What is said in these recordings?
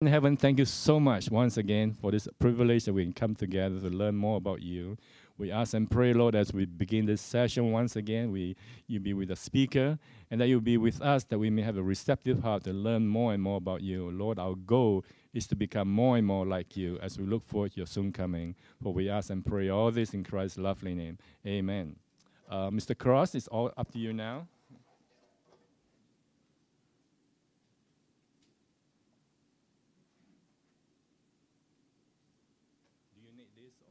In heaven, thank you so much once again for this privilege that we can come together to learn more about you. We ask and pray, Lord, as we begin this session once again, you be with the speaker and that you be with us, that we may have a receptive heart to learn more and more about you. Lord, our goal is to become more and more like you as we look forward to your soon coming. For we ask and pray all this in Christ's lovely name. Amen. Mr. Cross, it's all up to you now. Do you need this or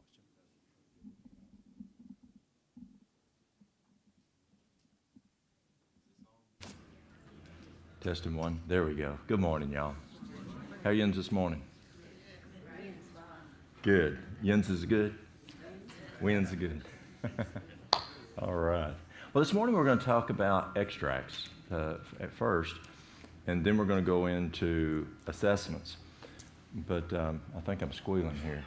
Testing one. There we go. Good morning, y'all. How are yins this morning? Good. Yins is good? Winds are good. All right. Well, this morning we're going to talk about extracts at first, and then we're going to go into assessments. But I think I'm squealing here.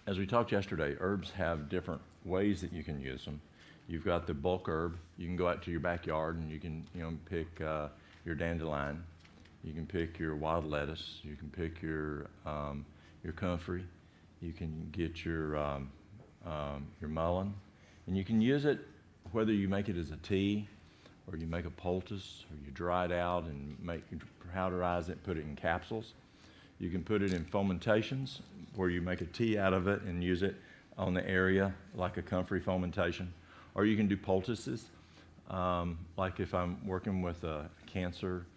As we talked yesterday, herbs have different ways that you can use them. You've got the bulk herb. You can go out to your backyard and you can, pick your dandelion. You can pick your wild lettuce. You can pick your comfrey. You can get your mullein, and you can use it whether you make it as a tea, or you make a poultice, or you dry it out and powderize it, put it in capsules. You can put it in fomentations, where you make a tea out of it and use it on the area like a comfrey fomentation. Or you can do poultices, like if I'm working with cancer,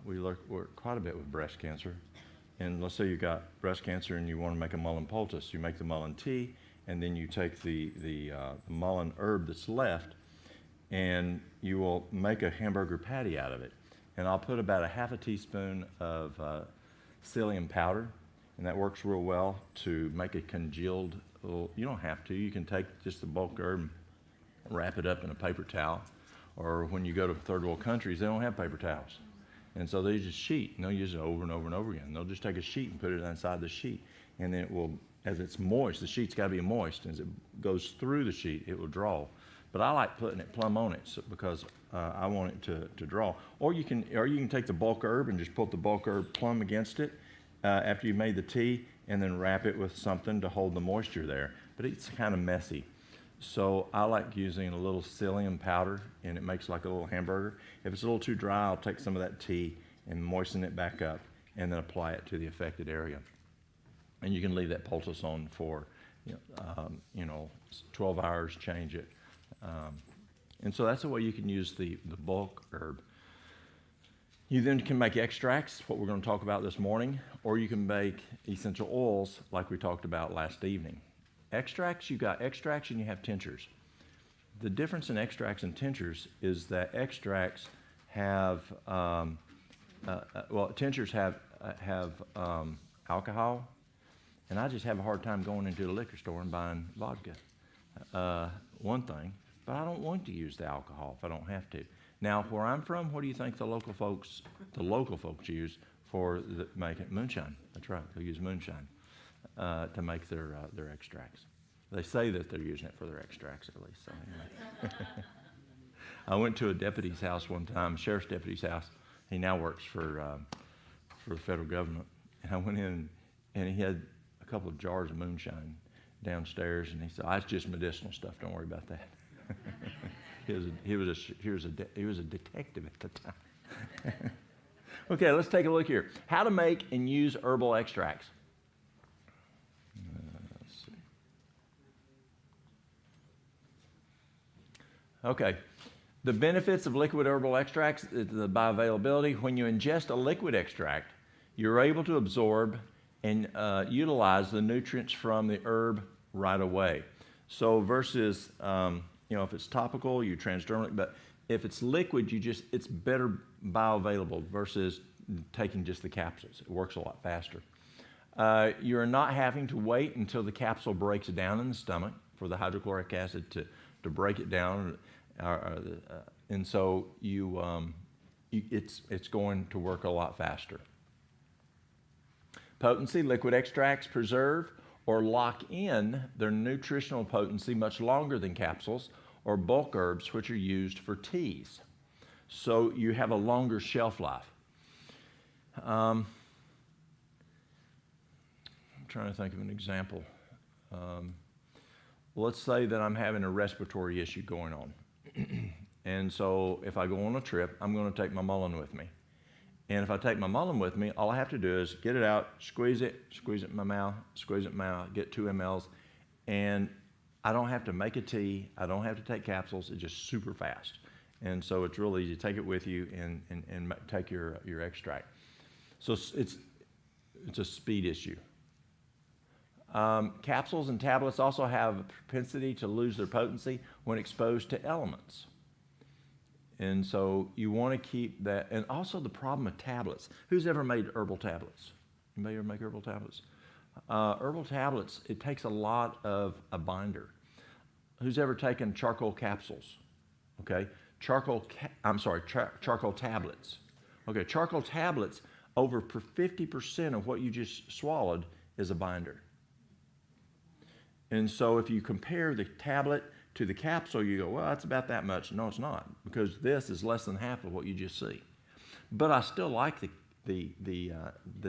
we work quite a bit with breast cancer. And let's say you got breast cancer and you want to make a mullein poultice. You make the mullein tea, and then you take the mullein herb that's left, and you will make a hamburger patty out of it. And I'll put about a half a teaspoon of psyllium powder, and that works real well to make a congealed, you don't have to. You can take just the bulk herb, wrap it up in a paper towel, or when you go to third world countries, they don't have paper towels. And so they use a sheet, and they'll use it over and over and over again. They'll just take a sheet and put it inside the sheet, and then it will, as it's moist, the sheet's got to be moist, and as it goes through the sheet, it will draw. But I like putting it plumb on it because I want it to draw. Or you can take the bulk herb and just put the bulk herb plumb against it after you made the tea, and then wrap it with something to hold the moisture there. But it's kind of messy. So I like using a little psyllium powder, and it makes like a little hamburger. If it's a little too dry, I'll take some of that tea and moisten it back up, and then apply it to the affected area. And you can leave that poultice on for 12 hours, change it. And so that's the way you can use the bulk herb. You then can make extracts, what we're going to talk about this morning, or you can make essential oils like we talked about last evening. Extracts, you got extracts and you have tinctures. The difference in extracts and tinctures is that extracts have, tinctures have alcohol, and I just have a hard time going into the liquor store and buying vodka. One thing, but I don't want to use the alcohol if I don't have to. Now, where I'm from, what do you think the local folks use for making moonshine? That's right, they'll use moonshine to make their extracts. They say that they're using it for their extracts, at least. So anyway. I went to a deputy's house one time, sheriff's deputy's house. He now works for the federal government. And I went in, and he had a couple of jars of moonshine downstairs, and he said, "It's just medicinal stuff. Don't worry about that." He was a detective at the time. Okay, let's take a look here. How to make and use herbal extracts. Let's see. Okay, the benefits of liquid herbal extracts, the bioavailability. When you ingest a liquid extract, you're able to absorb and utilize the nutrients from the herb right away. So versus, if it's topical, you transdermal, but if it's liquid, it's better bioavailable versus taking just the capsules. It works a lot faster. You're not having to wait until the capsule breaks down in the stomach for the hydrochloric acid to break it down, and so it's going to work a lot faster. Potency, liquid extracts preserve or lock in their nutritional potency much longer than capsules or bulk herbs, which are used for teas. So you have a longer shelf life. I'm trying to think of an example. Let's say that I'm having a respiratory issue going on. And so if I go on a trip, I'm going to take my mullein with me. And if I take my mullein with me, all I have to do is get it out, squeeze it in my mouth, get 2 mLs, and I don't have to make a tea. I don't have to take capsules. It's just super fast. And so it's real easy. Take it with you and take your extract. So it's a speed issue. Capsules and tablets also have a propensity to lose their potency when exposed to elements. And so you want to keep that. And also the problem with tablets. Who's ever made herbal tablets? Anybody ever make herbal tablets? Herbal tablets, it takes a lot of a binder. Who's ever taken charcoal capsules? Okay, charcoal tablets. Okay, charcoal tablets, over 50% of what you just swallowed is a binder. And so if you compare the tablet to the capsule, you go, well, that's about that much. No, it's not, because this is less than half of what you just see. But I still like the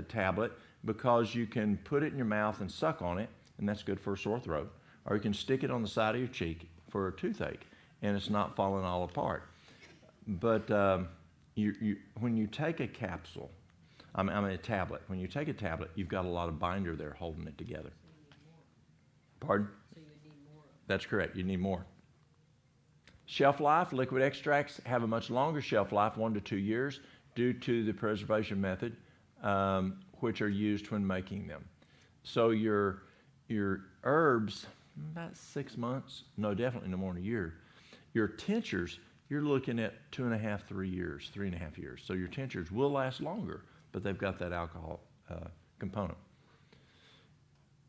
tablet because you can put it in your mouth and suck on it, and that's good for a sore throat. Or you can stick it on the side of your cheek for a toothache, and it's not falling all apart. But when you take a capsule, a tablet, when you take a tablet, you've got a lot of binder there holding it together. Pardon? So you need more of it. That's correct. You need more. Shelf life, liquid extracts have a much longer shelf life, 1 to 2 years, due to the preservation method, which are used when making them. So your herbs, about 6 months, no, definitely no more than a year. Your tinctures, you're looking at 2.5, 3 years, 3.5 years. So your tinctures will last longer, but they've got that alcohol component.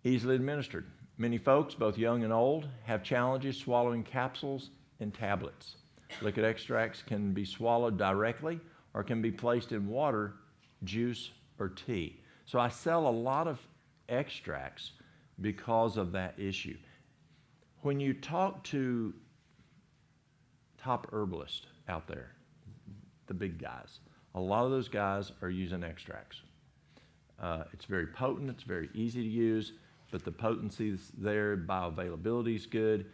Easily administered. Many folks, both young and old, have challenges swallowing capsules and tablets. Liquid extracts can be swallowed directly or can be placed in water, juice, or tea. So I sell a lot of extracts because of that issue. When you talk to top herbalists out there, the big guys, a lot of those guys are using extracts. It's very potent, it's very easy to use, but the potency is there, bioavailability is good,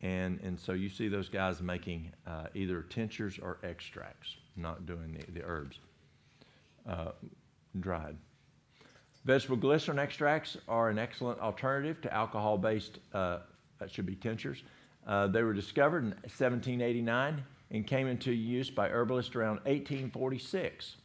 and so you see those guys making either tinctures or extracts, not doing the herbs dried. Vegetable glycerin extracts are an excellent alternative to alcohol-based, that should be tinctures. They were discovered in 1789 and came into use by herbalists around 1846.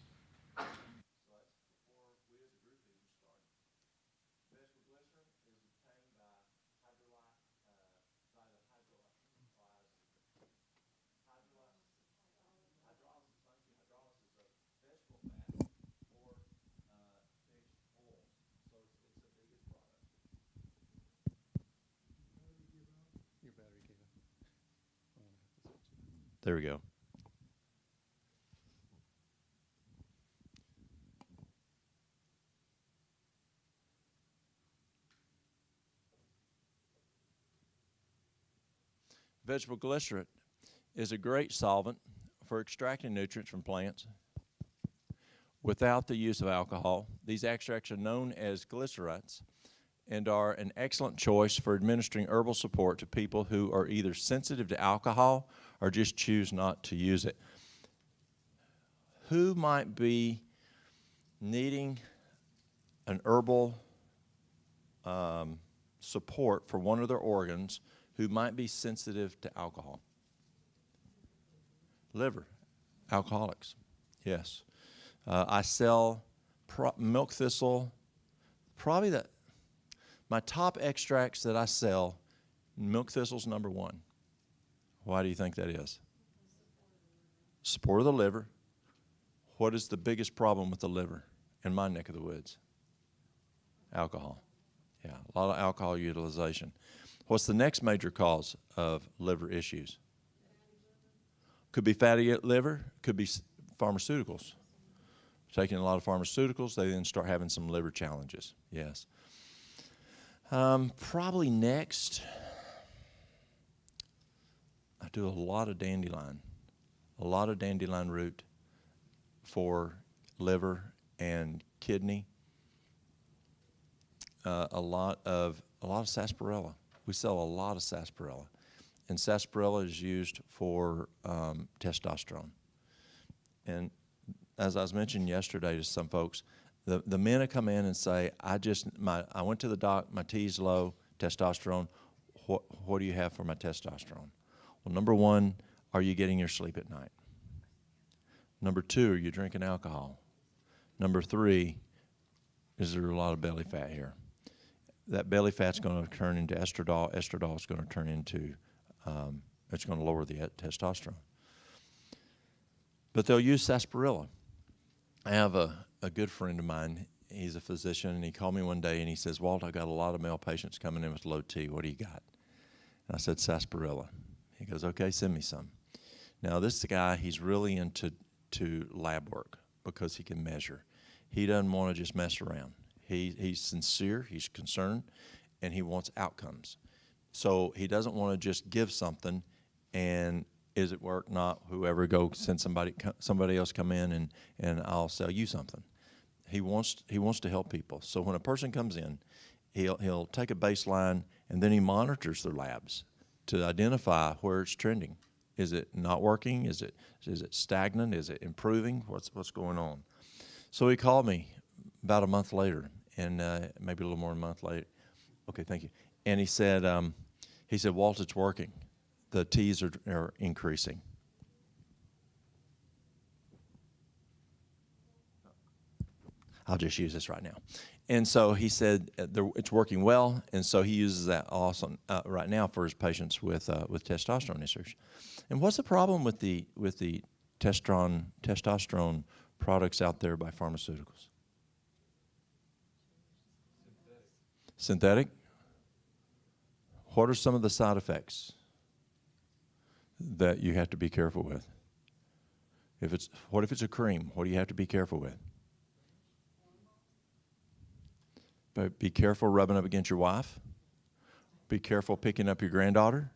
There we go. Vegetable glycerin is a great solvent for extracting nutrients from plants without the use of alcohol. These extracts are known as glycerites and are an excellent choice for administering herbal support to people who are either sensitive to alcohol or just choose not to use it. Who might be needing an herbal support for one of their organs who might be sensitive to alcohol? Liver, alcoholics, yes. I sell milk thistle, probably my top extracts that I sell, milk thistle's number 1. Why do you think that is? Support of the liver. What is the biggest problem with the liver in my neck of the woods? Alcohol. Yeah, a lot of alcohol utilization. What's the next major cause of liver issues? Could be fatty liver, could be pharmaceuticals. Taking a lot of pharmaceuticals, they then start having some liver challenges, yes. Probably next, I do a lot of dandelion. a lot of dandelion root for liver and kidney, a lot of sarsaparilla. We sell a lot of sarsaparilla, and sarsaparilla is used for testosterone. And as I was mentioning yesterday to some folks, the men that come in and say, I went to the doc, my T's low, testosterone. What do you have for my testosterone? Well, number one, are you getting your sleep at night? Number two, are you drinking alcohol? Number three, is there a lot of belly fat here? That belly fat's going to turn into estradiol. Estradiol is going to turn into, it's going to lower the testosterone. But they'll use sarsaparilla. I have a good friend of mine. He's a physician, and he called me one day, and he says, Walt, I got a lot of male patients coming in with low T. What do you got? And I said, sarsaparilla. He goes, okay, send me some. Now, this guy, he's really into lab work because he can measure. He doesn't want to just mess around. He's sincere, he's concerned, and he wants outcomes. So he doesn't want to just give something and is it work? Not whoever go send somebody else come in and I'll sell you something. He wants to help people. So when a person comes in, he'll take a baseline and then he monitors their labs to identify where it's trending. Is it not working? Is it stagnant? Is it improving? What's going on? So he called me about a month later, and maybe a little more than a month later. Okay, thank you. And he said, Walt, it's working. The T's are increasing. I'll just use this right now. And so he said it's working well, and so he uses that also right now for his patients with testosterone issues. And what's the problem with the testosterone products out there by pharmaceuticals? Synthetic? What are some of the side effects that you have to be careful with? What if it's a cream? What do you have to be careful with? But be careful rubbing up against your wife. Be careful picking up your granddaughter,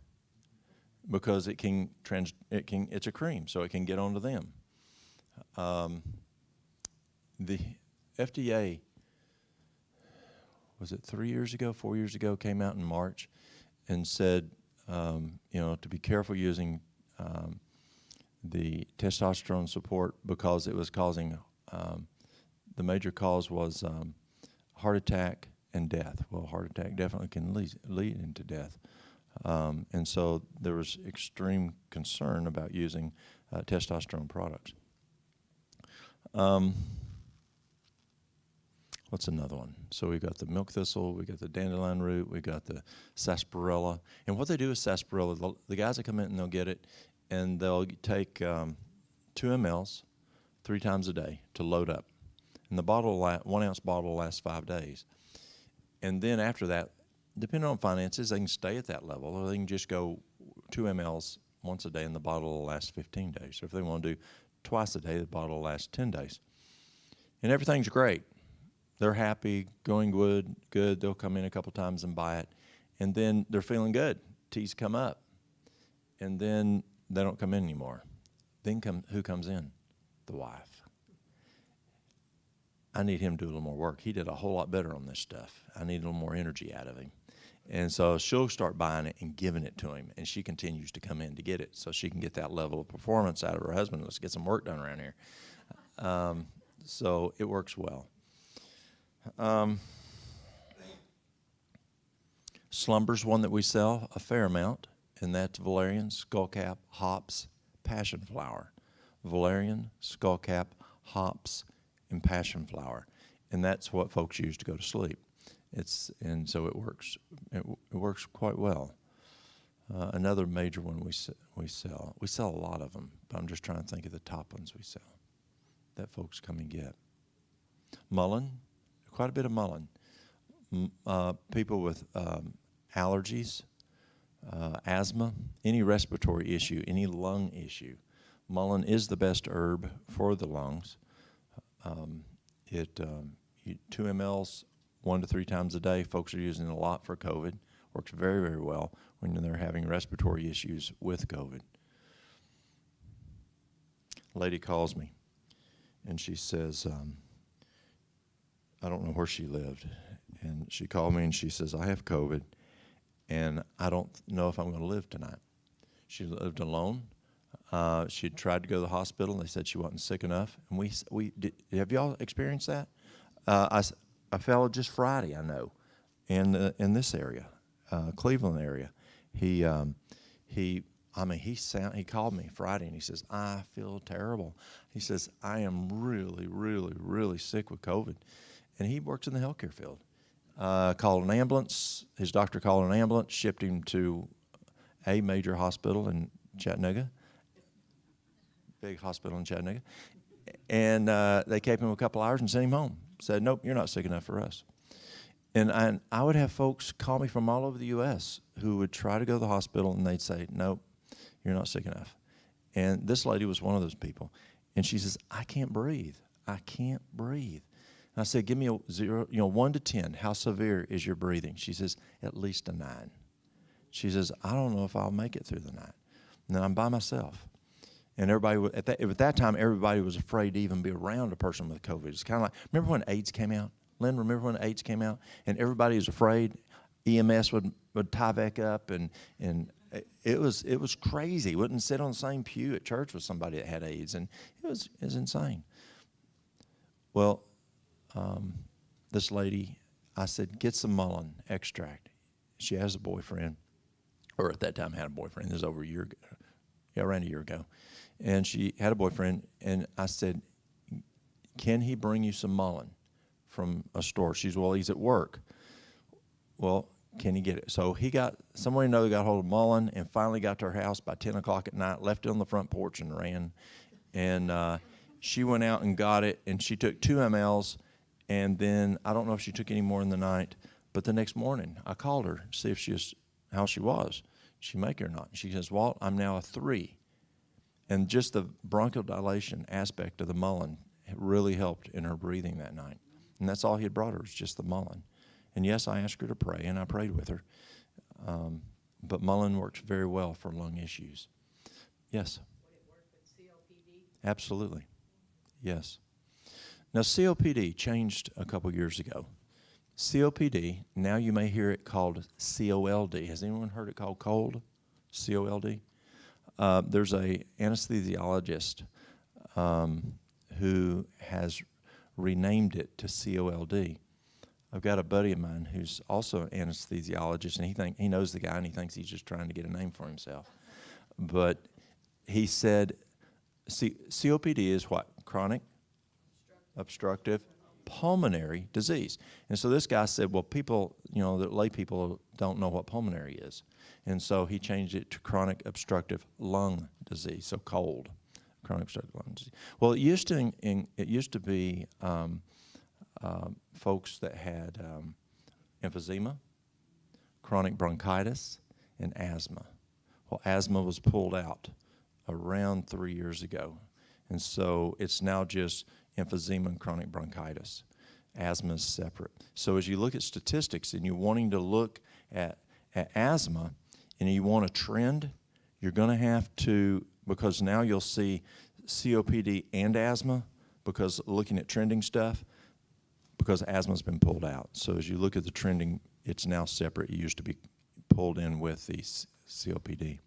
because it's a cream, so it can get onto them. The FDA, was it 4 years ago, came out in March and said, to be careful using the testosterone support because it was causing, the major cause was heart attack and death. Well, heart attack definitely can lead into death. And so there was extreme concern about using testosterone products. What's another one? So we got the milk thistle, we got the dandelion root, we got the sarsaparilla. And what they do with sarsaparilla, the guys that come in and they'll get it, and they'll take 2 mLs 3 times a day to load up. And the 1 ounce bottle lasts 5 days. And then after that, depending on finances, they can stay at that level, or they can just go 2 mLs once a day, and the bottle will last 15 days. So if they want to do twice a day, the bottle will last 10 days. And everything's great. They're happy, going good. They'll come in a couple times and buy it. And then they're feeling good. T's come up. And then they don't come in anymore. Then who comes in? The wife. I need him to do a little more work. He did a whole lot better on this stuff. I need a little more energy out of him. And so she'll start buying it and giving it to him, and she continues to come in to get it so she can get that level of performance out of her husband. Let's get some work done around here. So it works well. Slumber's one that we sell a fair amount, and that's valerian, skullcap, hops, passion flower. Valerian, skullcap, hops, and passion flower, and that's what folks use to go to sleep. So it works. It works quite well. Another major one we sell. We sell a lot of them, but I'm just trying to think of the top ones we sell that folks come and get. Mullein, quite a bit of mullein. People with allergies, asthma, any respiratory issue, any lung issue. Mullein is the best herb for the lungs. 2 mLs 1 to 3 times a day. Folks are using it a lot for COVID. Works very, very well when they're having respiratory issues with COVID. lady calls me, and she says, I don't know where she lived. And she called me, and she says, I have COVID, and I don't know if I'm going to live tonight. She lived alone. She had tried to go to the hospital, and they said she wasn't sick enough. And we did, have y'all experienced that? I fell just Friday, I know, in this area, Cleveland area. He called me Friday, and he says, I feel terrible. He says, I am really, really, really sick with COVID. And he works in the healthcare field. Called an ambulance. His doctor called an ambulance, shipped him to a major hospital in Chattanooga, big hospital in Chattanooga. And they kept him a couple hours and sent him home. Said, nope, you're not sick enough for us. And I would have folks call me from all over the U.S. who would try to go to the hospital, and they'd say, nope, you're not sick enough. And this lady was one of those people. And she says, I can't breathe. I can't breathe. And I said, give me a 1 to 10. How severe is your breathing? She says, at least a 9. She says, I don't know if I'll make it through the night. And then I'm by myself. And everybody, at that time, everybody was afraid to even be around a person with COVID. It's kind of like, remember when AIDS came out? Lynn, remember when AIDS came out? And everybody was afraid. EMS would tie back up, and it was crazy. Wouldn't sit on the same pew at church with somebody that had AIDS, and it was insane. Well, this lady, I said, get some mullein extract. She has a boyfriend, or at that time had a boyfriend. This was over a year ago. Yeah, around a year ago. And she had a boyfriend, and I said, can he bring you some mullein from a store? She said, well, he's at work. Well, can he get it? So he got, somebody or another got hold of mullein and finally got to her house by 10 o'clock at night, left it on the front porch and ran. And she went out and got it, and she took 2 mLs, and then I don't know if she took any more in the night, but the next morning I called her to see if how she was. She make it or not. She says, Walt, I'm now a 3. And just the bronchial dilation aspect of the mullein really helped in her breathing that night. And that's all he had brought her, was just the mullein. And yes, I asked her to pray, and I prayed with her. But mullein works very well for lung issues. Yes? Would it work with COPD? Absolutely. Yes. Now, COPD changed a couple years ago. COPD, now you may hear it called COLD. Has anyone heard it called cold? COLD? There's a anesthesiologist who has renamed it to COLD. I've got a buddy of mine who's also an anesthesiologist, and he knows the guy, and he thinks he's just trying to get a name for himself. But he said, COPD is what? Chronic obstructive pulmonary disease. And so this guy said, well, people, the lay people don't know what pulmonary is. And so he changed it to chronic obstructive lung disease, so cold, chronic obstructive lung disease. Well, it used to be folks that had emphysema, chronic bronchitis, and asthma. Well, asthma was pulled out around 3 years ago. And so it's now just emphysema and chronic bronchitis. Asthma is separate. So as you look at statistics and you're wanting to look at asthma and you want a trend, you're going to have to, because now you'll see COPD and asthma, because looking at trending stuff, because asthma's been pulled out. So as you look at the trending, it's now separate. It used to be pulled in with the COPD.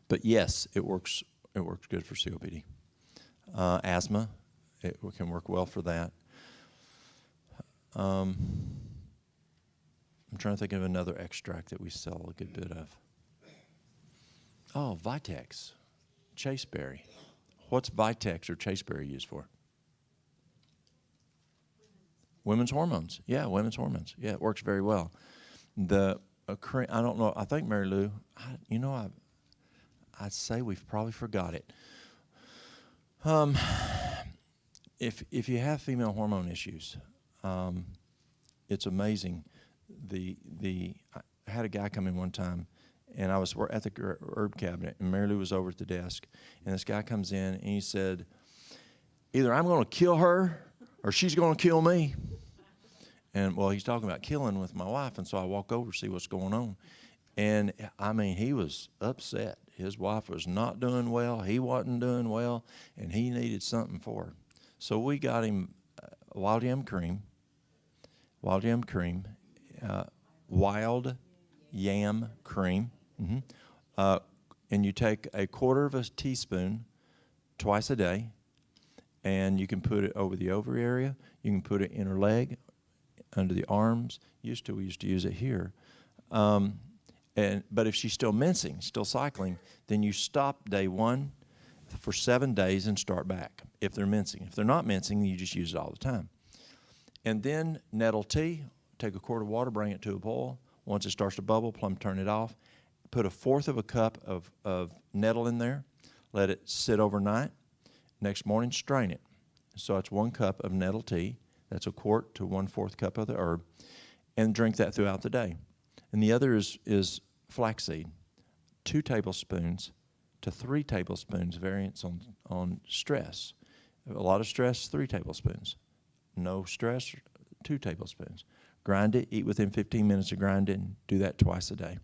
But yes, it works good for COPD. Asthma, it can work well for that. I'm trying to think of another extract that we sell a good bit of. Oh, Vitex Chaseberry. What's Vitex or Chaseberry used for? Women's hormones. Yeah, women's hormones. Yeah, it works very well. I don't know. I think Mary Lou. I'd say we've probably forgot it. If you have female hormone issues, it's amazing. I had a guy come in one time, and I was at the herb cabinet, and Mary Lou was over at the desk, and this guy comes in, and he said, either I'm going to kill her or she's going to kill me. And, well, he's talking about killing with my wife, and so I walk over to see what's going on. And, I mean, he was upset. His wife was not doing well. He wasn't doing well, and he needed something for her. So we got him wild yam cream, wild yam cream, mhm. And you take a quarter of a teaspoon twice a day, and you can put it over the ovary area. You can put it in her leg, under the arms. We used to use it here. But if she's still mincing, still cycling, then you stop day 1 for 7 days and start back if they're mincing. If they're not mincing, you just use it all the time. And then nettle tea, take a quart of water, bring it to a boil. Once it starts to bubble, plumb turn it off. Put 1/4 of a cup of nettle in there. Let it sit overnight. Next morning, strain it. So it's 1 cup of nettle tea. That's a quart to 1/4 cup of the herb. And drink that throughout the day. And the other is flaxseed. 2 tablespoons to 3 tablespoons variance on stress. A lot of stress, 3 tablespoons. No stress, 2 tablespoons. Grind it, eat within 15 minutes of grinding. Do that twice a day.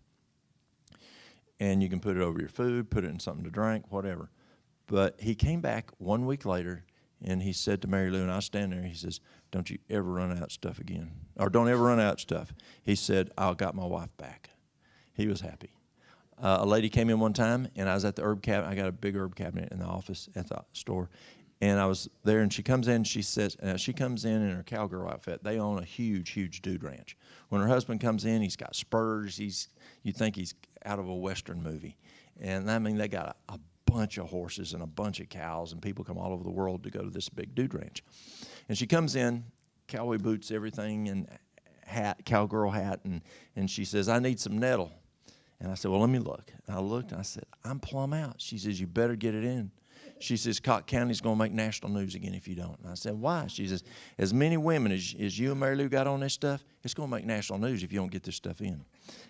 And you can put it over your food, put it in something to drink, whatever. But he came back 1 week later, and he said to Mary Lou, and I was standing there, he says, "Don't you ever run out of stuff again. Or don't ever run out of stuff." He said, "I got my wife back." He was happy. A lady came in one time, and I was at the herb cabinet. I got a big herb cabinet in the office at the store. And I was there, and she comes in, she says, she comes in her cowgirl outfit. They own a huge, huge dude ranch. When her husband comes in, he's got spurs. You think he's out of a Western movie. And I mean, they got a bunch of horses and a bunch of cows, and people come all over the world to go to this big dude ranch. And she comes in, cowboy boots, everything, and hat, cowgirl hat, and she says, "I need some nettle." And I said, "Well, let me look." And I looked, and I said, "I'm plumb out." She says, "You better get it in." She says, "Cotton County's going to make national news again if you don't." And I said, "Why?" She says, "As many women as you and Mary Lou got on this stuff, it's going to make national news if you don't get this stuff in."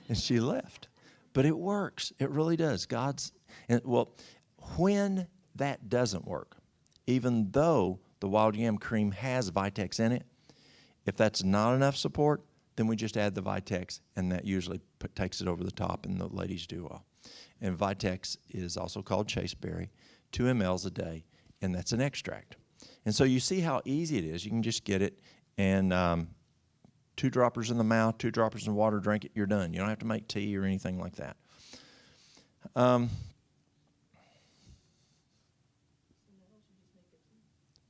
And she left. But it works. It really does. When that doesn't work, even though the wild yam cream has Vitex in it, if that's not enough support, then we just add the Vitex, and that usually takes it over the top, and the ladies do well. And Vitex is also called Chaseberry, 2 mLs a day, and that's an extract. And so you see how easy it is. You can just get it, and 2 droppers in the mouth, 2 droppers in water, drink it, you're done. You don't have to make tea or anything like that.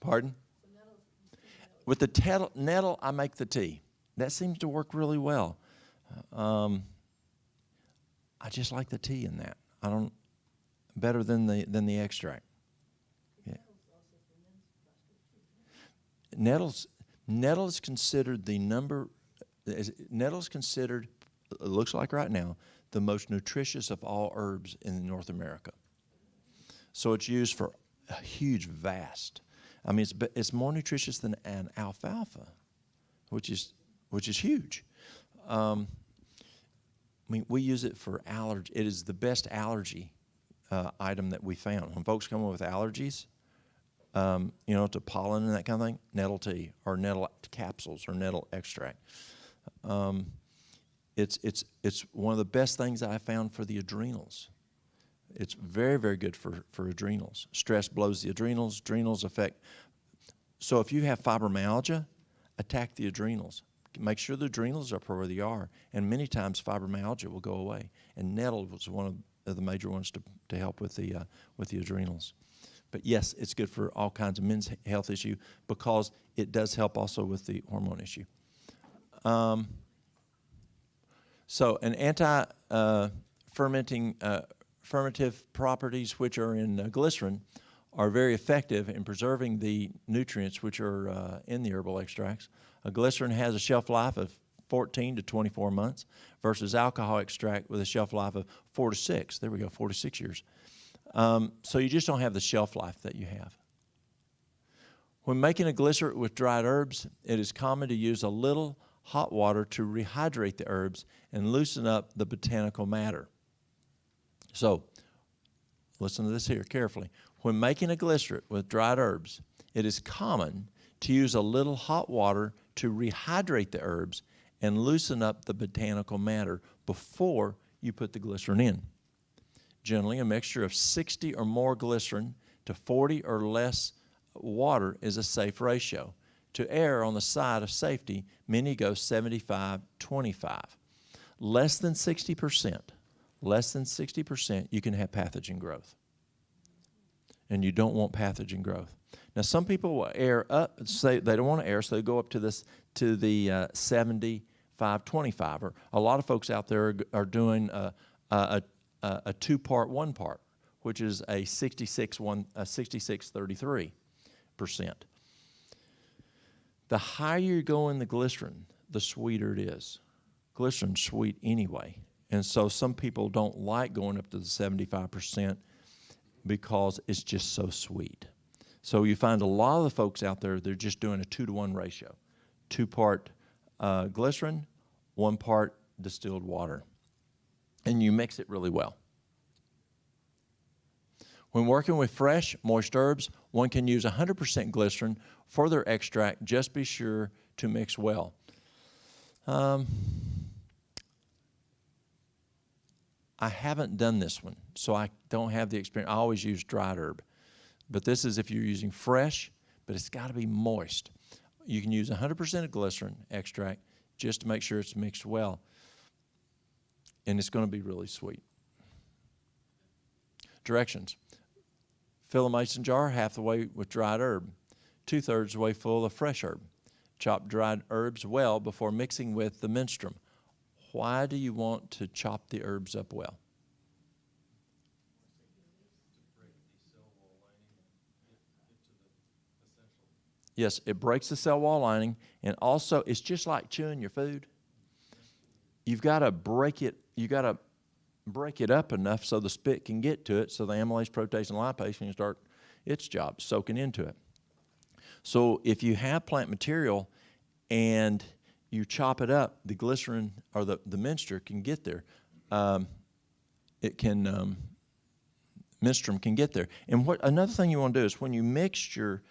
Pardon? With the nettle, I make the tea. That seems to work really well. I just like the tea in that. Better than the extract. Yeah. Nettle is considered it looks like right now, the most nutritious of all herbs in North America. So it's used for a huge, vast. I mean, it's more nutritious than an alfalfa, which is huge. I mean, we use it for allergy. It is the best allergy item that we found. When folks come in with allergies, to pollen and that kind of thing, nettle tea or nettle capsules or nettle extract. It's one of the best things I found for the adrenals. It's very, very good for adrenals. Stress blows the adrenals. Adrenals affect. So if you have fibromyalgia, attack the adrenals. Make sure the adrenals are where they are. And many times fibromyalgia will go away. And nettle was one of the major ones to help with the adrenals. But yes, it's good for all kinds of men's health issue because it does help also with the hormone issue. So an fermentative properties which are in glycerin are very effective in preserving the nutrients which are in the herbal extracts. Glycerin has a shelf life of 14 to 24 months versus alcohol extract with a shelf life of 4 to 6. There we go, 4 to 6 years. So you just don't have the shelf life that you have. When making a glycerin with dried herbs, it is common to use a little hot water to rehydrate the herbs and loosen up the botanical matter. So, listen to this here carefully. When making a glycerin with dried herbs, it is common to use a little hot water to rehydrate the herbs and loosen up the botanical matter before you put the glycerin in. Generally, a mixture of 60 or more glycerin to 40 or less water is a safe ratio. To err on the side of safety, many go 75-25. Less than 60%, you can have pathogen growth. And you don't want pathogen growth. Now, some people will err up, say they don't want to err, so they go up to the 75-25. Or a lot of folks out there are doing a 2-part, 1-part, which is a 66-33%. The higher you go in the glycerin, the sweeter it is. Glycerin's sweet anyway. And so some people don't like going up to the 75% because it's just so sweet. So you find a lot of the folks out there, they're just doing a 2-to-1 ratio. 2-part glycerin, 1-part distilled water. And you mix it really well. When working with fresh, moist herbs, one can use 100% glycerin for their extract. Just be sure to mix well. I haven't done this one, so I don't have the experience. I always use dried herb. But this is if you're using fresh, but it's got to be moist. You can use 100% of glycerin extract just to make sure it's mixed well. And it's going to be really sweet. Directions. Fill a mason jar half the way with dried herb, 2/3 the way full of fresh herb. Chop dried herbs well before mixing with the menstruum. Why do you want to chop the herbs up well? Yes, it breaks the cell wall lining, and also it's just like chewing your food. You've got to break it. You got to break it up enough so the spit can get to it, so the amylase, protease, and lipase can start its job soaking into it. So if you have plant material and you chop it up, the glycerin or the menstruum can get there. Menstruum can get there. And what another thing you want to do is when you mix your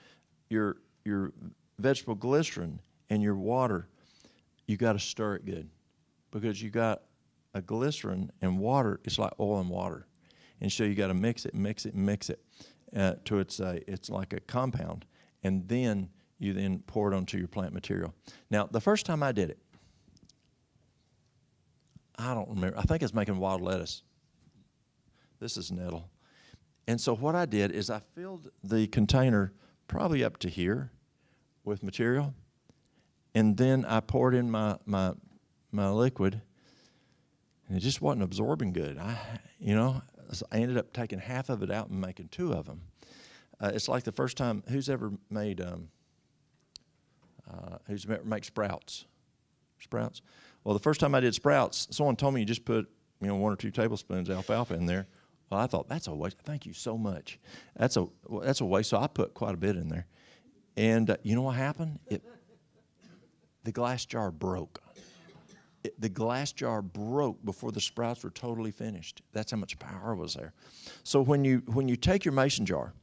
vegetable glycerin and your water, you got to stir it good, because you got a glycerin and water. It's like oil and water, and so you got to mix it to it's like a compound, and then you then pour it onto your plant material. Now, the first time I did it, I don't remember. I think it's making wild lettuce. This is nettle. And so what I did is I filled the container probably up to here with material, and then I poured in my liquid, and it just wasn't absorbing good. I ended up taking half of it out and making 2 of them. It's like the first time, who's ever made make sprouts? Sprouts? Well, the first time I did sprouts, someone told me you just put 1 or 2 tablespoons of alfalfa in there. Well, I thought, that's a waste. Thank you so much. That's a waste. So I put quite a bit in there. And you know what happened? The glass jar broke. The glass jar broke before the sprouts were totally finished. That's how much power was there. So when you take your mason jar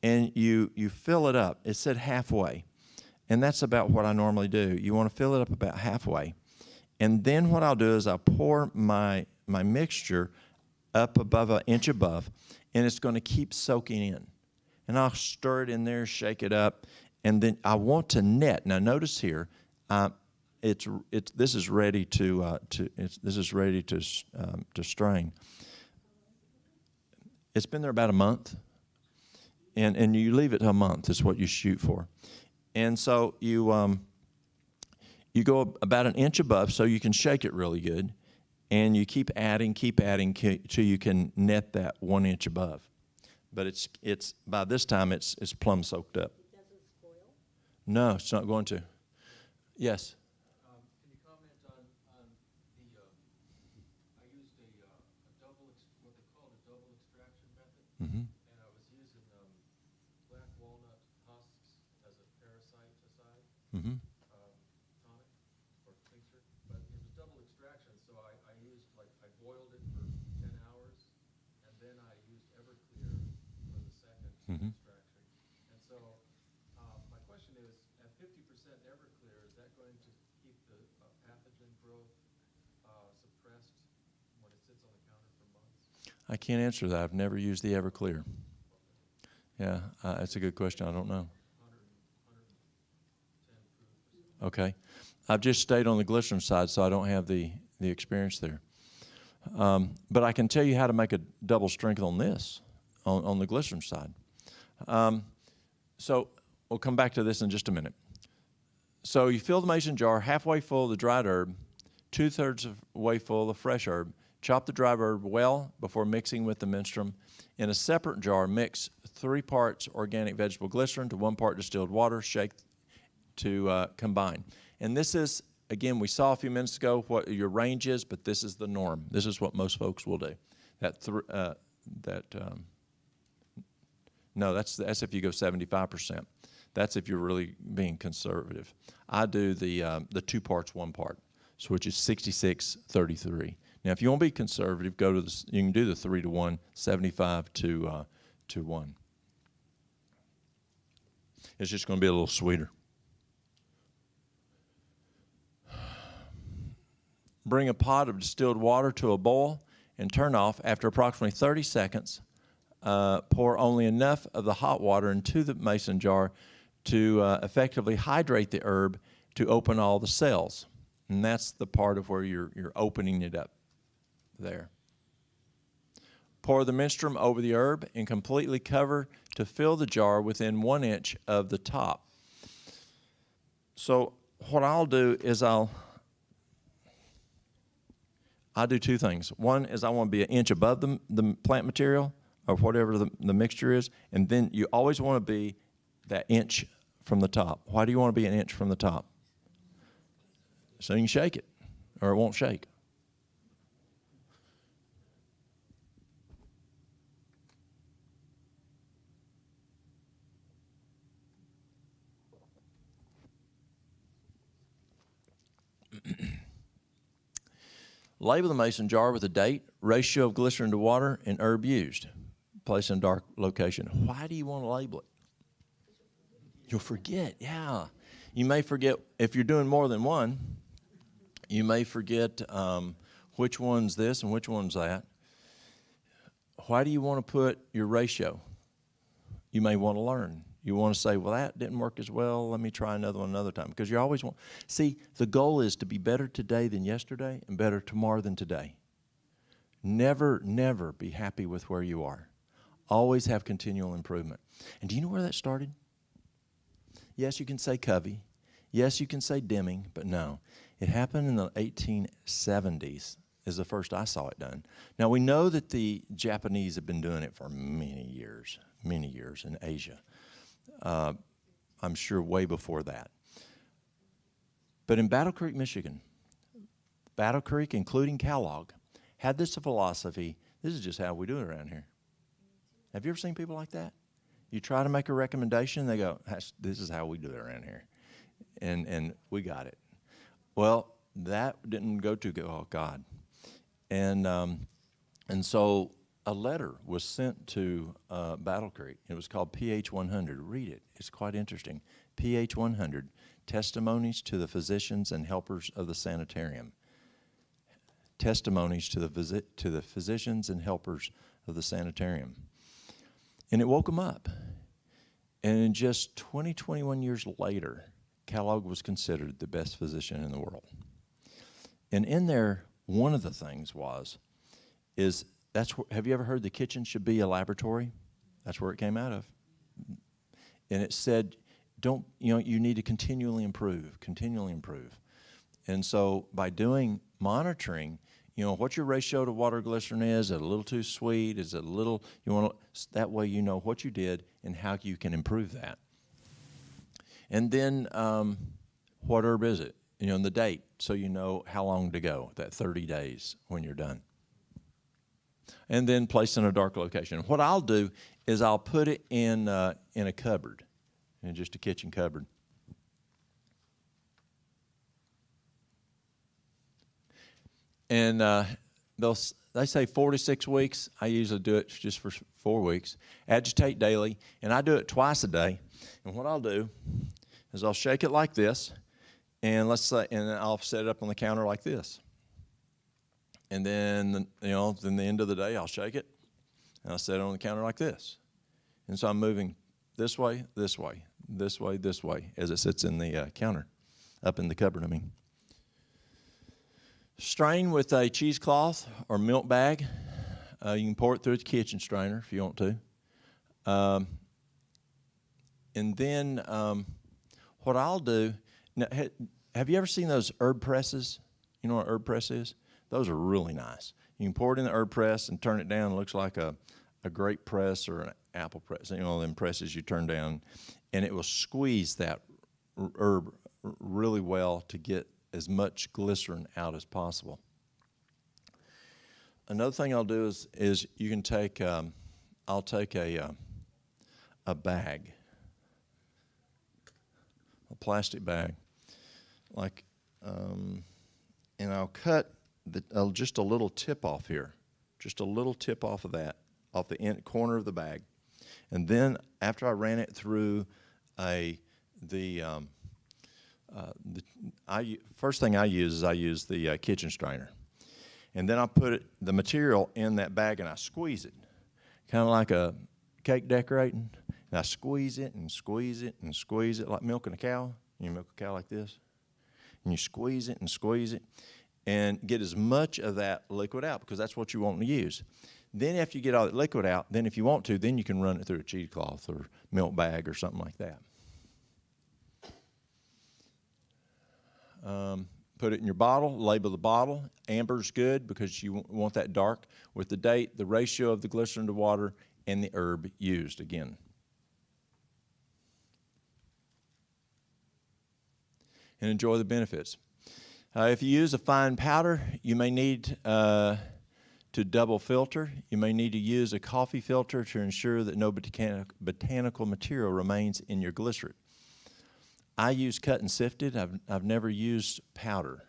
and you fill it up, it said halfway. And that's about what I normally do. You want to fill it up about halfway. And then what I'll do is I'll pour my mixture up above, an inch above, and it's going to keep soaking in. And I'll stir it in there, shake it up, and then I want to net. Now notice here, this is ready to strain. It's been there about a month, and you leave it a month is what you shoot for. And so you go about an inch above so you can shake it really good, and you keep adding till you can net that 1 inch above. But it's by this time it's plumb soaked up. It doesn't spoil? No, it's not going to. Yes. Can you comment on the? I used a double what they call a double extraction method. Mm-hmm. And I was using black walnut husks as a parasiticide Mm-hmm. tonic or tincture, but it was double extraction, so I used I boiled it for 10 hours, and then I used Everclear for the second Mm-hmm. extraction. And so my question is, at 50% Everclear, is that going to keep the pathogen growth suppressed when it sits I can't answer that. I've never used the Everclear. Yeah, that's a good question. I don't know. 110 proof. Okay. I've just stayed on the glycerin side, so I don't have the experience there. But I can tell you how to make a double strength on this, on the glycerin side. So we'll come back to this in just a minute. So you fill the mason jar halfway full of the dried herb, 2/3 of the way full of the fresh herb. Chop the dried herb well before mixing with the menstruum. In a separate jar, mix 3 parts organic vegetable glycerin to 1 part distilled water. Shake to combine. And this is, again, we saw a few minutes ago what your range is, but this is the norm. This is what most folks will do. No, that's if you go 75%. That's if you're really being conservative. I do the 2 parts, 1 part, so which is 66-33. Now, if you want to be conservative, go to you can do the 3-to-1, 75 to 1. It's just going to be a little sweeter. Bring a pot of distilled water to a boil and turn off. After approximately 30 seconds, pour only enough of the hot water into the mason jar to effectively hydrate the herb to open all the cells. And that's the part of where you're opening it up there. Pour the menstruum over the herb and completely cover to fill the jar within 1 inch of the top. So what I'll do is I'll do 2 things. One is I want to be 1 inch above the plant material or whatever the mixture is, and then you always want to be that inch from the top. Why do you want to be 1 inch from the top? So you can shake it, or it won't shake. Label the mason jar with a date, ratio of glycerin to water, and herb used. Place in a dark location. Why do you want to label it? You'll forget, yeah. You may forget, if you're doing more than one, you may forget which one's this and which one's that. Why do you want to put your ratio? You may want to learn. You want to say, well, that didn't work as well. Let me try another one another time. Because you always want, see, the goal is to be better today than yesterday and better tomorrow than today. Never, never be happy with where you are. Always have continual improvement. And do you know where that started? Yes, you can say Covey. Yes, you can say Deming, but no. It happened in the 1870s is the first I saw it done. Now, we know that the Japanese have been doing it for many years in Asia. I'm sure way before that. But in Battle Creek, Michigan, Battle Creek, including Kellogg, had this philosophy, this is just how we do it around here. Have you ever seen people like that? You try to make a recommendation, they go, this is how we do it around here. And we got it. Well, that didn't go too good. Oh, God. And so a letter was sent to Battle Creek. It was called PH 100. Read it. It's quite interesting. PH 100, Testimonies to the Physicians and Helpers of the Sanitarium. Testimonies to the physicians and helpers of the sanitarium. And it woke them up. And in just 21 years later, Kellogg was considered the best physician in the world. And in there, one of the things is have you ever heard the kitchen should be a laboratory? That's where it came out of. And it said, you need to continually improve. And so by doing monitoring, what your ratio to water glycerin is it a little too sweet? Is it a little, that way you know what you did and how you can improve that. And then what herb is it? And the date, so you know how long to go, that 30 days when you're done. And then place in a dark location. What I'll do is I'll put it in a cupboard, in just a kitchen cupboard. And they say 4 to 6 weeks. I usually do it just for 4 weeks. Agitate daily, and I do it twice a day. And what I'll do is I'll shake it like this, and and I'll set it up on the counter like this. And then, then the end of the day, I'll shake it, And I set it on the counter like this. And so I'm moving this way, this way, this way, this way, as it sits in the counter, up in the cupboard, I mean. Strain with a cheesecloth or milk bag. You can pour it through a kitchen strainer if you want to. And then what I'll do, now, have you ever seen those herb presses? You know what an herb press is? Those are really nice. You can pour it in the herb press and turn it down. It looks like a grape press or an apple press, you know, them presses you turn down, and it will squeeze that herb really well to get as much glycerin out as possible. Another thing I'll do is you can take, I'll take a bag, a plastic bag, like, and I'll cut just a little tip off here, just a little tip off of that, off the end corner of the bag, and then after I ran it through first thing I use the kitchen strainer, and then I put the material in that bag and I squeeze it, kind of like a cake decorating, and I squeeze it and squeeze it and squeeze it like milking a cow. You milk a cow like this, and you squeeze it and squeeze it, and get as much of that liquid out because that's what you want to use. Then after you get all that liquid out, then if you want to, then you can run it through a cheesecloth or milk bag or something like that. Put it in your bottle, label the bottle. Amber's good because you want that dark with the date, the ratio of the glycerin to water, and the herb used again. And enjoy the benefits. If you use a fine powder, you may need to double filter. You may need to use a coffee filter to ensure that no botanical material remains in your glycerin. I use cut and sifted. I've never used powder.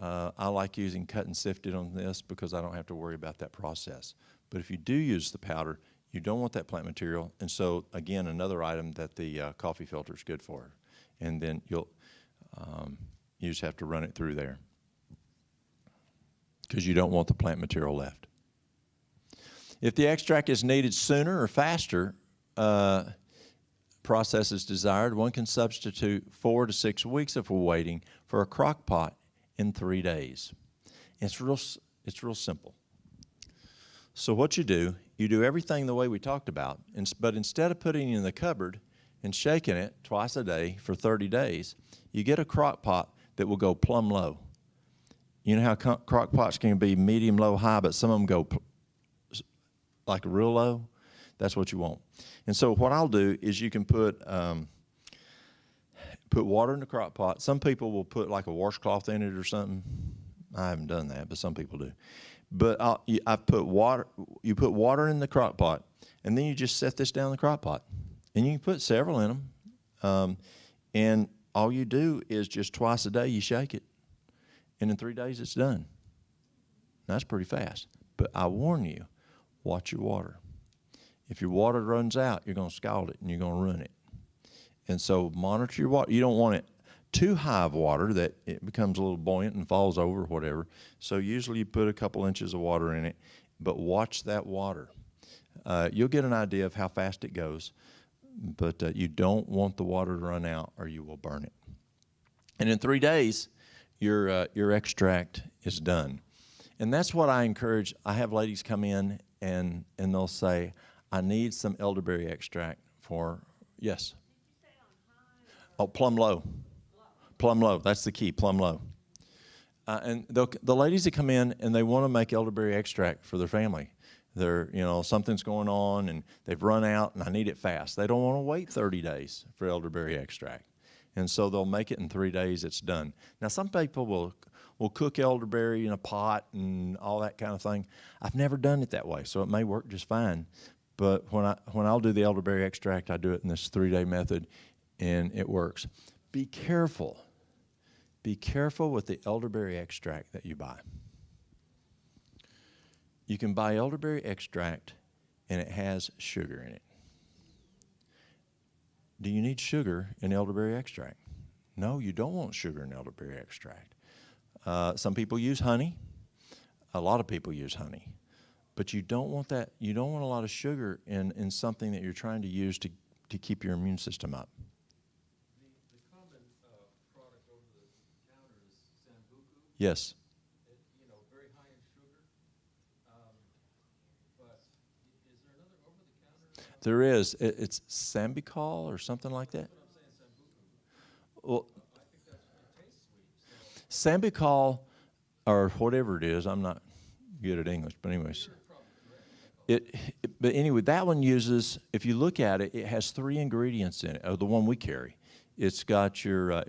I like using cut and sifted on this because I don't have to worry about that process. But if you do use the powder, you don't want that plant material. And so, again, another item that the coffee filter is good for. And then you just have to run it through there because you don't want the plant material left. If the extract is needed sooner or faster, process is desired, one can substitute 4 to 6 weeks of waiting for a crock pot in 3 days. It's real simple. So what you do everything the way we talked about, but instead of putting it in the cupboard and shaking it twice a day for 30 days, you get a crock pot that will go plumb low. You know how crock pots can be medium, low, high, but some of them go like real low? That's what you want. And so what I'll do is you can put water in the crock pot. Some people will put like a washcloth in it or something. I haven't done that, but some people do. But I put water. You put water in the crock pot, and then you just set this down in the crock pot, and you can put several in them. And all you do is just twice a day you shake it, and in 3 days it's done. That's pretty fast. But I warn you, watch your water. If your water runs out, you're going to scald it and you're going to ruin it. And so monitor your water. You don't want it too high of water that it becomes a little buoyant and falls over or whatever. So usually you put a couple inches of water in it, but watch that water. You'll get an idea of how fast it goes, but you don't want the water to run out or you will burn it. And in 3 days, your extract is done. And that's what I encourage. I have ladies come in and they'll say, I need some elderberry extract for, yes? Did you say on high? Oh, plumb low. Plumb low. That's the key, plumb low. And the ladies that come in and they want to make elderberry extract for their family. They're, something's going on and they've run out and I need it fast. They don't want to wait 30 days for elderberry extract. And so they'll make it in 3 days, it's done. Now, some people will cook elderberry in a pot and all that kind of thing. I've never done it that way, so it may work just fine. But when I'll do the elderberry extract, I do it in this 3-day method, and it works. Be careful. Be careful with the elderberry extract that you buy. You can buy elderberry extract, and it has sugar in it. Do you need sugar in elderberry extract? No, you don't want sugar in elderberry extract. Some people use honey. A lot of people use honey. But you don't want that. You don't want a lot of sugar in something that you're trying to use to keep your immune system up. The common product over the counter is Sambuca. Yes. Very high in sugar. But is there another over the counter? There is. It's Sambucol or something like that. That's what I'm saying, Sambuca. Well, I think it tastes sweet. So Sambucol or whatever it is. I'm not good at English, but anyways. you're probably correct. But anyway, that one uses, if you look at it, it has 3 ingredients in it. Oh, the one we carry, it's got your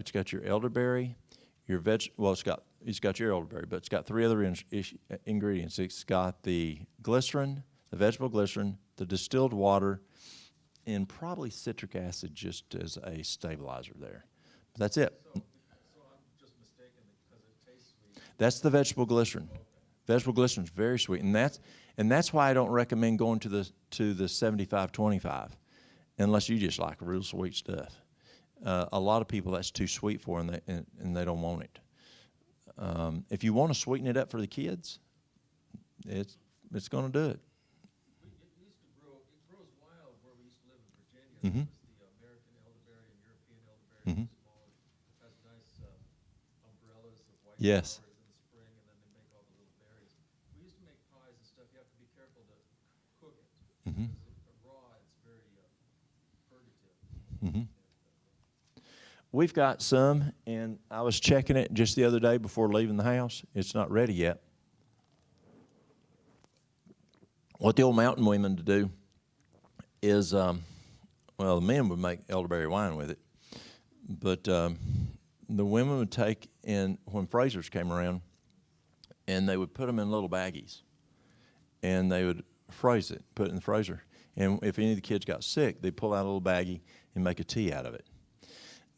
elderberry, your it's got your elderberry, but it's got 3 other ingredients. It's got the glycerin, the vegetable glycerin, the distilled water, and probably citric acid just as a stabilizer there. But that's it. So I'm just mistaken because it tastes sweet. That's the vegetable glycerin. Vegetable glycerin is very sweet, and that's why I don't recommend going to the 75-25, unless you just like real sweet stuff. A lot of people that's too sweet for them, and they don't want it. If you want to sweeten it up for the kids, it's going to do it. It grows wild where we used to live in Virginia. Mhm. It was the American elderberry and European elderberry. Mhm. Smaller. It has nice umbrellas of white Yes. flowers in the spring, and then they make all the little berries. We used to make pies and stuff. You have to be careful to cook it. Mhm. Because raw, it's very purgative. Mhm. We've got some, and I was checking it just the other day before leaving the house. It's not ready yet. What the old mountain women to do is, the men would make elderberry wine with it, but the women would take in, when freezers came around, and they would put them in little baggies, and they would freeze it, put it in the freezer. And if any of the kids got sick, they'd pull out a little baggie and make a tea out of it.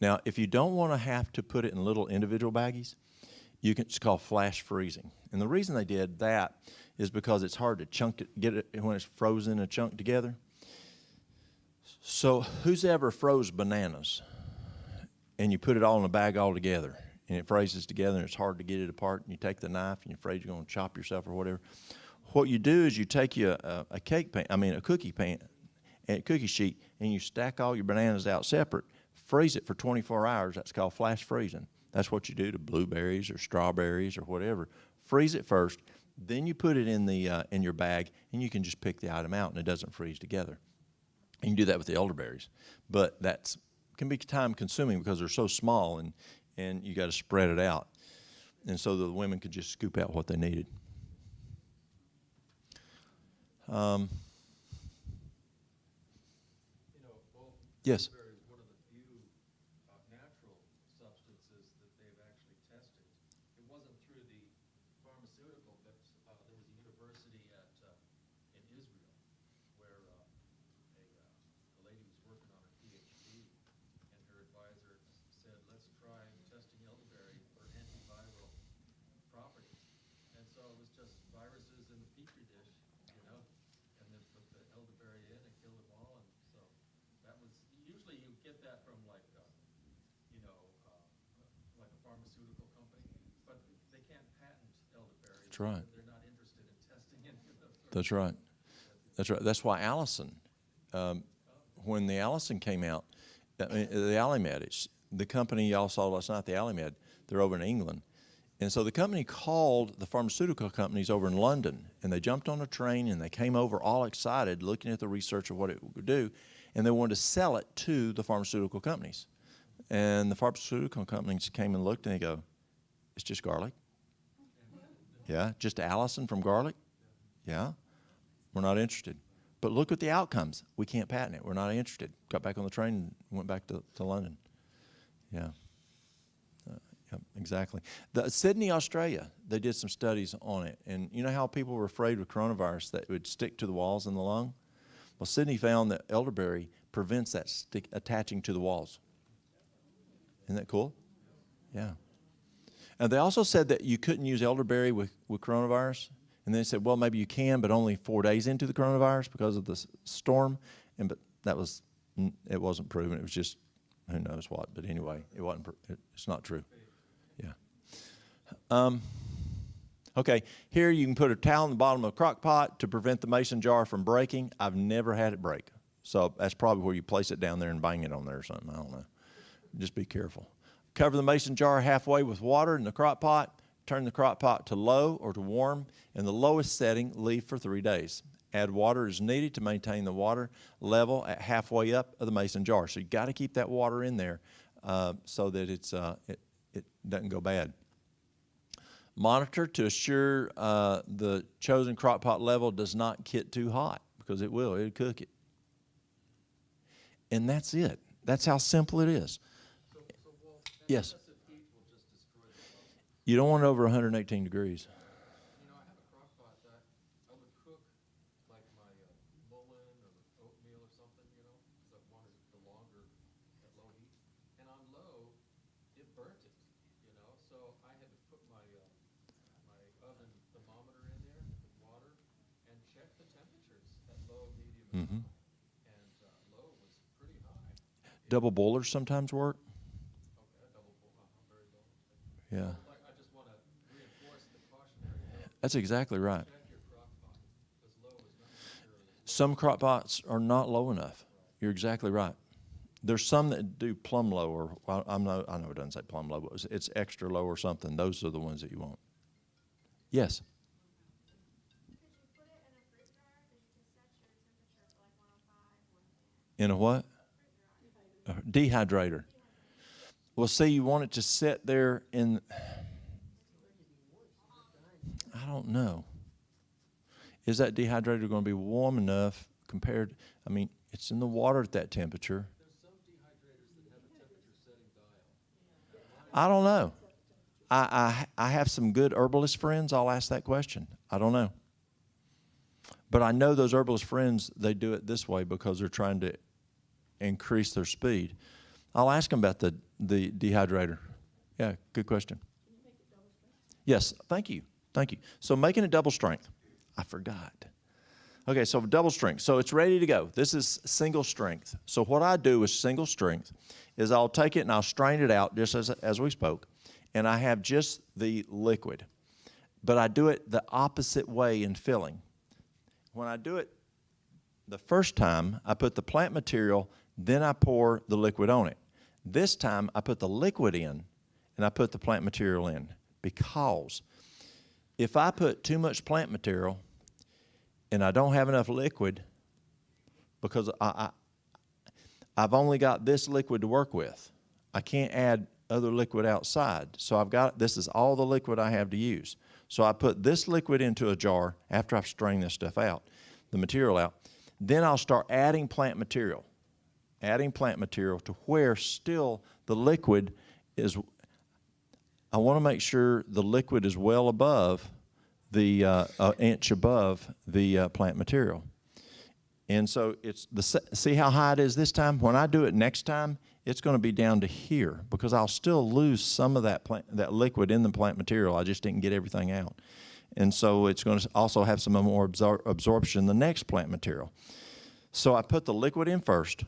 Now, if you don't want to have to put it in little individual baggies, it's called flash freezing. And the reason they did that is because it's hard to get it when it's frozen and chunked together. So who's ever froze bananas and you put it all in a bag all together and it freezes together and it's hard to get it apart, and you take the knife and you're afraid you're going to chop yourself or whatever? What you do is you take a cookie pan, and a cookie sheet, and you stack all your bananas out separate. Freeze it for 24 hours. That's called flash freezing. That's what you do to blueberries or strawberries or whatever. Freeze it first, then you put it in your bag, and you can just pick the item out, and it doesn't freeze together. And you can do that with the elderberries, but that can be time consuming because they're so small, and you got to spread it out, and so the women could just scoop out what they needed. Yes. Elderberry is one of the few natural substances that they've actually tested. It wasn't through the pharmaceutical, but there was a university in Israel where a lady was working on her PhD, and her advisor said, let's try testing elderberry for antiviral properties. And so it was just viruses in the petri dish, and then put the elderberry in and killed them all. And so that was, usually you get that from like a pharmaceutical company, but they can't patent elderberry. That's right. They're not interested in testing any of those. That's right. That's right. That's why Allison, when the Allison came out, the Allimed, the company y'all saw last night, the Allimed, they're over in England. And so the company called the pharmaceutical companies over in London, and they jumped on a train, and they came over all excited, looking at the research of what it would do, and they wanted to sell it to the pharmaceutical companies. And the pharmaceutical companies came and looked, and they go, it's just garlic. Yeah, just Allison from garlic. Yeah, we're not interested. But look at the outcomes. We can't patent it. We're not interested. Got back on the train and went back to London. Yeah. Yep, exactly. Sydney, Australia, they did some studies on it. And you know how people were afraid with coronavirus that it would stick to the walls in the lung? Well, Sydney found that elderberry prevents that attaching to the walls. Isn't that cool? Yeah. And they also said that you couldn't use elderberry with coronavirus. And then they said, well, maybe you can, but only 4 days into the coronavirus because of the storm. But it wasn't proven. It was just who knows what. But anyway, it's not true. Yeah. Okay, here you can put a towel in the bottom of a crock pot to prevent the mason jar from breaking. I've never had it break. So that's probably where you place it down there and bang it on there or something. I don't know. Just be careful. Cover the mason jar halfway with water in the crock pot. Turn the crock pot to low or to warm. In the lowest setting, leave for 3 days. Add water as needed to maintain the water level at halfway up of the mason jar. So you got to keep that water in there so that it doesn't go bad. Monitor to assure the chosen crock pot level does not get too hot, because it will. It'll cook it. And that's it. That's how simple it is. So Walt, Yes. excessive heat will just destroy the bubble. You don't want it over 118 degrees. You know, I have a crock pot that I would cook like my mullen or oatmeal or something, you know, because I wanted it the longer at low heat. And on low, it burnt it, you know. So I had to put my my oven thermometer in there with water and check the temperatures at low, medium, and high. And low was pretty high. Double boilers sometimes work. Okay, double boil, very low. Yeah. Like, I just want to reinforce the cautionary note. That's exactly right. Check your crock pot, because low is not necessarily as Some crock pots are not low enough. You're exactly right. There's some that do plumb low, or well, I know it doesn't say plumb low, but it's extra low or something. Those are the ones that you want. Yes. Could you put it in a fruit dryer that you can set your temperature for like 105, 110? In a what? A dehydrator. Well, see, you want it to sit there in, I don't know. Is that dehydrator going to be warm enough compared, I mean, it's in the water at that temperature. There's some dehydrators that have a temperature setting dial. I don't know. I have some good herbalist friends. I'll ask that question. I don't know. But I know those herbalist friends, they do it this way because they're trying to increase their speed. I'll ask them about the dehydrator. Yeah, good question. Yes, thank you. Thank you. So making it double strength. I forgot. Okay, so double strength. So it's ready to go. This is single strength. So what I do with single strength is I'll take it and I'll strain it out just as we spoke, and I have just the liquid. But I do it the opposite way in filling. When I do it the first time, I put the plant material, then I pour the liquid on it. This time, I put the liquid in, and I put the plant material in, because if I put too much plant material and I don't have enough liquid, because I've only got this liquid to work with, I can't add other liquid outside. So this is all the liquid I have to use. So I put this liquid into a jar after I've strained this stuff out, the material out. Then I'll start adding plant material to where still the liquid is. I want to make sure the liquid is well above the inch above the plant material. And so see how high it is this time? When I do it next time, it's going to be down to here, because I'll still lose some of that liquid in the plant material. I just didn't get everything out. And so it's going to also have some more absorption in the next plant material. So I put the liquid in first,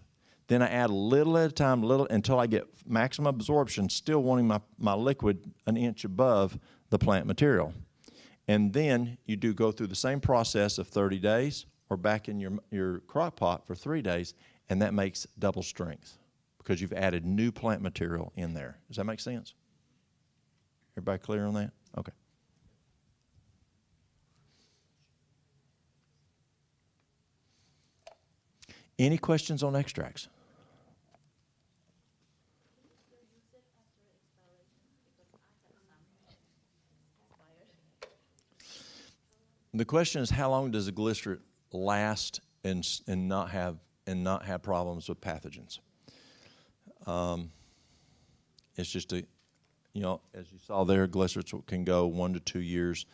then I add a little at a time, until I get maximum absorption, still wanting my liquid an inch above the plant material. And then you do go through the same process of 30 days or back in your crock pot for 3 days, and that makes double strength because you've added new plant material in there. Does that make sense? Everybody clear on that? Okay. Any questions on extracts? The question is, how long does a glycerate last and not have problems with pathogens? It's just as you saw there, glycerates can go 1 to 2 years.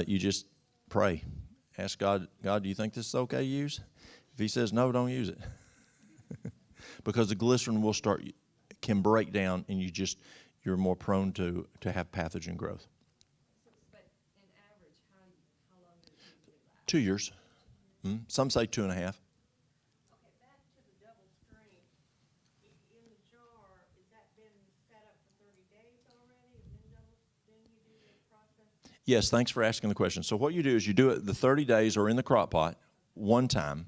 You just pray, ask God, do you think this is okay to use? If He says no, don't use it, because the glycerin can break down, and you're more prone to have pathogen growth. But in average, how long does it usually last? 2 years. Some say 2.5. Okay, back to the double strength. In the jar, is that been set up for 30 days already, and then you do the process? Yes, thanks for asking the question. So what you do is you do it the 30 days or in the crock pot one time.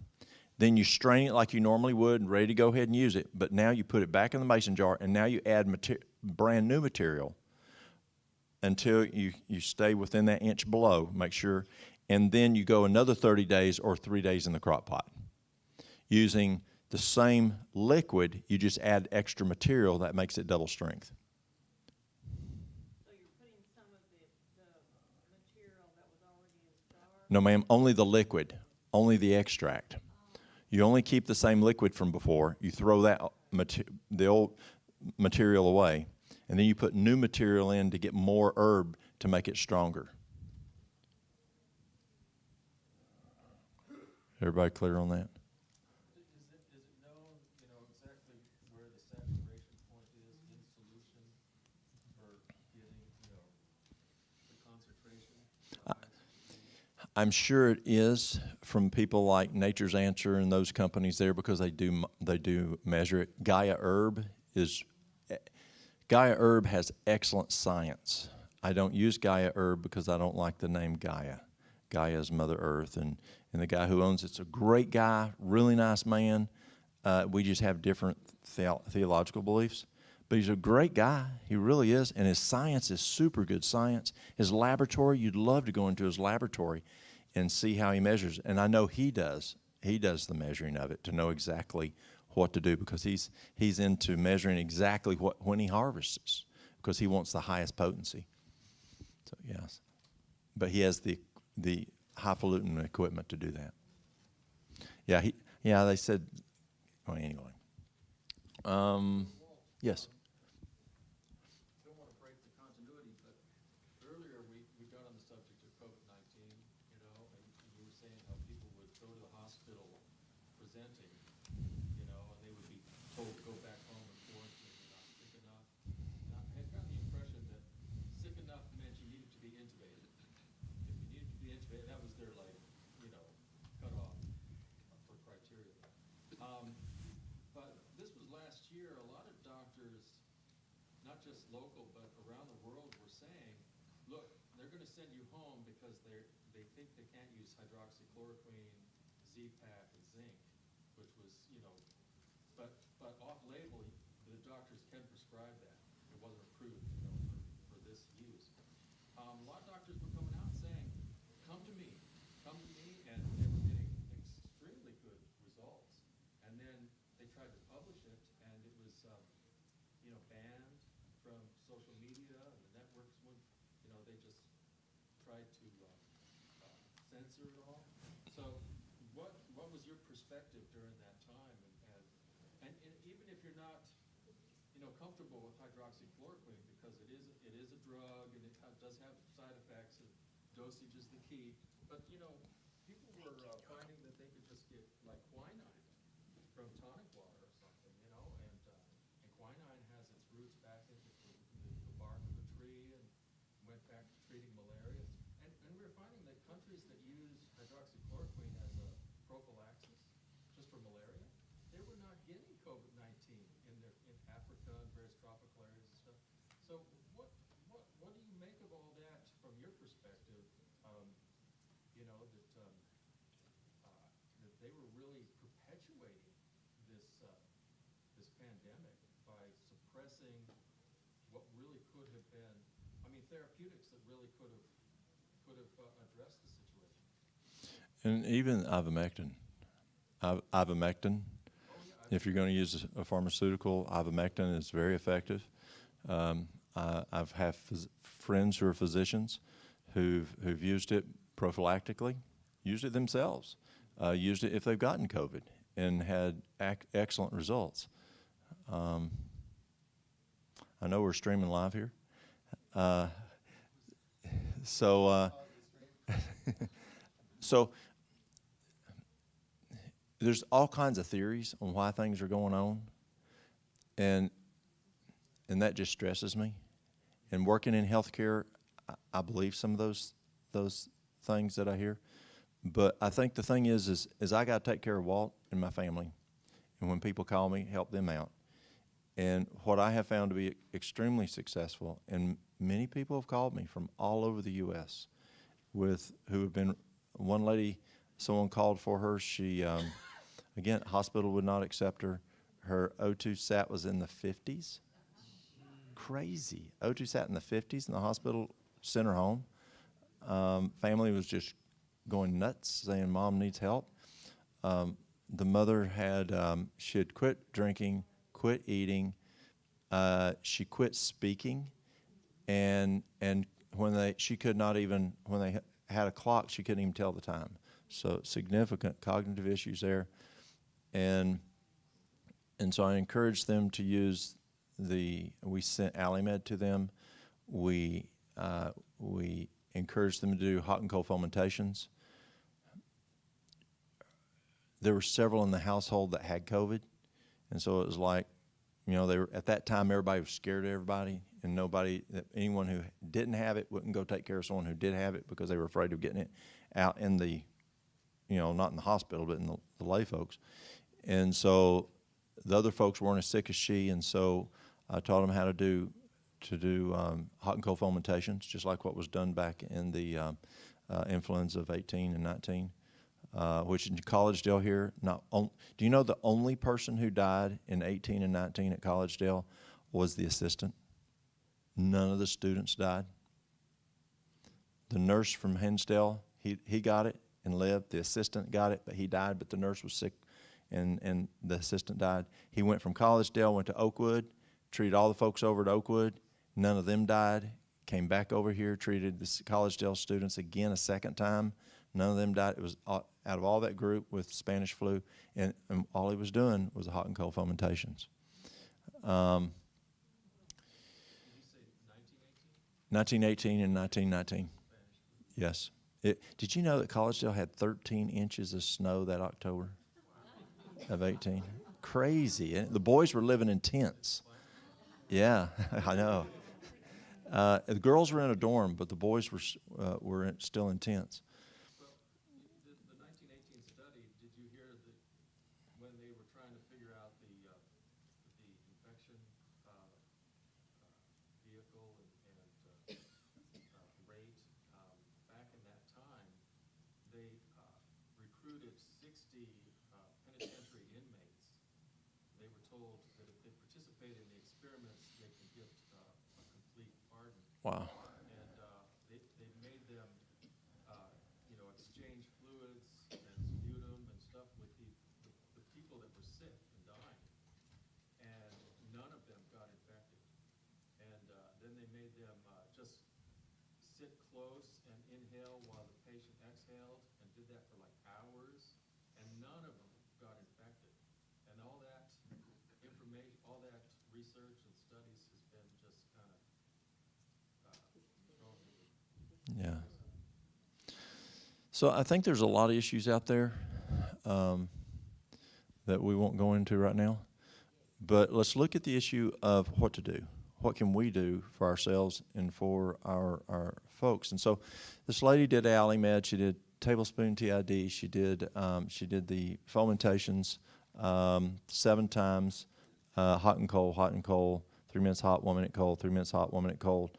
Then you strain it like you normally would and ready to go ahead and use it. But now you put it back in the mason jar, and now you add brand new material until you stay within that inch below, make sure. And then you go another 30 days or 3 days in the crock pot. Using the same liquid, you just add extra material that makes it double strength. So you're putting some of the material that was already in the jar? No, ma'am, only the liquid, only the extract. You only keep the same liquid from before. You throw that the old material away, and then you put new material in to get more herb to make it stronger. Everybody clear on that? Is it known, exactly where the saturation point is in solution for getting, the concentration? I'm sure it is from people like Nature's Answer and those companies there, because they do measure it. Gaia Herb has excellent science. I don't use Gaia Herb because I don't like the name Gaia. Gaia is Mother Earth, and the guy who owns it's a great guy, really nice man. We just have different theological beliefs. But he's a great guy. He really is. And his science is super good science. His laboratory, you'd love to go into his laboratory and see how he measures. And I know he does. He does the measuring of it to know exactly what to do, because he's into measuring exactly when he harvests, because he wants the highest potency. So, yes. But he has the highfalutin equipment to do that. Yeah, they said, well, anyway. Yes. Don't want to break the continuity, but earlier we got on the subject of COVID-19, and you were saying how people would go to the hospital presenting, and they would be told to go back home and quarantine, they're not sick enough. And I had gotten the impression that sick enough meant you needed to be intubated. If you needed to be intubated, that was their, cutoff for criteria. But this was last year. A lot of doctors, not just local but around the world, were saying, look, they're going to send you home because they think they can't use hydroxychloroquine, Z-Pak, and Zinc, which was, but off-label, the doctors can prescribe that. It wasn't approved, for this use. A lot of doctors were coming out saying, come to me, and they were getting extremely good results. And then they tried to publish it, and it was, banned from social media, and the networks would, they just tried to censor it all. So what was your perspective during that time? And even if you're not, comfortable with hydroxychloroquine, because it is a drug, and it does have side effects, and dosage is the key. But, people were finding that they could just get, like, quinine from tonic water or something, and quinine has its roots back into the bark of a tree, and went back to treating malaria. And we were finding that countries that use hydroxychloroquine as a prophylaxis, just for malaria, they were not getting COVID-19 in Africa and various tropical areas and stuff. So what do you make of all that from your perspective? That they were really perpetuating this pandemic by suppressing what really could have been, therapeutics that really could have addressed the situation. And even ivermectin. If you're going to use a pharmaceutical, ivermectin is very effective. I've had friends who are physicians who've used it prophylactically, used it themselves, used it if they've gotten COVID, and had excellent results. I know we're streaming live here. So there's all kinds of theories on why things are going on, and that just stresses me. And working in healthcare, I believe some of those things that I hear. But I think the thing is I got to take care of Walt and my family, and when people call me, help them out. And what I have found to be extremely successful, and many people have called me from all over the U.S. who have been, one lady, someone called for her. She, again, hospital would not accept her. Her O2 sat was in the 50s. Crazy. O2 sat in the 50s, and the hospital sent her home. Family was just going nuts, saying mom needs help. The mother had, she had quit drinking, quit eating. She quit speaking, and when she could not even, when they had a clock, she couldn't even tell the time. So significant cognitive issues there. And so I encouraged them to use we sent Alimed to them. We encouraged them to do hot and cold fomentations. There were several in the household that had COVID, and so it was like, they were, at that time, everybody was scared of everybody, and anyone who didn't have it wouldn't go take care of someone who did have it because they were afraid of getting it out in the, not in the hospital, but in the lay folks. And so the other folks weren't as sick as she, and so I taught them how to do hot and cold fomentations, just like what was done back in the influenza of 18 and 19. Which in Collegedale here, do you know the only person who died in 18 and 19 at Collegedale was the assistant? None of the students died. The nurse from Hinsdale, he got it and lived. The assistant got it, but he died, but the nurse was sick, and the assistant died. He went from Collegedale, went to Oakwood, treated all the folks over at Oakwood. None of them died. Came back over here, treated the Collegedale students again a second time. None of them died. It was out of all that group with Spanish flu, and all he was doing was the hot and cold fomentations. Did you say 1918? 1918 and 1919. Yes. Did you know that Collegedale had 13 inches of snow that October of 18? Crazy. And the boys were living in tents. Yeah, I know. The girls were in a dorm, but the boys were still in tents. Well, the 1918 study, did you hear that when they were trying to figure out the infection vehicle and rate, back in that time, they recruited 60 penitentiary inmates. They were told that if they participated in the experiments, they could get a complete pardon. Wow. And they made them, exchange fluids and sputum and stuff with the people that were sick and dying. And none of them got infected. And then they made them just sit close and inhale while the patient exhaled, and did that for like hours. And none of them got infected. And all that information, all that research and studies has been just kind of thrown to the Yeah. So I think there's a lot of issues out there that we won't go into right now. But let's look at the issue of what to do. What can we do for ourselves and for our folks? And so this lady did Alimed. She did tablespoon TID. She did the fomentations 7 times, hot and cold, 3 minutes hot, 1 minute cold, 3 minutes hot, 1 minute cold,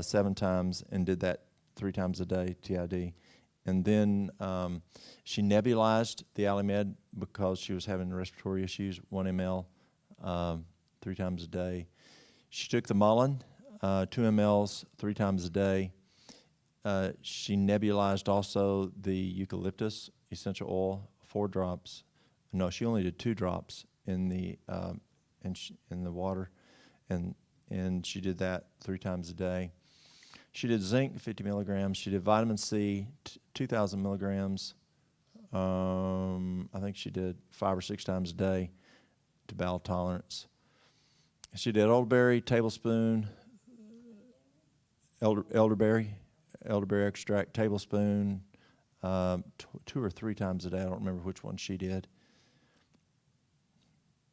7 times, and did that 3 times a day, TID. And then she nebulized the Alimed because she was having respiratory issues, 1 ml, 3 times a day. She took the Mullen, 2 mLs, 3 times a day. She nebulized also the eucalyptus essential oil, 4 drops. No, she only did 2 drops in the water, and she did that 3 times a day. She did zinc, 50 milligrams. She did vitamin C, 2,000 milligrams. I think she did 5 or 6 times a day to bowel tolerance. She did elderberry, tablespoon, elderberry extract, tablespoon, 2 or 3 times a day. I don't remember which one she did.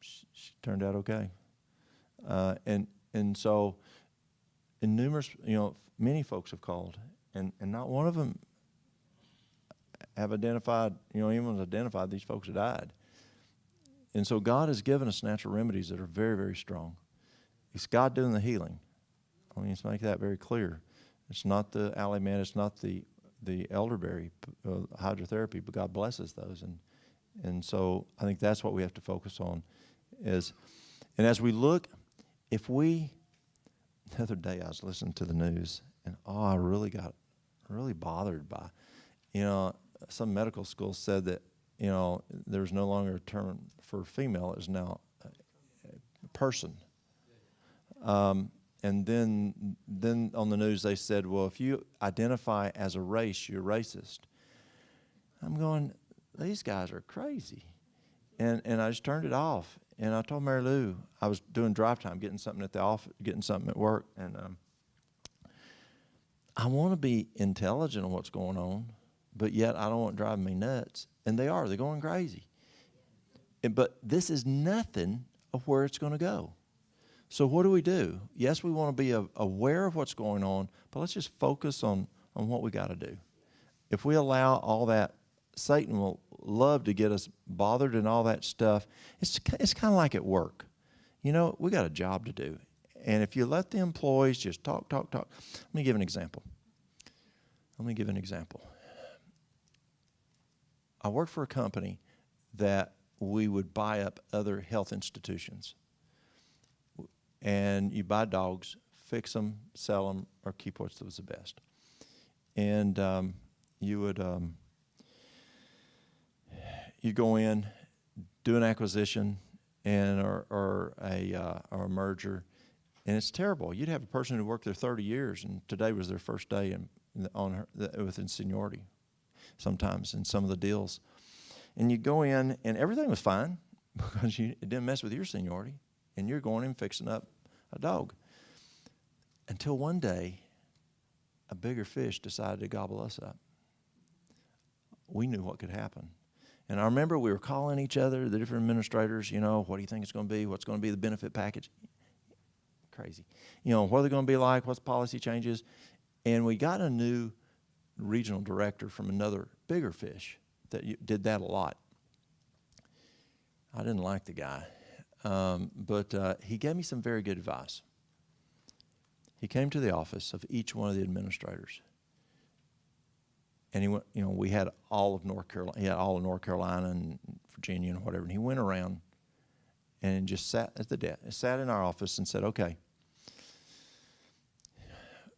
She turned out okay. And so, in numerous, many folks have called, and not one of them have identified, anyone's identified these folks that died. And so God has given us natural remedies that are very, very strong. It's God doing the healing. I mean, let's make that very clear. It's not the Alimed, it's not the elderberry hydrotherapy, but God blesses those. And so I think that's what we have to focus on. And as we look, the other day I was listening to the news, and I really got bothered by, some medical school said that, there's no longer a term for female, it's now a person. And then on the news they said, well, if you identify as a race, you're racist. I'm going, these guys are crazy. And I just turned it off. And I told Mary Lou, I was doing drive time, getting something at the office, getting something at work. And I want to be intelligent on what's going on, but yet I don't want it driving me nuts. And they're going crazy. But this is nothing of where it's going to go. So what do? Yes, we want to be aware of what's going on, but let's just focus on what we got to do. If we allow all that, Satan will love to get us bothered and all that stuff. It's kind of like at work. We got a job to do. And if you let the employees just talk. Let me give an example. I worked for a company that we would buy up other health institutions. And you buy dogs, fix them, sell them, or keep what was the best. And you would you go in, do an acquisition, or a merger, and it's terrible. You'd have a person who worked there 30 years, and today was their first day within seniority. Sometimes in some of the deals, and you go in, and everything was fine because it didn't mess with your seniority. And you're going in fixing up a dog. Until one day, a bigger fish decided to gobble us up. We knew what could happen. And I remember we were calling each other, the different administrators, what do you think it's going to be? What's going to be the benefit package? Crazy. What are they going to be like? What's policy changes? And we got a new regional director from another bigger fish that did that a lot. I didn't like the guy. But he gave me some very good advice. He came to the office of each one of the administrators, and he went. We had all of North Carolina. He had all of North Carolina and Virginia and whatever. And he went around and just sat at the desk, sat in our office, and said, "Okay,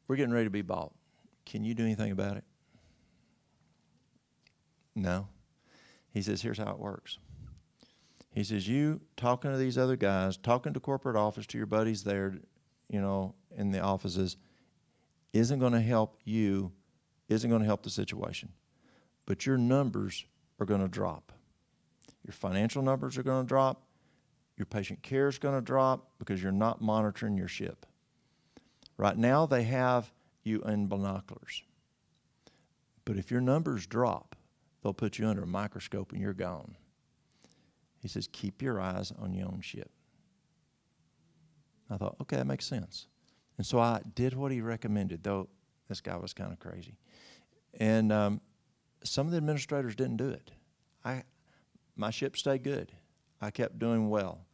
we're getting ready to be bought. Can you do anything about it?" No. He says, "Here's how it works." He says, you talking to these other guys, talking to corporate office, to your buddies there, in the offices, isn't going to help you, isn't going to help the situation. But your numbers are going to drop. Your financial numbers are going to drop. Your patient care is going to drop because you're not monitoring your ship. Right now, they have you in binoculars. But if your numbers drop, they'll put you under a microscope and you're gone. He says, keep your eyes on your own ship. I thought, okay, that makes sense. And so I did what he recommended, though this guy was kind of crazy. And some of the administrators didn't do it. My ship stayed good. I kept doing well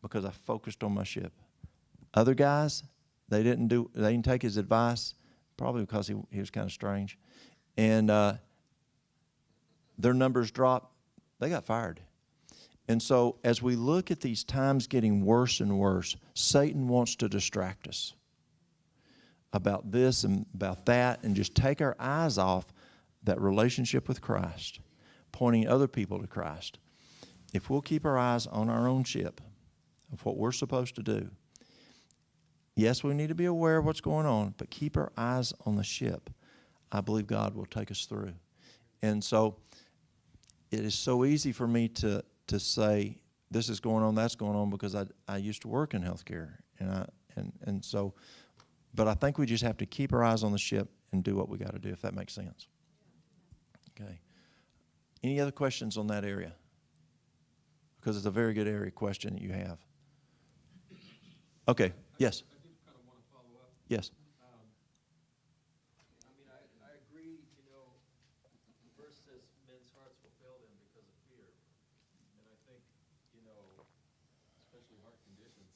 because I focused on my ship. Other guys, they didn't take his advice, probably because he was kind of strange. And their numbers dropped. They got fired. And so as we look at these times getting worse and worse, Satan wants to distract us about this and about that and just take our eyes off that relationship with Christ, pointing other people to Christ. If we'll keep our eyes on our own ship of what we're supposed to do, yes, we need to be aware of what's going on, but keep our eyes on the ship. I believe God will take us through. And so it is so easy for me to say this is going on, that's going on, because I used to work in healthcare, and so, but I think we just have to keep our eyes on the ship and do what we got to do, if that makes sense. Okay. Any other questions on that area? Because it's a very good area question that you have. Okay. Yes. I did kind of want to follow up. Yes. I agree, the verse says men's hearts will fail them because of fear. And I think, especially heart conditions,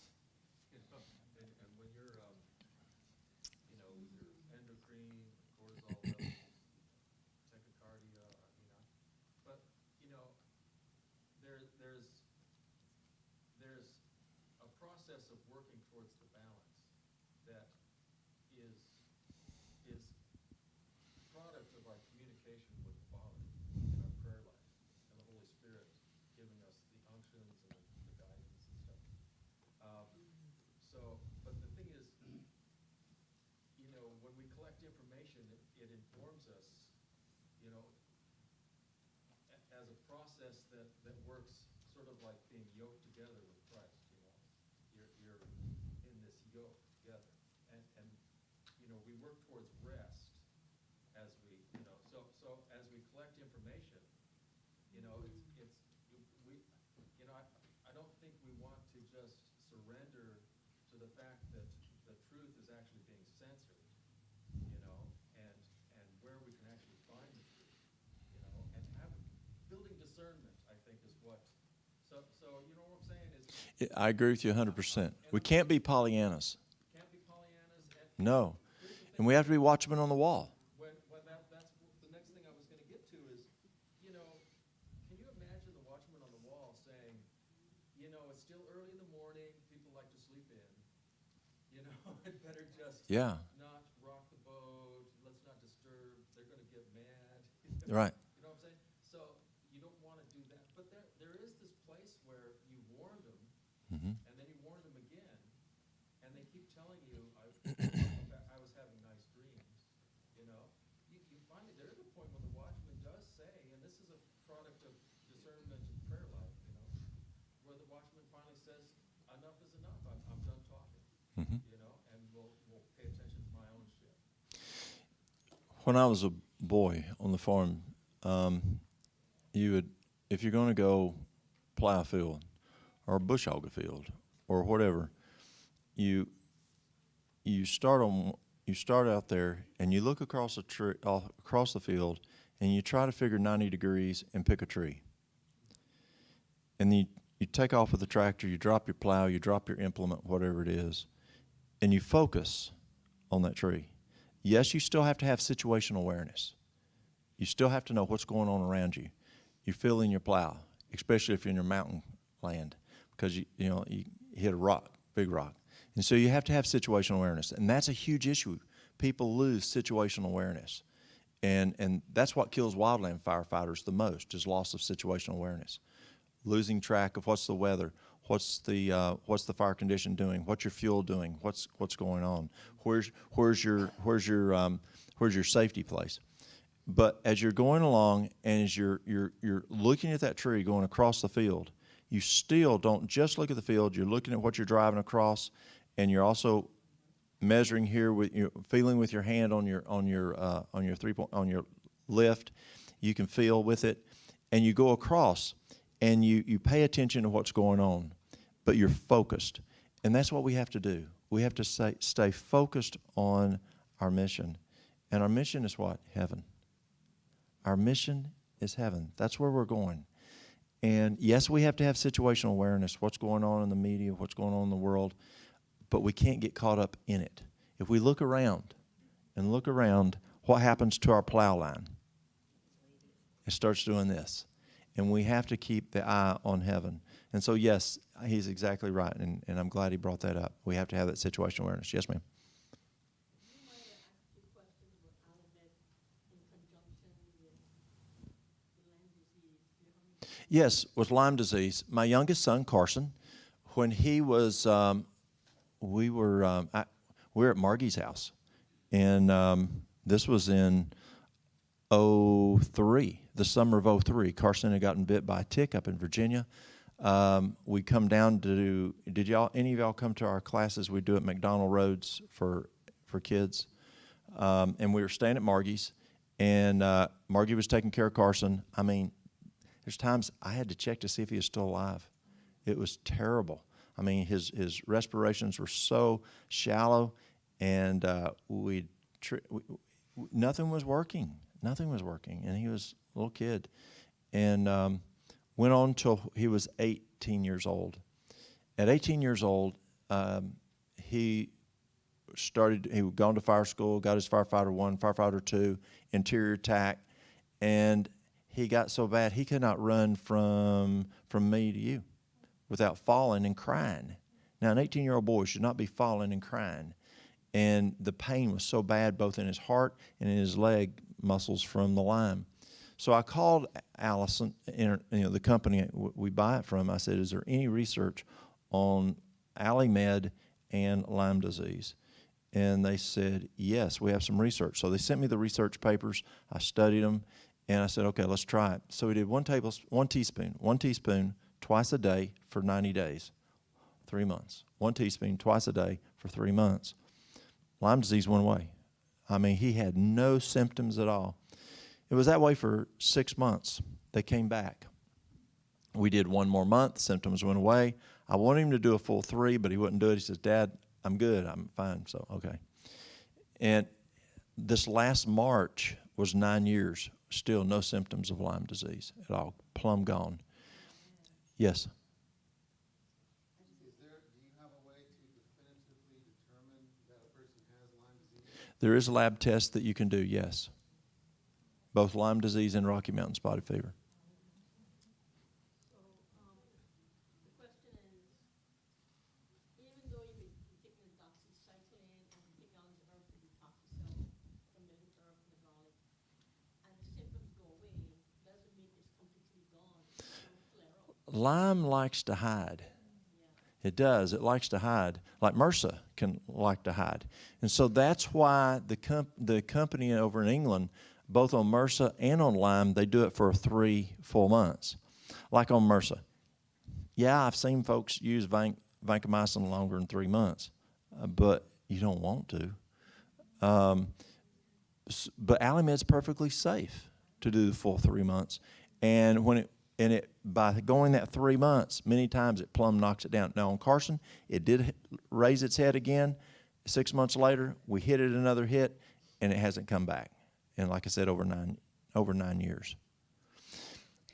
process of working towards the balance that is product of our communication with the Father in our prayer life, and the Holy Spirit giving us the unctions and the guidance and stuff. But the thing is, when we collect information, it informs us, as a process that works sort of like being yoked together with Christ. You're in this yoke together, and we work towards rest as we, so as we collect information, I don't think we want to just surrender to the fact that the truth is actually being censored, and where we can actually find the truth, and building discernment, I think, is what. So you know what I'm saying is. I agree with you 100%. We can't be Pollyannas. Can't be Pollyannas. No. And we have to be watchmen on the wall. That's the next thing I was going to get to is, can you imagine the watchman on the wall saying, it's still early in the morning, people like to sleep in, I'd better just not rock the boat, let's not disturb, they're going to get mad. Right. You know what I'm saying? So you don't want to do that. But there is this place where you warned them, and then you warned them again, and they keep telling you, I was having nice dreams. You finally, there is a point when the watchman does say, and this is a product of discernment and prayer life, where the watchman finally says, enough is enough, I'm done talking, and we'll pay attention to my own shit. When I was a boy on the farm, you would, if you're going to go plow a field or bush hog a field or whatever, you start out there and you look across the field and you try to figure 90 degrees and pick a tree. And you take off with the tractor, you drop your plow, you drop your implement, whatever it is, and you focus on that tree. Yes, you still have to have situational awareness. You still have to know what's going on around you. You feel in your plow, especially if you're in your mountain land, because you hit a rock, big rock. And so you have to have situational awareness, and that's a huge issue. People lose situational awareness, and that's what kills wildland firefighters the most, is loss of situational awareness. Losing track of what's the weather, what's the fire condition doing, what's your fuel doing, what's going on, where's your safety place. But as you're going along and as you're looking at that tree going across the field, you still don't just look at the field. You're looking at what you're driving across, and you're also measuring here with feeling with your hand on your lift. You can feel with it, and you go across, and you pay attention to what's going on, but you're focused, and that's what we have to do. We have to stay focused on our mission, and our mission is what? Heaven. Our mission is heaven. That's where we're going. And yes, we have to have situational awareness, what's going on in the media, what's going on in the world, but we can't get caught up in it. If we look around, what happens to our plow line? It starts doing this. And we have to keep the eye on heaven. And so, yes, he's exactly right, and I'm glad he brought that up. We have to have that situational awareness. Yes, ma'am? You might have asked two questions out of it in conjunction with Lyme disease. Do you have any? Yes, with Lyme disease. My youngest son, Carson, when he was, we were at Margie's house, and this was in 2003, the summer of 2003. Carson had gotten bit by a tick up in Virginia. We come down to any of y'all come to our classes we do at McDonald Roads for kids? And we were staying at Margie's, and Margie was taking care of Carson. I mean, there's times I had to check to see if he was still alive. It was terrible. I mean, his respirations were so shallow, and nothing was working. Nothing was working, and he was a little kid, and went on till he was 18 years old. At 18 years old, he had gone to fire school, got his firefighter 1, firefighter 2, interior tac, and he got so bad he could not run from me to you without falling and crying. Now, an 18-year-old boy should not be falling and crying. And the pain was so bad both in his heart and in his leg muscles from the Lyme. So I called Allison, the company we buy it from. I said, is there any research on AliMed and Lyme disease? And they said, yes, we have some research. So they sent me the research papers. I studied them, and I said, okay, let's try it. So we did one teaspoon twice a day for 90 days, 3 months. 1 teaspoon twice a day for 3 months. Lyme disease went away. I mean, he had no symptoms at all. It was that way for 6 months. They came back. We did 1 more month. Symptoms went away. I wanted him to do a full 3, but he wouldn't do it. He says, Dad, I'm good. I'm fine. So, okay. And this last March was 9 years. Still no symptoms of Lyme disease at all. Plumb gone. Yes? Do you have a way to definitively determine that a person has Lyme disease? There is a lab test that you can do, yes. Both Lyme disease and Rocky Mountain spotted fever. So, the question is, even though you're taking doxycycline and taking all these herbs to detox yourself from the herb and the garlic, and the symptoms go away, doesn't mean it's completely gone. It's still flare up. Lyme likes to hide. It does. It likes to hide. Like MRSA can like to hide. And so that's why the company over in England, both on MRSA and on Lyme, they do it for 3 full months. Like on MRSA. Yeah, I've seen folks use vancomycin longer than 3 months, but you don't want to. But AliMed's perfectly safe to do the full 3 months. And by going that 3 months, many times it plumb knocks it down. Now on Carson, it did raise its head again. 6 months later, we hit it another hit, and it hasn't come back. And like I said, over 9 years.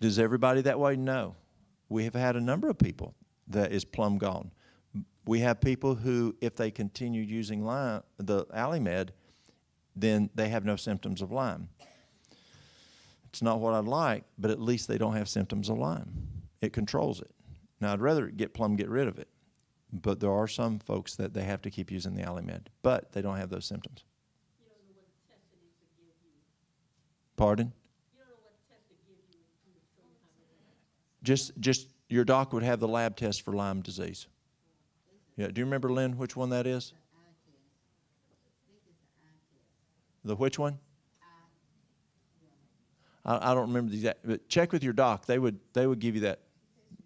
Does everybody that way? No. We have had a number of people that is plumb gone. We have people who, if they continue using the AliMed, then they have no symptoms of Lyme. It's not what I'd like, but at least they don't have symptoms of Lyme. It controls it. Now, I'd rather get rid of it. But there are some folks that they have to keep using the AliMed, but they don't have those symptoms. You don't know what test it is to give you. Pardon? You don't know what test to give you to show you how to do it. Just your doc would have the lab test for Lyme disease. Yeah. Do you remember, Lynn, which one that is? The which one? I don't remember the exact, but check with your doc. They would give you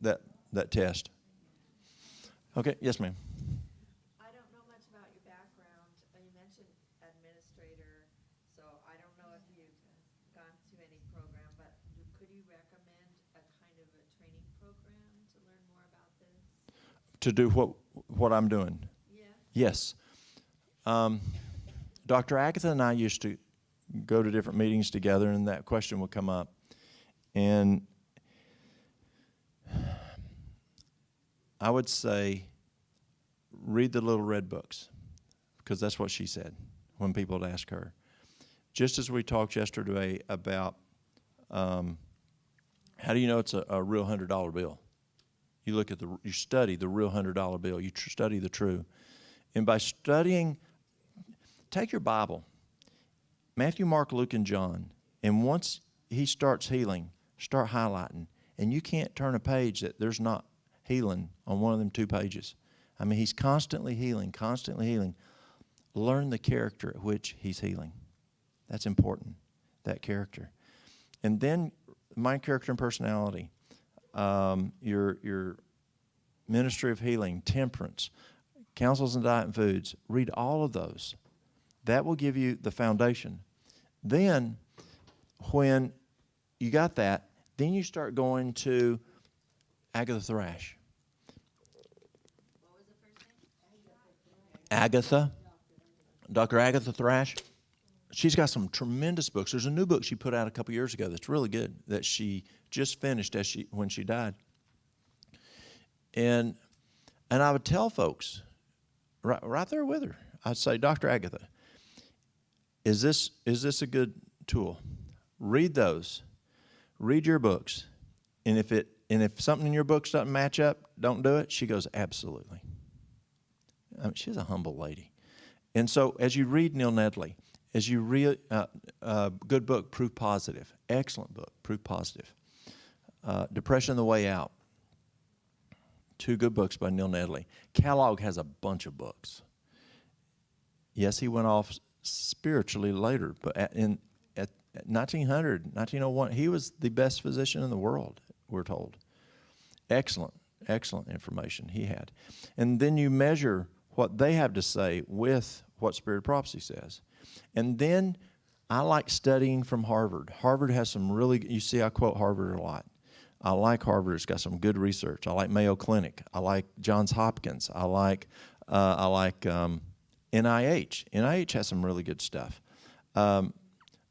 that test. Okay. Yes, ma'am. I don't know much about your background. You mentioned administrator, so I don't know if you've gone to any program, but could you recommend a kind of a training program to learn more about this? To do what I'm doing? Yeah. Yes. Dr. Agatha and I used to go to different meetings together, and that question would come up. And I would say, read the little red books, because that's what she said when people would ask her. Just as we talked yesterday about how do you know it's a real $100 bill? You look at you study the real $100 bill. You study the true. And by studying, take your Bible, Matthew, Mark, Luke, and John, and once he starts healing, start highlighting. And you can't turn a page that there's not healing on one of them 2 pages. I mean, he's constantly healing, constantly healing. Learn the character at which he's healing. That's important, that character. And then mind, character, and personality. Your ministry of healing, temperance, counsels in diet and foods. Read all of those. That will give you the foundation. Then, when you got that, then you start going to Agatha Thrash. What was the first name? Agatha, Dr. Agatha Thrash. She's got some tremendous books. There's a new book she put out a couple years ago that's really good that she just finished when she died. And I would tell folks right there with her, I'd say, Dr. Agatha, is this a good tool? Read those. Read your books. And if something in your books doesn't match up, don't do it. She goes, absolutely. she's a humble lady. And so as you read Neil Nedley, as you read, good book, Proof Positive, excellent book, Proof Positive. Depression the Way Out, 2 good books by Neil Nedley. Kellogg has a bunch of books. Yes, he went off spiritually later, but at 1900, 1901, he was the best physician in the world, we're told. Excellent information he had. And then you measure what they have to say with what Spirit of Prophecy says. And then I like studying from Harvard. Harvard has some really, you see I quote Harvard a lot. I like Harvard. It's got some good research. I like Mayo Clinic. I like Johns Hopkins. I like NIH. NIH has some really good stuff. I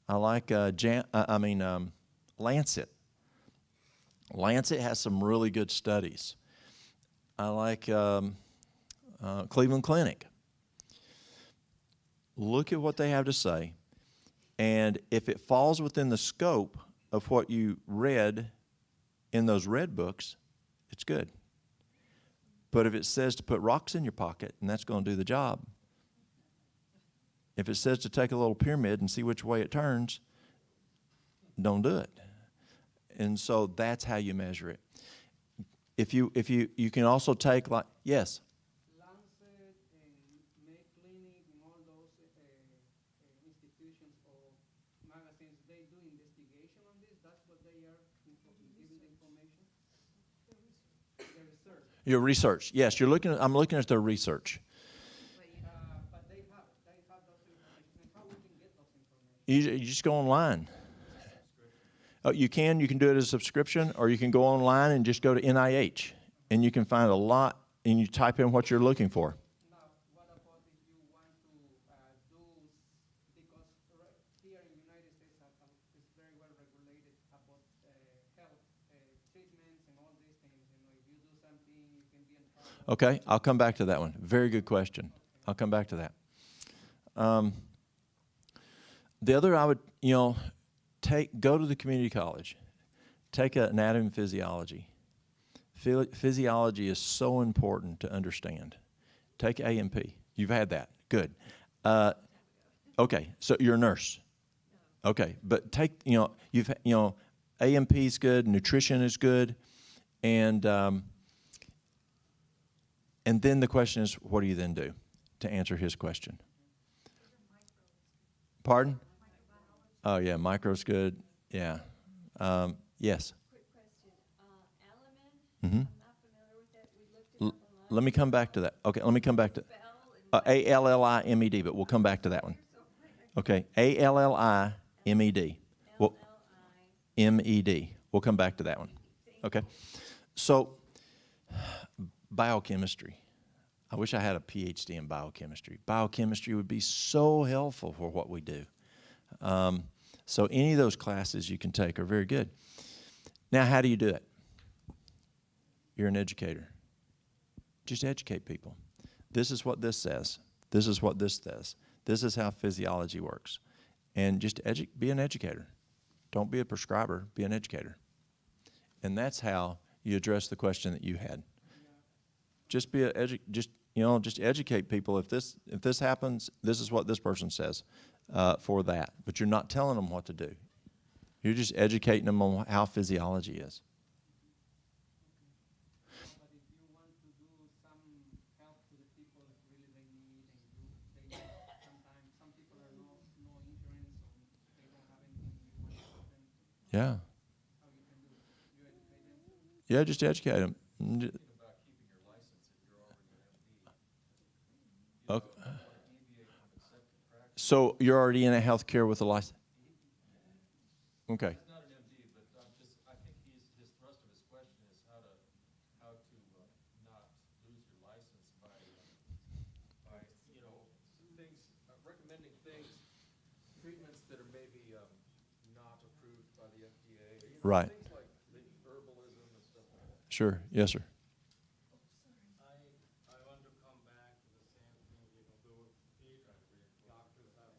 like Lancet. Lancet has some really good studies. I like Cleveland Clinic. Look at what they have to say, and if it falls within the scope of what you read in those red books, it's good. But if it says to put rocks in your pocket, and that's going to do the job, if it says to take a little pyramid and see which way it turns, don't do it. And so that's how you measure it. If you can also take, like, yes. Lancet and Mayo Clinic and all those institutions or magazines, they do investigation on this. That's what they are giving the information. The research. Your research, yes. I'm looking at their research. But they have those information. And how we can get those information? You just go online. You can do it as a subscription, or you can go online and just go to NIH, and you can find a lot, and you type in what you're looking for. Now, what about if you want to do, because here in the United States it's very well regulated about health treatments and all these things. You know, if you do something, you can be in trouble. Okay, I'll come back to that one. Very good question. I'll come back to that. The other, I would, go to the community college. Take an anatomy and physiology. Physiology is so important to understand. Take A&P. You've had that. Good. Okay, so you're a nurse. Okay, but take, A&P is good, nutrition is good, and then the question is, what do you then do to answer his question? Pardon? Oh, yeah, micro's good. Yeah. Yes. Quick question. Element, Mm-hmm. I'm not familiar with that. We looked it up online. Let me come back to that. Okay, let me come back to Spell and ALLIMED, but we'll come back to that one. Okay, ALLIMED. Well, MED. We'll come back to that one. Okay. So, biochemistry. I wish I had a PhD in biochemistry. Biochemistry would be so helpful for what we do. So any of those classes you can take are very good. Now, how do you do it? You're an educator. Just educate people. This is what this says. This is what this says. This is how physiology works. And just be an educator. Don't be a prescriber. Be an educator. And that's how you address the question that you had. Just just educate people. If this happens, this is what this person says for that. But you're not telling them what to do. You're just educating them on how physiology is. But if you want to do some help to the people that really they need, and sometimes some people are no insurance, or they don't have anything, you want to help them. Yeah. How you can do it? You educate them. Yeah, just educate them. Thinking about keeping your license if you're already an MD. You Okay. don't want to deviate from accepted practice. So you're already in a healthcare with a license? Okay. He's not an MD, but I think his thrust of his question is how to not lose your license by things, recommending things, treatments that are maybe not approved by the FDA. Right. Things like maybe herbalism and stuff like that. Sure. Yes, sir. I want to come back to the same thing, doctors have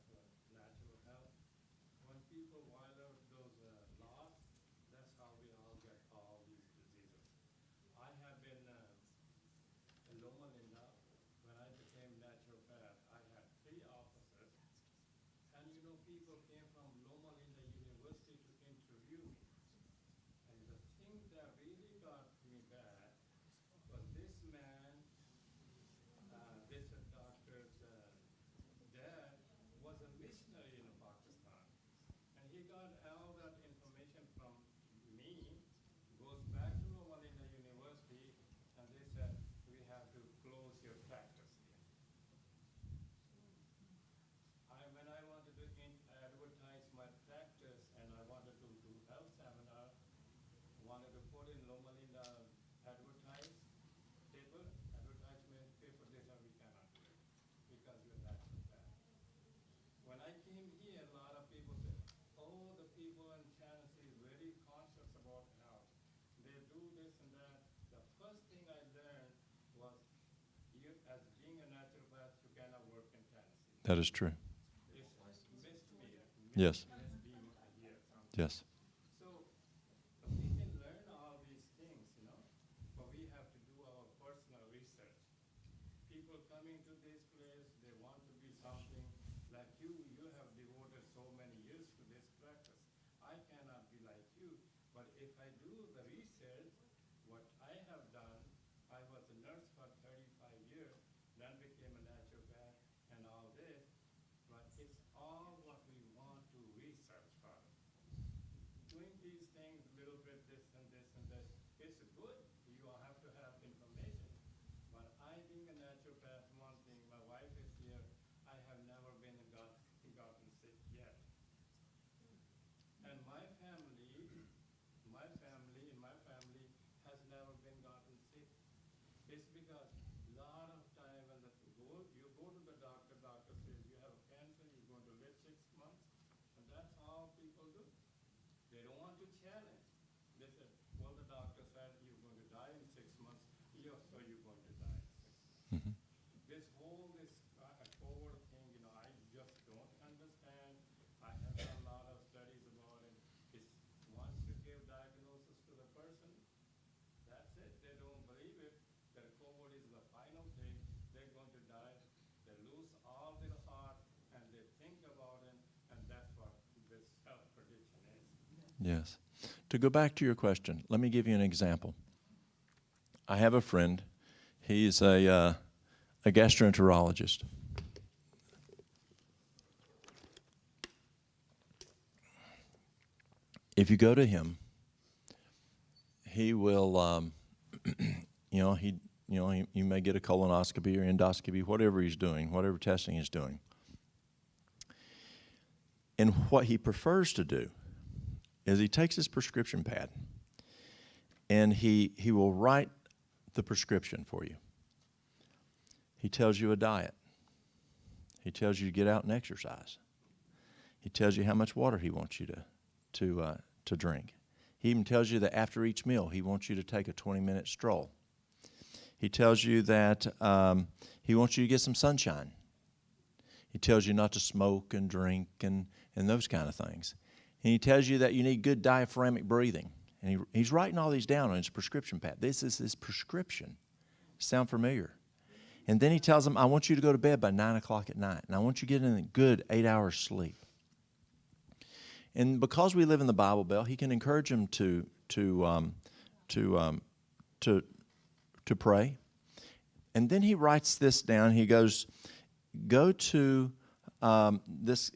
natural health. When people violate those laws, that's how we all get all these diseases. I have been phenomenal enough when I became people in Tennessee very conscious about health. They do this and that. The first thing I learned was, you, as being a naturopath, you cannot work in Tennessee. That is true. It's misdemeanor. Yes. Misdemeanor a year, something. Yes. So we can learn all these things, you know, but we have to do our personal research. People coming to this place, they want to be something like you. You have devoted so many years to this practice. I cannot be like you, but if I do the research, what I have done, I was a nurse for 35 years, then became a naturopath and all this, but it's all what we want to research for. Doing these things, a little bit this and this and this, it's good. You have to have information. But I being a naturopath, one thing, my wife is here, I have never been gotten sick yet. And my family has never been gotten sick. It's because a lot of time when you go to the doctor says you have cancer, you're going to live 6 months, and that's all people do. They don't want to challenge. They said, well, the doctor said you're going to die in 6 months, so you're going to die in 6 months. Mm-hmm. This forward thing, you know, I just don't understand. I have done a lot of studies about it. It's once you give diagnosis to the person, that's it. They don't believe it. That forward is the final thing. They're going to die. They lose all their heart, and they think about it, and that's what this self-prediction is. Yes. To go back to your question, let me give you an example. I have a friend. He's a gastroenterologist. If you go to him, he will, you may get a colonoscopy or endoscopy, whatever he's doing, whatever testing he's doing. And what he prefers to do is he takes his prescription pad and he will write the prescription for you. He tells you a diet. He tells you to get out and exercise. He tells you how much water he wants you to drink. He even tells you that after each meal he wants you to take a 20-minute stroll. He tells you that he wants you to get some sunshine. He tells you not to smoke and drink and those kind of things. And he tells you that you need good diaphragmatic breathing. And he's writing all these down on his prescription pad. This is his prescription. Sound familiar? And then he tells them, I want you to go to bed by 9 o'clock at night. And I want you to get in a good 8 hours sleep. And because we live in the Bible Belt, he can encourage them to pray. And then he writes this down. He goes, go to this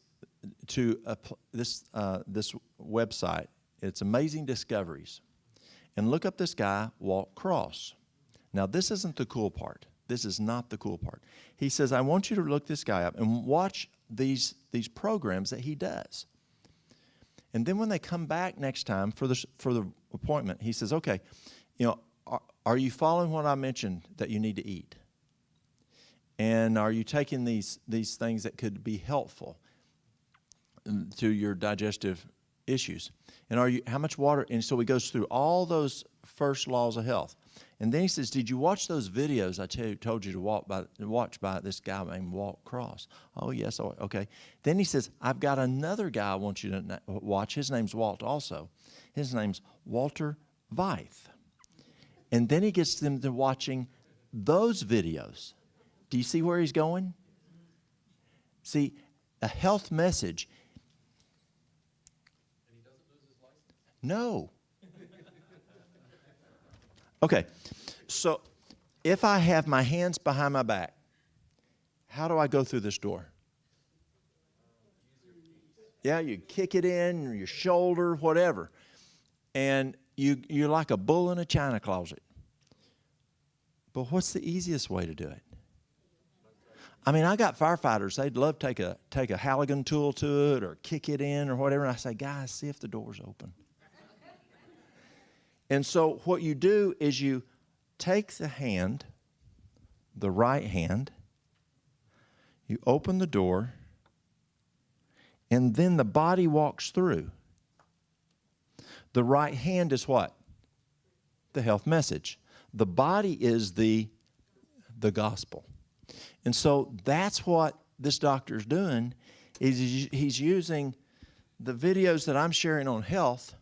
website. It's Amazing Discoveries. And look up this guy, Walt Cross. Now, this isn't the cool part. This is not the cool part. He says, I want you to look this guy up and watch these programs that he does. And then when they come back next time for the appointment, he says, okay, are you following what I mentioned that you need to eat? And are you taking these things that could be helpful to your digestive issues? And how much water? And so he goes through all those first laws of health. And then he says, did you watch those videos I told you to watch by this guy named Walt Cross? Oh, yes. Oh, okay. Then he says, I've got another guy I want you to watch. His name's Walt also. His name's Walter Veith. And then he gets them to watching those videos. Do you see where he's going? See, a health message. And he doesn't lose his license? No. Okay, so if I have my hands behind my back, how do I go through this door? Yeah, you kick it in, or your shoulder, whatever. And you're like a bull in a china closet. But what's the easiest way to do it? I mean, I got firefighters, they'd love to take a Halligan tool to it or kick it in or whatever. And I say, guys, see if the door's open. And so what you do is you take the hand, the right hand, you open the door, and then the body walks through. The right hand is what? The health message. The body is the gospel. And so that's what this doctor's doing, is he's using the videos that I'm sharing on health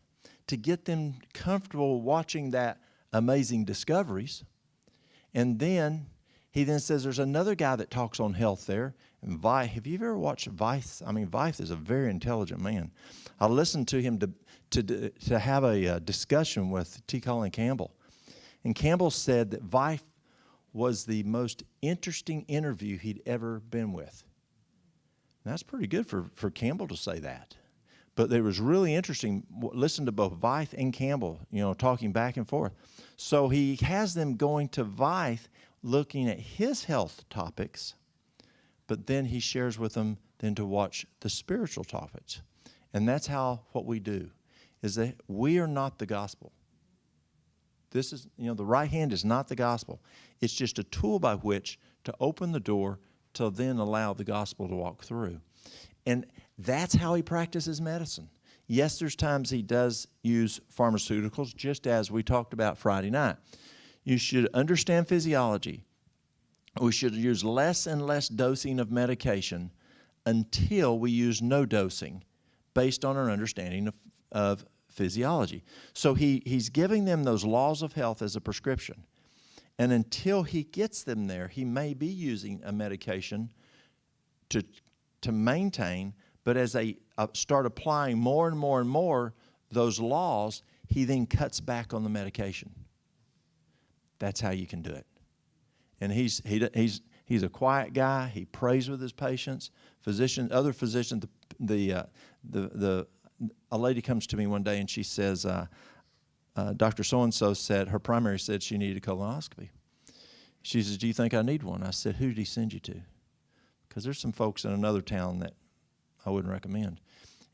to get them comfortable watching that amazing discoveries. And then he then says there's another guy that talks on health there. And have you ever watched Vitex? I mean, Vitex is a very intelligent man. I listened to him to have a discussion with T. Colin Campbell. And Campbell said that Vitex was the most interesting interview he'd ever been with. And that's pretty good for Campbell to say that. But it was really interesting. Listen to both Vitex and Campbell, talking back and forth. So he has them going to Vitex, looking at his health topics, but then he shares with them then to watch the spiritual topics. And that's what we do, is that we are not the gospel. This is, the right hand is not the gospel. It's just a tool by which to open the door to then allow the gospel to walk through. And that's how he practices medicine. Yes, there's times he does use pharmaceuticals, just as we talked about Friday night. You should understand physiology. We should use less and less dosing of medication until we use no dosing based on our understanding of physiology. So he's giving them those laws of health as a prescription. And until he gets them there, he may be using a medication to maintain, but as they start applying more and more and more those laws, he then cuts back on the medication. That's how you can do it. And he's a quiet guy. He prays with his patients. Other physicians, a lady comes to me one day and she says, Dr. So-and-so said, her primary said she needed a colonoscopy. She says, do you think I need one? I said, who did he send you to? Because there's some folks in another town that I wouldn't recommend.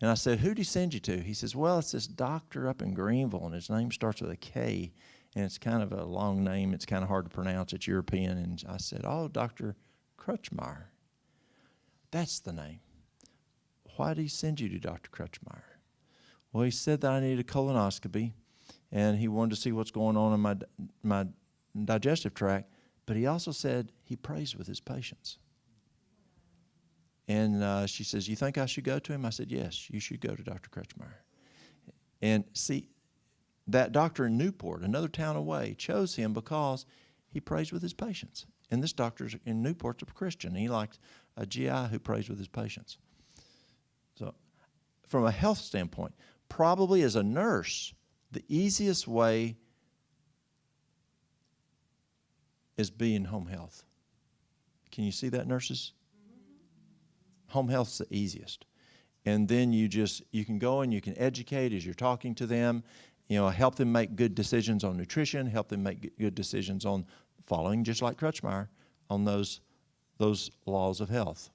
And I said, who did he send you to? He says, well, it's this doctor up in Greenville, and his name starts with a K, and it's kind of a long name. It's kind of hard to pronounce. It's European. And I said, oh, Dr. Crutchmeyer. That's the name. Why did he send you to Dr. Crutchmeyer? Well, he said that I needed a colonoscopy, and he wanted to see what's going on in my digestive tract, but he also said he prays with his patients. And she says, you think I should go to him? I said, yes, you should go to Dr. Crutchmeyer. And see, that doctor in Newport, another town away, chose him because he prays with his patients. And this doctor in Newport's a Christian. He likes a GI who prays with his patients. So from a health standpoint, probably as a nurse, the easiest way is being home health. Can you see that, nurses? Home health's the easiest. And then you can go and you can educate as you're talking to them, help them make good decisions on nutrition, help them make good decisions on following, just like Crutchmeyer, on those laws of health.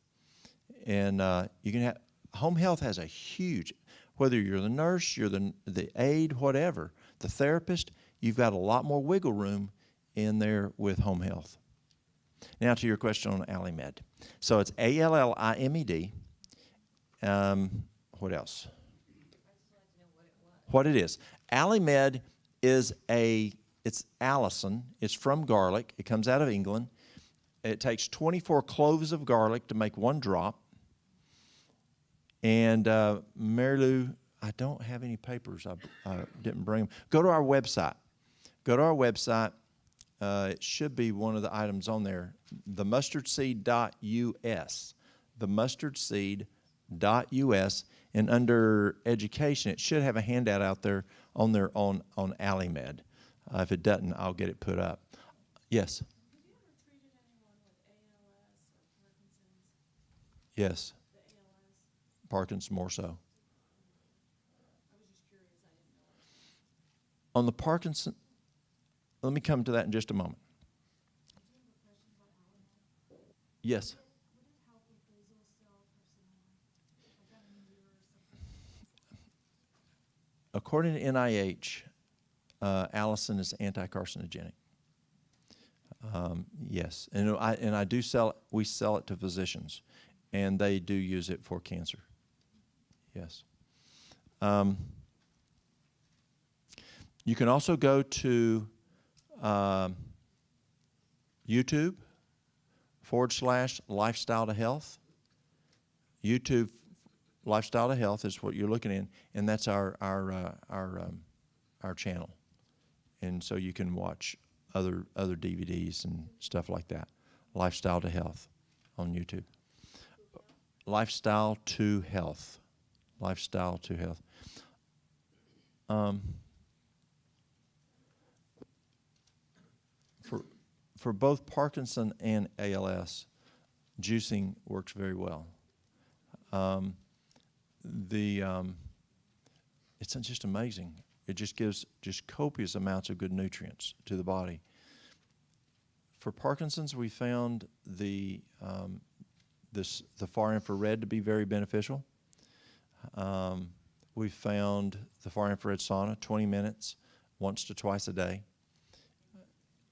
And you can have, home health has a huge, whether you're the nurse, you're the aide, whatever, the therapist, you've got a lot more wiggle room in there with home health. Now to your question on Allimed. So it's ALLIMED. What else? What it is. Allimed is it's allicin. It's from garlic. It comes out of England. It takes 24 cloves of garlic to make one drop. And Mary Lou, I don't have any papers. I didn't bring them. Go to our website. It should be one of the items on there, themustardseed.us, themustardseed.us, and under education, it should have a handout out there on Allimed. If it doesn't, I'll get it put up. Yes? Have you ever treated anyone with ALS or Parkinson's? Yes. The ALS? Parkinson's more so. I was just curious. I didn't know. On the Parkinson, let me come to that in just a moment. Do you have a question about Allimed? Yes. Would it help with basal cell carcinoma? I've got a newer or something. According to NIH, allicin is anti-carcinogenic. Yes, and I do sell. We sell it to physicians, and they do use it for cancer. Yes. You can also go to YouTube /lifestyle to health. YouTube lifestyle to health is what you're looking in, and that's our channel. And so you can watch other DVDs and stuff like that. Lifestyle to health on YouTube. Lifestyle to health. Lifestyle to health. For both Parkinson and ALS, juicing works very well. It's just amazing. It just gives just copious amounts of good nutrients to the body. For Parkinson's, we found the far infrared to be very beneficial. We found the far infrared sauna, 20 minutes, once to twice a day.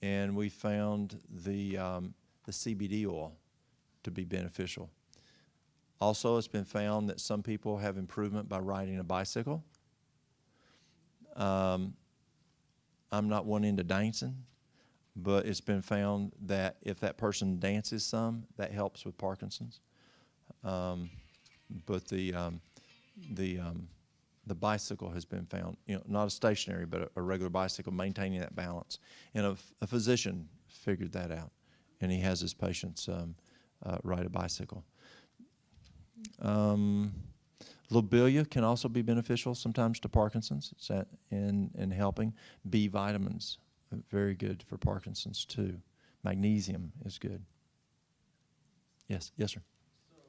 And we found the CBD oil to be beneficial. Also, it's been found that some people have improvement by riding a bicycle. I'm not one into dancing, but it's been found that if that person dances some, that helps with Parkinson's. But the bicycle has been found, not a stationary, but a regular bicycle, maintaining that balance. And a physician figured that out, and he has his patients ride a bicycle. Lobelia can also be beneficial sometimes to Parkinson's in helping. B vitamins, very good for Parkinson's too. Magnesium is good. Yes, sir. So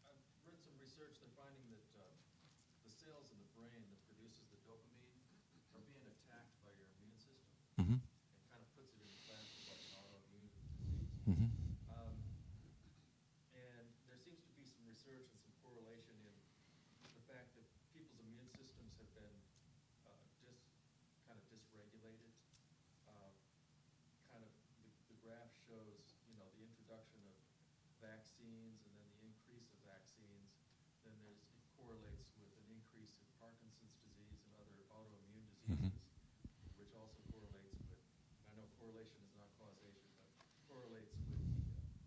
I've read some research. They're finding that the cells in the brain that produces the dopamine are being attacked by your immune system. Mm-hmm. It kind of puts it in the class of like an autoimmune disease. Mm-hmm. And there seems to be some research and some correlation in the fact that people's immune systems have been just kind of dysregulated. Kind of the graph shows, the introduction of vaccines and then the increase of vaccines. Then it correlates with an increase in Parkinson's disease and other autoimmune diseases, which also correlates with, I know correlation is not causation, but correlates with the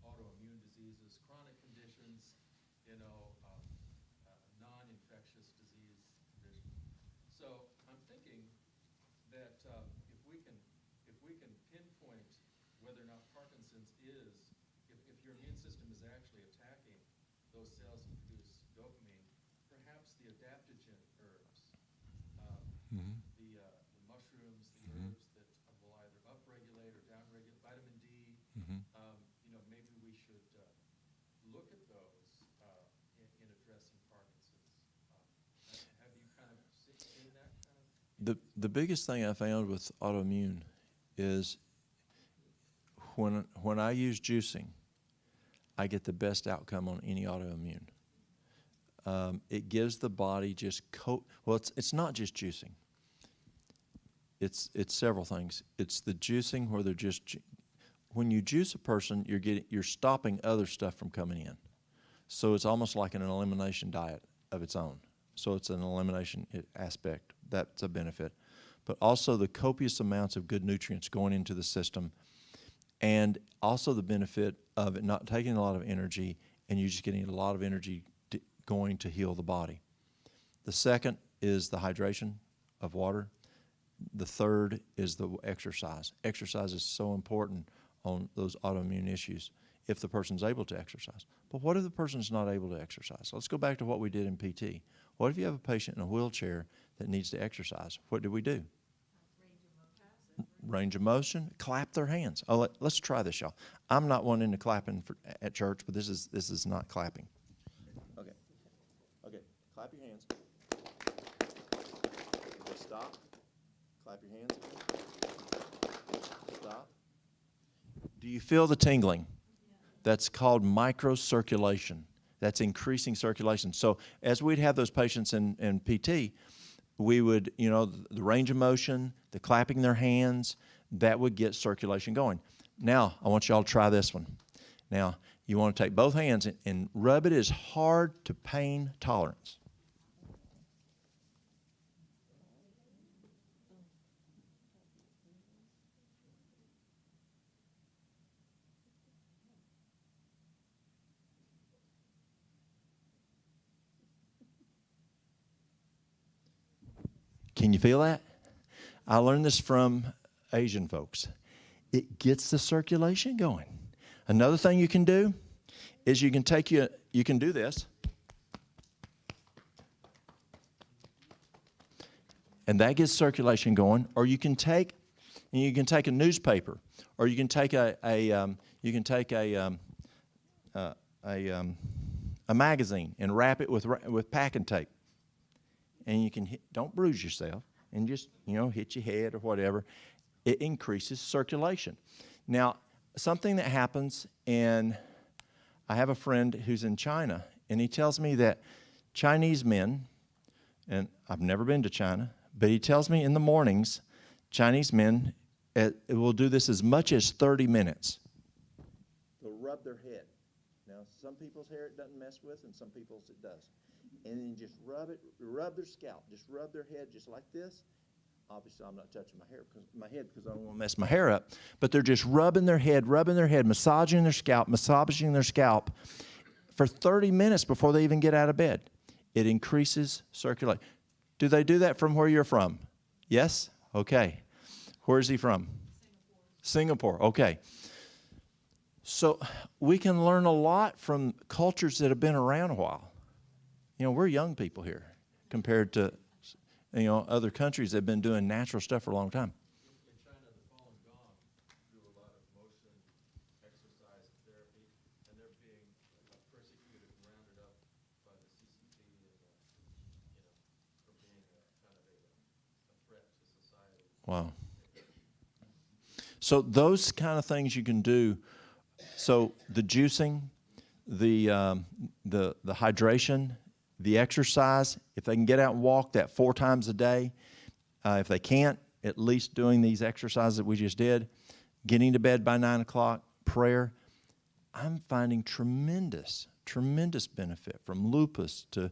autoimmune diseases, chronic conditions, non-infectious disease conditions. So I'm thinking that if we can pinpoint whether or not Parkinson's is, if your immune system is actually attacking those cells that produce dopamine, perhaps the adaptogen herbs, the mushrooms, the herbs that will either upregulate or downregulate vitamin D, maybe we should look at those in addressing Parkinson's. Have you kind of seen that kind of? The biggest thing I found with autoimmune is when I use juicing, I get the best outcome on any autoimmune. It gives the body just it's not just juicing. It's several things. It's the juicing where they're just when you juice a person, you're stopping other stuff from coming in. So it's almost like an elimination diet of its own. So it's an elimination aspect. That's a benefit. But also the copious amounts of good nutrients going into the system, and also the benefit of it not taking a lot of energy, and you just getting a lot of energy going to heal the body. The second is the hydration of water. The third is the exercise. Exercise is so important on those autoimmune issues if the person's able to exercise. But what if the person's not able to exercise? Let's go back to what we did in PT. What if you have a patient in a wheelchair that needs to exercise? What do we do? Range of motion, clap their hands. Oh, let's try this, y'all. I'm not one into clapping at church, but this is not clapping. Okay, clap your hands. Okay, stop. Clap your hands again. Stop. Do you feel the tingling? That's called microcirculation. That's increasing circulation. So as we'd have those patients in PT, we would, the range of motion, the clapping their hands, that would get circulation going. Now, I want you all to try this one. Now, you want to take both hands and rub it as hard to pain tolerance. Can you feel that? I learned this from Asian folks. It gets the circulation going. Another thing you can do is you can do this. And that gets circulation going. Or you can take a newspaper, or you can take a magazine and wrap it with packing tape. And you can don't bruise yourself, and just hit your head or whatever. It increases circulation. Now, something that happens, and I have a friend who's in China, and he tells me that Chinese men, and I've never been to China, but he tells me in the mornings, Chinese men will do this as much as 30 minutes. They'll rub their head. Now, some people's hair it doesn't mess with, and some people's it does. And then just rub their scalp, just rub their head just like this. Obviously, I'm not touching my head because I don't want to mess my hair up. But they're just rubbing their head, massaging their scalp for 30 minutes before they even get out of bed. It increases circulation. Do they do that from where you're from? Yes? Okay. Where is he from? Singapore. Okay. So we can learn a lot from cultures that have been around a while. We're young people here compared to other countries that have been doing natural stuff for a long time. In China, the Falun Gong do a lot of motion, exercise, and therapy, and they're being persecuted and rounded up by the CCP for being kind of a threat to society. Wow. So those kind of things you can do. So the juicing, the hydration, the exercise, if they can get out and walk that 4 times a day, if they can't, at least doing these exercises that we just did, getting to bed by 9 o'clock, prayer, I'm finding tremendous benefit from lupus to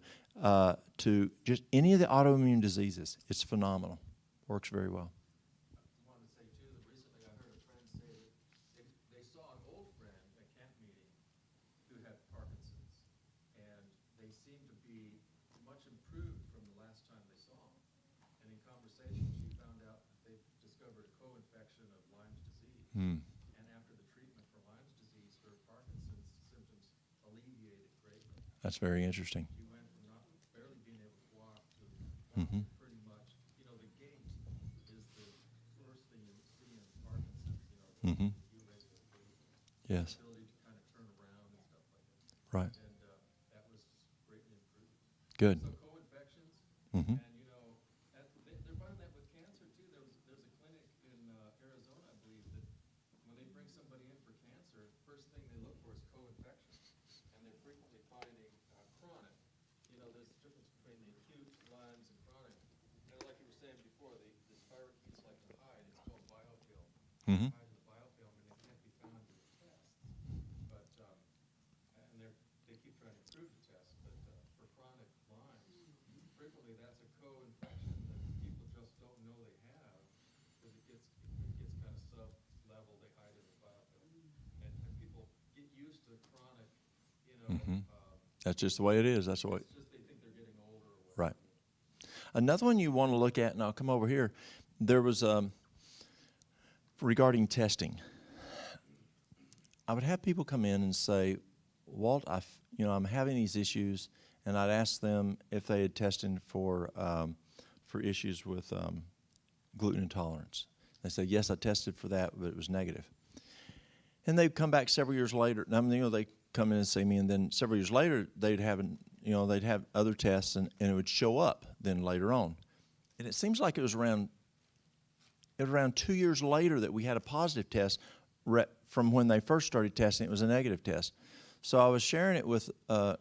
just any of the autoimmune diseases. It's phenomenal. Works very well. I wanted to say, too, that recently I heard a friend say that they saw an old friend at camp meeting who had Parkinson's, and they seemed to be much improved from the last time they saw him. And in conversation, she found out that they discovered a co-infection of Lyme disease. And after the treatment for Lyme disease, her Parkinson's symptoms alleviated greatly. That's very interesting. He went from not barely being able to walk to pretty much, the gait is the first thing you see in Parkinson's, the Yes. ability to kind of turn around and stuff like that. Right. And that was greatly improved. Good. So co-infections, Mm-hmm. and they're finding that with cancer too. There's a clinic in Arizona, I believe, that when they bring somebody in for cancer, the first thing they look for is co-infection, and they're frequently finding chronic. There's a difference between the acute Lyme's and chronic. And like you were saying before, the spirochetes like the hide. It's called biofilm. Mm-hmm. Hide of the biofilm, and it can't be found with tests. But and they keep trying to improve the test. But for chronic Lyme, frequently that's a co-infection that people just don't know they have, because it gets kind of sub-level. They hide it in biofilm, and people get used to chronic. That's just the way it is. That's the way. It's just they think they're getting older or whatever. Right. Another one you want to look at, and I'll come over here. There was regarding testing. I would have people come in and say, Walt, I'm having these issues, and I'd ask them if they had tested for issues with gluten intolerance. They say, yes, I tested for that, but it was negative. And they'd come back several years later. They come in and see me, and then several years later, they'd have other tests, and it would show up then later on. And it seems like it was around 2 years later that we had a positive test from when they first started testing. It was a negative test. So I was sharing it with a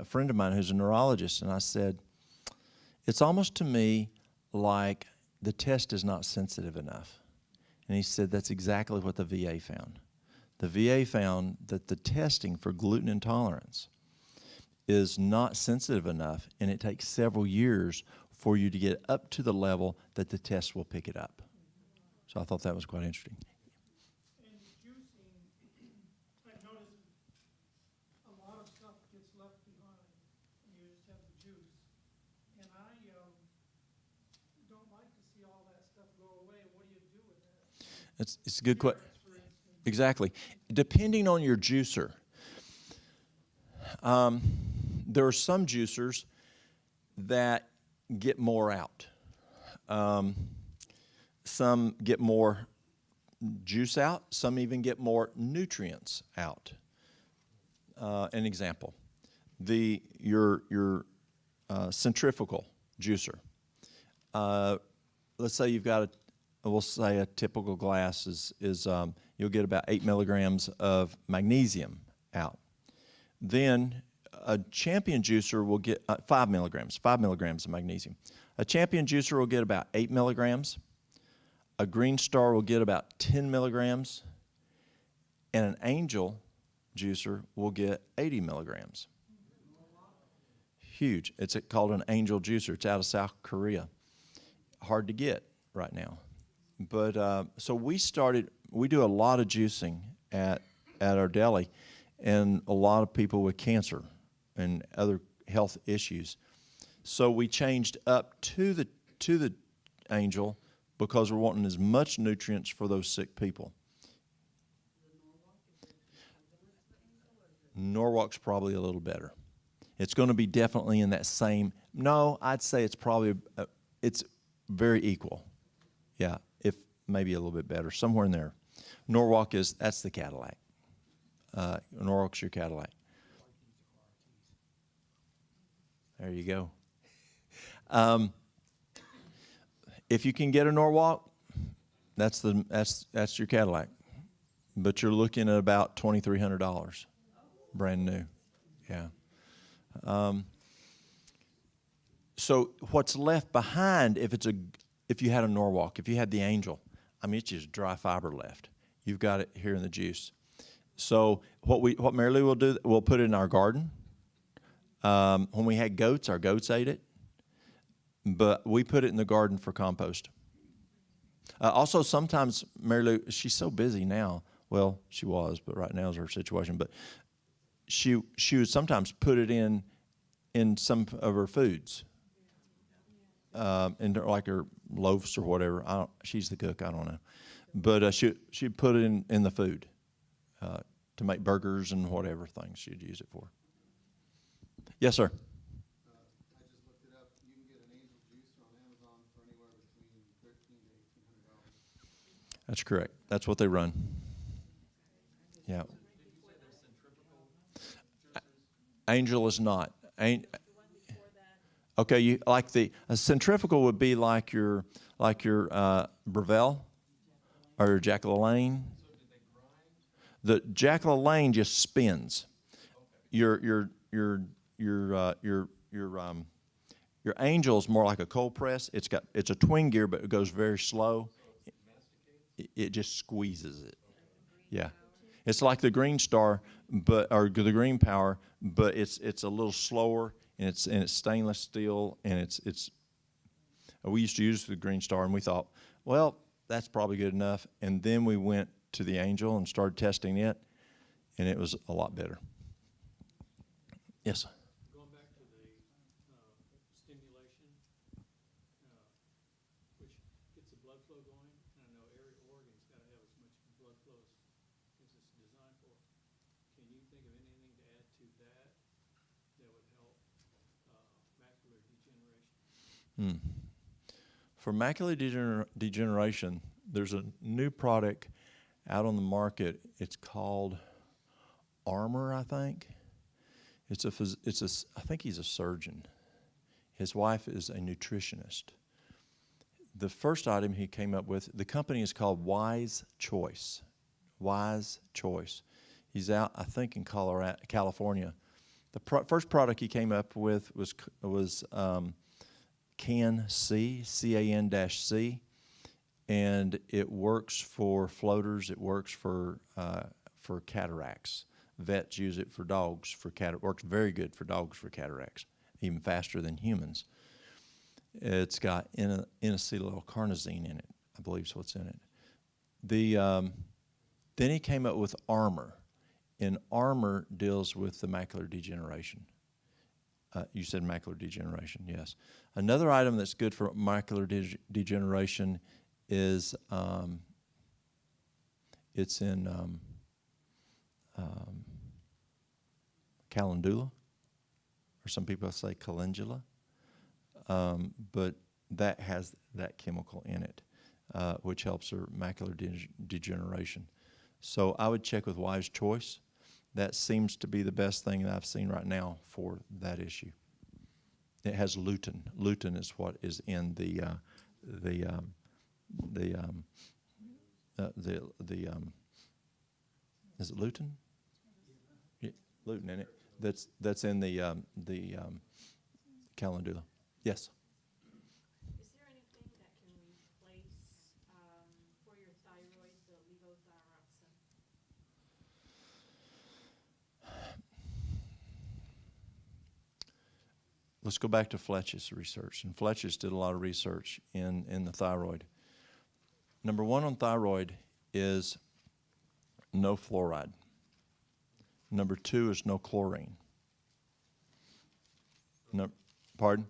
friend of mine who's a neurologist, and I said, it's almost to me like the test is not sensitive enough. And he said that's exactly what the VA found. The VA found that the testing for gluten intolerance is not sensitive enough, and it takes several years for you to get up to the level that the test will pick it up. So I thought that was quite interesting. And juicing, I've noticed a lot of stuff gets left behind, and you just have the juice. And I It's a good question. Exactly. Depending on your juicer, there are some juicers that get more out. Some get more juice out. Some even get more nutrients out. An example: your centrifugal juicer. Let's say you've got we'll say a typical glass is you'll get about 8 milligrams of magnesium out. Then a champion juicer will get 5 milligrams of magnesium. A champion juicer will get about 8 milligrams. A Green Star will get about 10 milligrams. And an Angel juicer will get 80 milligrams. Huge. It's called an Angel juicer. It's out of South Korea. Hard to get right now. But so we do a lot of juicing at our deli, and a lot of people with cancer and other health issues. So we changed up to the Angel because we're wanting as much nutrients for those sick people. Norwalk's probably a little better. It's going to be definitely in that same. No, I'd say it's probably it's very equal. Yeah, if maybe a little bit better, somewhere in there. Norwalk that's the Cadillac. Norwalk's your Cadillac. There you go. If you can get a Norwalk, that's your Cadillac, but you're looking at about $2,300, brand new. Yeah. So what's left behind if you had a Norwalk, if you had the Angel, I mean, it's just dry fiber left. You've got it here in the juice. So what Mary Lou will do, we'll put it in our garden. When we had goats, our goats ate it, but we put it in the garden for compost. Also, sometimes Mary Lou, she's so busy now. Well, she was, but right now is her situation. But she would sometimes put it in some of her foods, in like her loaves or whatever. She's the cook. I don't know, but she'd put it in the food to make burgers and whatever things she'd use it for. Yes, sir. I just looked it up. You can get an Angel juicer on Amazon for anywhere between $1,300 to $1,800. That's correct. That's what they run. Yeah. Angel is not. Okay, you like a centrifugal would be like your Breville or your Jack LaLanne. The Jack LaLanne just spins. Your Angel is more like a cold press. It's a twin gear, but it goes very slow. It just squeezes it. Yeah, it's like the Green Star, or the Green Power, but it's a little slower, and it's stainless steel, and it's. We used to use the Green Star, and we thought, well, that's probably good enough. And then we went to the Angel and started testing it, and it was a lot better. Yes. Going back to the stimulation, which gets the blood flow going, and I know every organ's got to have as much blood flow as it's designed for. Can you think of anything to add to that would help macular degeneration? For macular degeneration, there's a new product out on the market. It's called Armor, I think. I think he's a surgeon. His wife is a nutritionist. The first item he came up with, the company is called Wise Choice. Wise Choice. He's out, I think, in California. The first product he came up with was Can-C, CAN-C, and it works for floaters. It works for cataracts. Vets use it for dogs works very good for dogs for cataracts, even faster than humans. It's got N-acetylcarnosine in it, I believe is what's in it. Then he came up with Armor, and Armor deals with the macular degeneration. You said macular degeneration, yes. Another item that's good for macular degeneration is It's in calendula, or some people say calendula, but that has that chemical in it, which helps their macular degeneration. So I would check with Wise Choice. That seems to be the best thing that I've seen right now for that issue. It has lutein. Lutein is what is in the is it lutein? Yeah, lutein in it. That's in the calendula. Yes. Is there anything that can replace, for your thyroid, the levothyroxine? Let's go back to Fletch's research. And Fletch's did a lot of research in the thyroid. Number one on thyroid is no fluoride. Number two is no chlorine. No, pardon?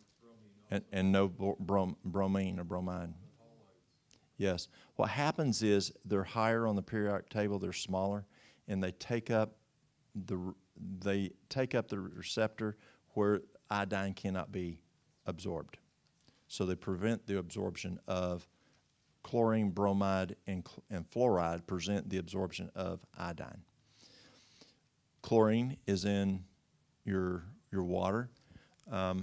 And no bromine or bromide. Yes. What happens is they're higher on the periodic table, they're smaller, and they take up the receptor where iodine cannot be absorbed. So they prevent the absorption of chlorine, bromide, and fluoride, present the absorption of iodine. Chlorine is in your water. I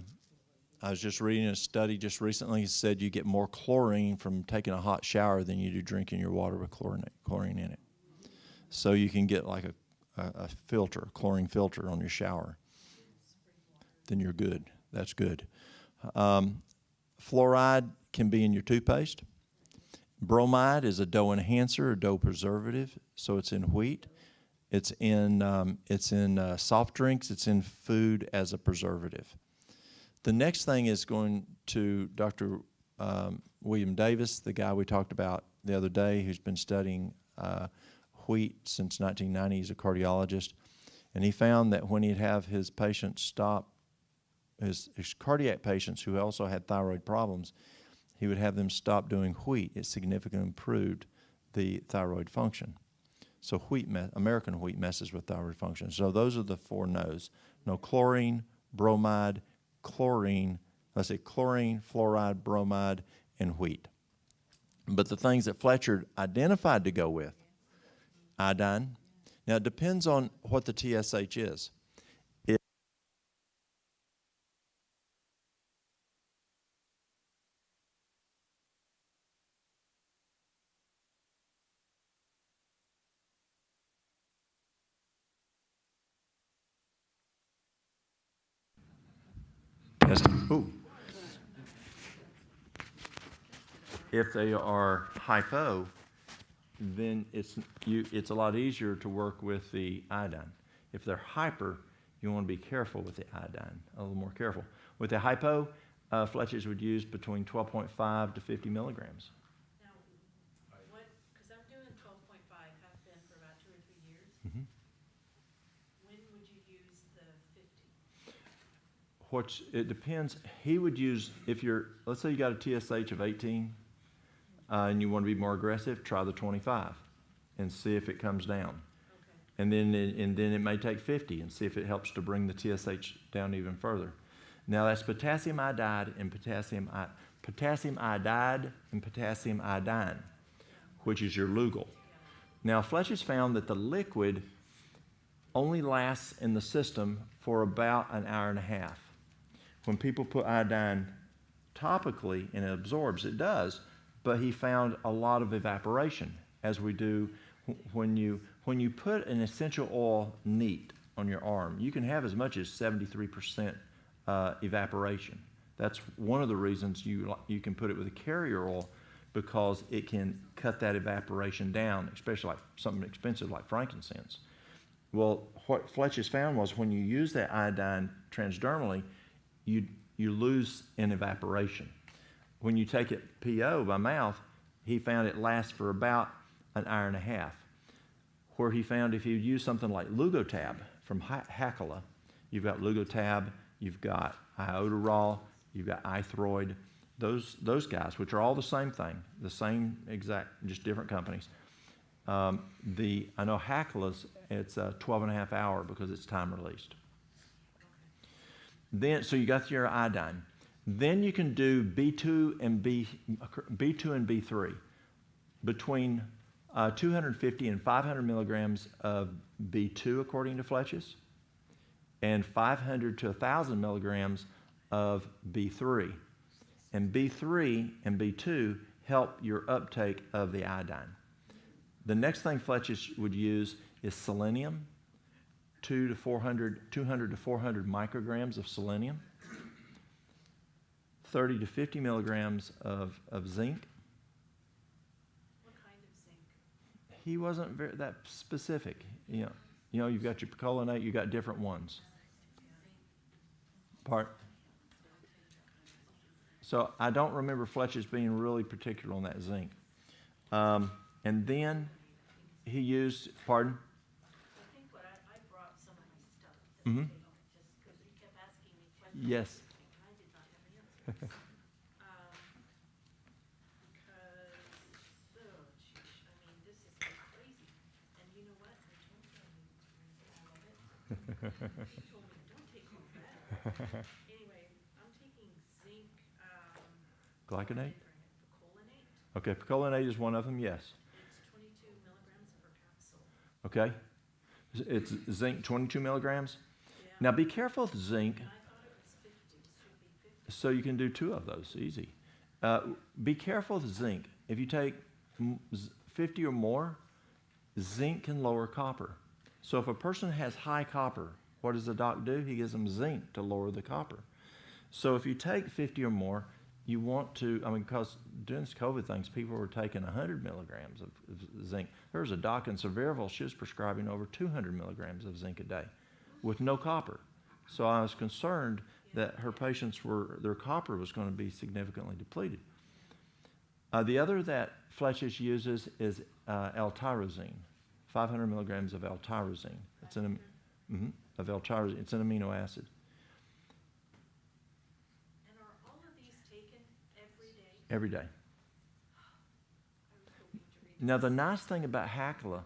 was just reading a study just recently that said you get more chlorine from taking a hot shower than you do drinking your water with chlorine in it. So you can get like a filter, a chlorine filter on your shower. Then you're good. That's good. Fluoride can be in your toothpaste. Bromide is a dough enhancer, a dough preservative, so it's in wheat. It's in soft drinks. It's in food as a preservative. The next thing is going to Dr. William Davis, the guy we talked about the other day, who's been studying wheat since 1990. He's a cardiologist, and he found that when he'd have his patients stop, his cardiac patients who also had thyroid problems, he would have them stop doing wheat. It significantly improved the thyroid function. So American wheat messes with thyroid function. So those are the four no's. No chlorine, bromide, chlorine, fluoride, bromide, and wheat. But the things that Fletcher identified to go with, iodine. Now it depends on what the TSH is. If they are hypo, then it's a lot easier to work with the iodine. If they're hyper, you want to be careful with the iodine, a little more careful. With the hypo, Fletcher's would use between 12.5 to 50 milligrams. Now, because I'm doing 12.5, have been for about 2 or 3 years. Mm-hmm. When would you use the 50? It depends. He would use, let's say you got a TSH of 18, and you want to be more aggressive, try the 25 and see if it comes down. Okay. And then it may take 50 and see if it helps to bring the TSH down even further. Now that's potassium iodide and potassium iodide and potassium iodine, which is your Lugol. Now Fletcher's found that the liquid only lasts in the system for about an hour and a half. When people put iodine topically and it absorbs, it does, but he found a lot of evaporation, as we do when you put an essential oil neat on your arm. You can have as much as 73% evaporation. That's one of the reasons you can put it with a carrier oil, because it can cut that evaporation down, especially like something expensive like frankincense. Well, what Fletcher's found was when you use that iodine transdermally, you lose in evaporation. When you take it PO by mouth, he found it lasts for about an hour and a half. Where he found if you use something like Lugotab from Hakala, you've got Lugotab, you've got Iodoral, you've got Ithroid, those guys, which are all the same thing, the same exact, just different companies. I know Hackala's, it's 12 and a half hour because it's time released. Then, so you got your iodine. Then you can do B2 and B3 between 250 and 500 milligrams of B2 according to Fletcher's, and 500 to 1,000 milligrams of B3. And B3 and B2 help your uptake of the iodine. The next thing Fletcher's would use is selenium, 200 to 400 micrograms of selenium, 30 to 50 milligrams of zinc. What kind of zinc? He wasn't that specific. You know, you've got your picolinate, you've got different ones. So I don't remember Fletcher's being really particular on that zinc. And then he used, pardon? I think what I brought some of my stuff. Mm-hmm. Just because you kept asking me questions. Yes. And I did not have the answers. Because, oh, geez, I mean, this is so crazy. And you know what? They told me I need to drink all of it. She told me, don't take all that. Anyway, I'm taking zinc. Glycinate? Picolinate. Okay, picolinate is one of them, yes. It's 22 milligrams per capsule. Okay. It's zinc, 22 milligrams. Yeah. Now be careful with zinc. I thought it was 50. It should be 50. So you can do 2 of those, easy. Be careful with zinc. If you take 50 or more, zinc can lower copper. So if a person has high copper, what does the doc do? He gives them zinc to lower the copper. So if you take 50 or more, you want to, because during this COVID things, people were taking 100 milligrams of zinc. There was a doc in Sevierville, she was prescribing over 200 milligrams of zinc a day with no copper. So I was concerned that her patients their copper was going to be significantly depleted. The other that Fletcher's uses is L-tyrosine, 500 milligrams of L-tyrosine. It's an amino acid. Every day. Now the nice thing about Hacala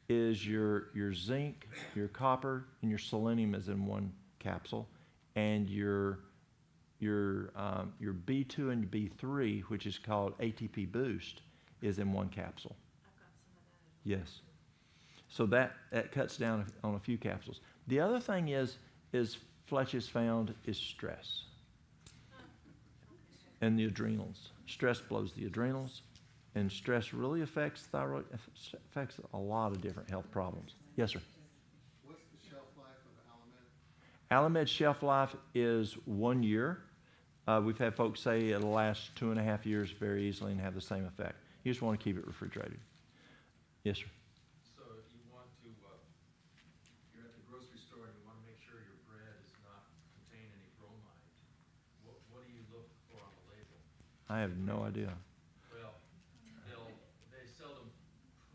is your zinc, your copper, and your selenium is in one capsule, and your B2 and B3, which is called ATP Boost, is in one capsule. I've got some of that. Yes. So that cuts down on a few capsules. The other thing is Fletcher's found is stress and the adrenals. Stress blows the adrenals, and stress really affects thyroid, affects a lot of different health problems. Yes, sir? What's the shelf life of Alamed? Alamed's shelf life is 1 year. We've had folks say it'll last 2.5 years very easily and have the same effect. You just want to keep it refrigerated. Yes, sir? So you want to, you're at the grocery store and you want to make sure your bread does not contain any bromide. What do you look for on the label? I have no idea. Well, they seldom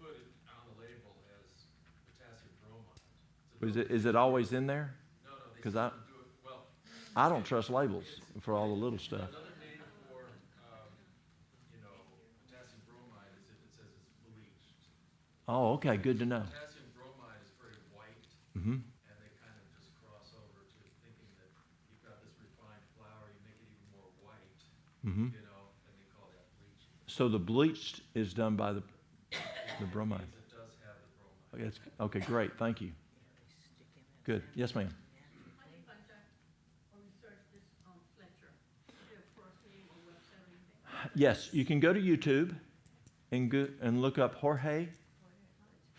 put it on the label as potassium bromide. Is it always in there? No, they 'Cause seldom do it. Well, I don't trust labels for all the little stuff. another name for, potassium bromide is if it says it's bleached. Oh, okay, good to know. Potassium bromide is very white, Mm-hmm. and they kind of just cross over to thinking that you've got this refined flour, you make it even more white, Mm-hmm. and they call that bleaching. So the bleached is done by the bromide. It does have the bromide. Okay, great. Thank you. Good. Yes, ma'am. How do you contact or research this on Fletcher? Is there a first name or website or anything? Yes, you can go to YouTube and look up Jorge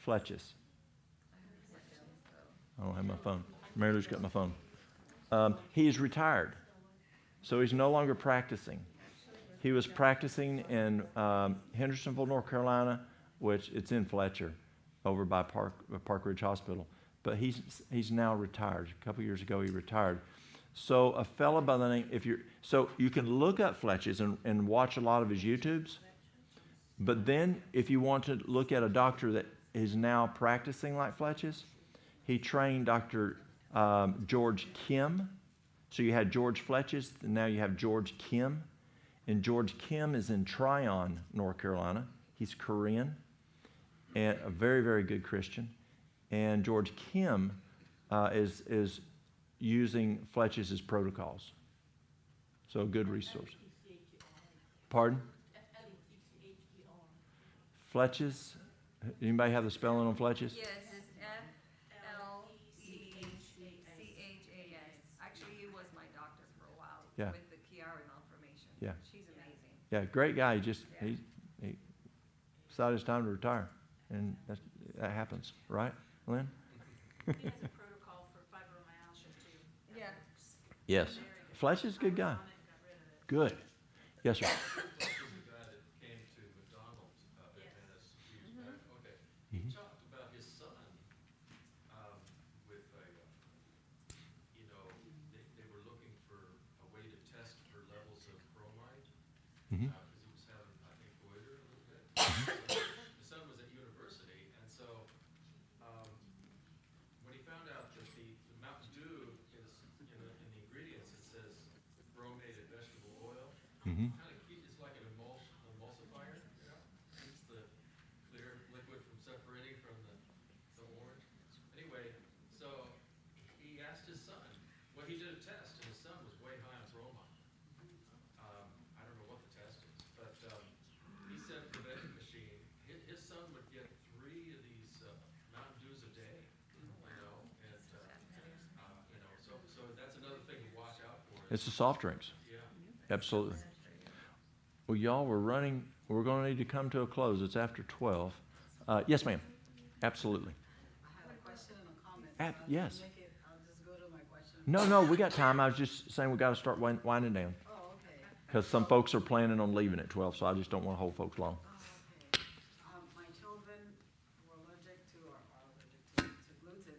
Fletches. I don't have my phone. Mary Lou's got my phone. He is retired, so he's no longer practicing. He was practicing in Hendersonville, North Carolina, which it's in Fletcher, over by Park Ridge Hospital. But he's now retired. A couple years ago, he retired. So a fellow by the name, so you can look up Fletcher's and watch a lot of his YouTubes. But then, if you want to look at a doctor that is now practicing like Fletcher's, he trained Dr. George Kim. So you had George Fletcher's, and now you have George Kim. And George Kim is in Tryon, North Carolina. He's Korean. and a very, very good Christian. And George Kim is using Fletch's protocols. So a good resource. Pardon? Fletch's? Anybody have the spelling on Fletch's? Yes, it's F-L-E-H-C-H-A-S. Actually, he was my doctor for a while Yeah. with the Chiari malformation. Yeah. She's amazing. Yeah, great guy. He decided it's time to retire. And that happens, right, Lynn? He has a protocol for fibromyalgia too. Yeah. Yes. Fletch is a good guy. Good. Yes, sir. This is the guy that came to McDonald's Adventist years back. Okay. He talked about his son with a, they were looking for a way to test for levels of bromide Mhm. because he was having, I think, goiter a little bit. So his son was at university, and so when he found out that the Mountain Dew is, in the ingredients, it says bromated vegetable oil. Mhm. Kind of keep, it's like an emulsifier, keeps the clear liquid from separating from the orange. Anyway, so he asked his son, well, he did a test, and his son was way high on bromide. I don't know what the test is, but he said the vending machine, his son would get 3 of these Mountain Dews a day, and so that's another thing to watch out for. It's the soft drinks. Yeah. Absolutely. Well, y'all, we're running. We're going to need to come to a close. It's after 12. Yes, ma'am. Absolutely. I have a question and a comment. Yes. I'll just go to my question. No, we got time. I was just saying we got to start winding down Oh, okay. because some folks are planning on leaving at 12, so I just don't want to hold folks long. Oh, okay. My children were allergic to gluten,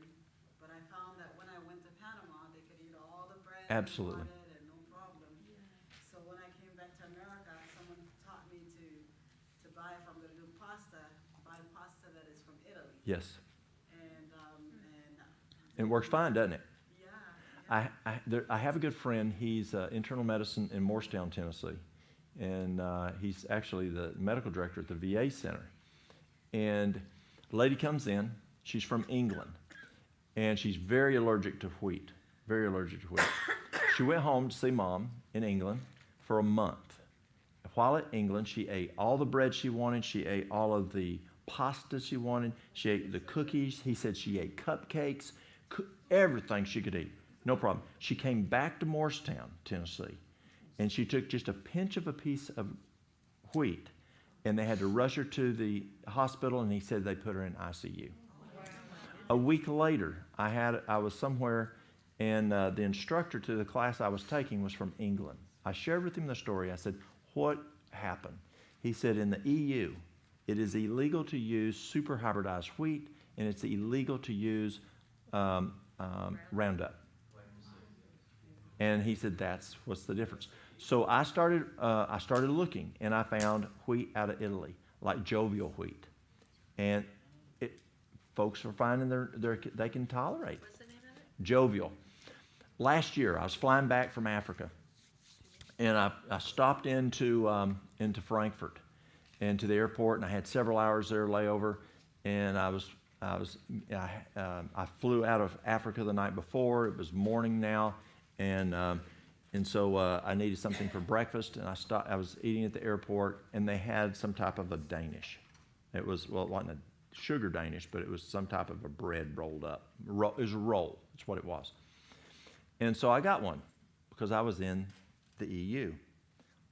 but I found that when I went to Panama, they could eat all the bread Absolutely. they wanted and no problem. So when I came back to America, someone taught me to buy, if I'm going to do pasta, buy pasta that is from Italy. Yes. And It works fine, doesn't it? yeah. I have a good friend. He's internal medicine in Morristown, Tennessee, and he's actually the medical director at the VA center. And a lady comes in. She's from England, and she's very allergic to wheat. Very allergic to wheat. She went home to see mom in England for a month. While at England, she ate all the bread she wanted. She ate all of the pasta she wanted. She ate the cookies. He said she ate cupcakes, everything she could eat. No problem. She came back to Morristown, Tennessee, and she took just a pinch of a piece of wheat, and they had to rush her to the hospital, and he said they put her in ICU. A week later, I was somewhere, and the instructor to the class I was taking was from England. I shared with him the story. I said, what happened? He said, in the EU, it is illegal to use super hybridized wheat, and it's illegal to use Roundup. And he said, what's the difference? So I started looking, and I found wheat out of Italy, like jovial wheat. And folks are finding they can tolerate. What's the name of it? Jovial. Last year, I was flying back from Africa, and I stopped into Frankfurt, and to the airport, and I had several hours there layover, and I flew out of Africa the night before. It was morning now, and so I needed something for breakfast, and I was eating at the airport, and they had some type of a Danish. It wasn't a sugar Danish, but it was some type of a bread rolled up. It was a roll. That's what it was. And so I got one because I was in the EU.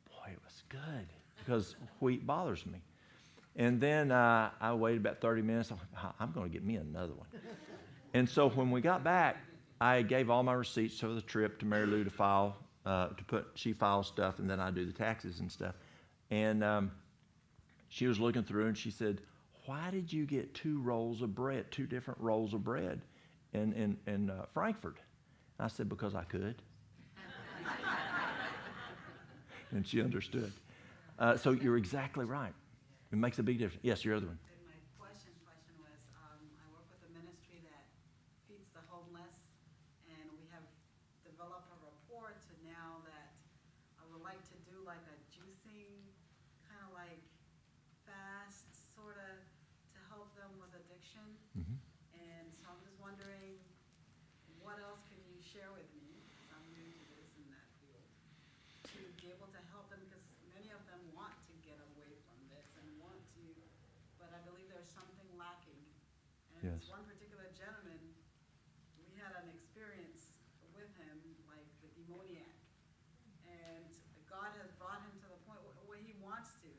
Boy, it was good because wheat bothers me. And then I waited about 30 minutes. I'm going to get me another one. And so when we got back, I gave all my receipts for the trip to Mary Lou to file, she files stuff, and then I do the taxes and stuff. And she was looking through, and she said, why did you get 2 different rolls of bread in Frankfurt? I said, because I could. And she understood. So you're exactly right. It makes a big difference. Yes, your other one. And my question was, I work with a ministry that feeds the homeless, and we have developed a rapport to now that I would like to do like a juicing, kind of like fast, sort of, to help them information. Mhm. And so I'm just wondering, what else can you share with me? I'm new to this in that field. To be able to help them, because many of them want to get away from this and want to, but I believe there's something lacking. And Yes. this one particular gentleman, we had an experience with him, like the demoniac. And God has brought him to the point where he wants to.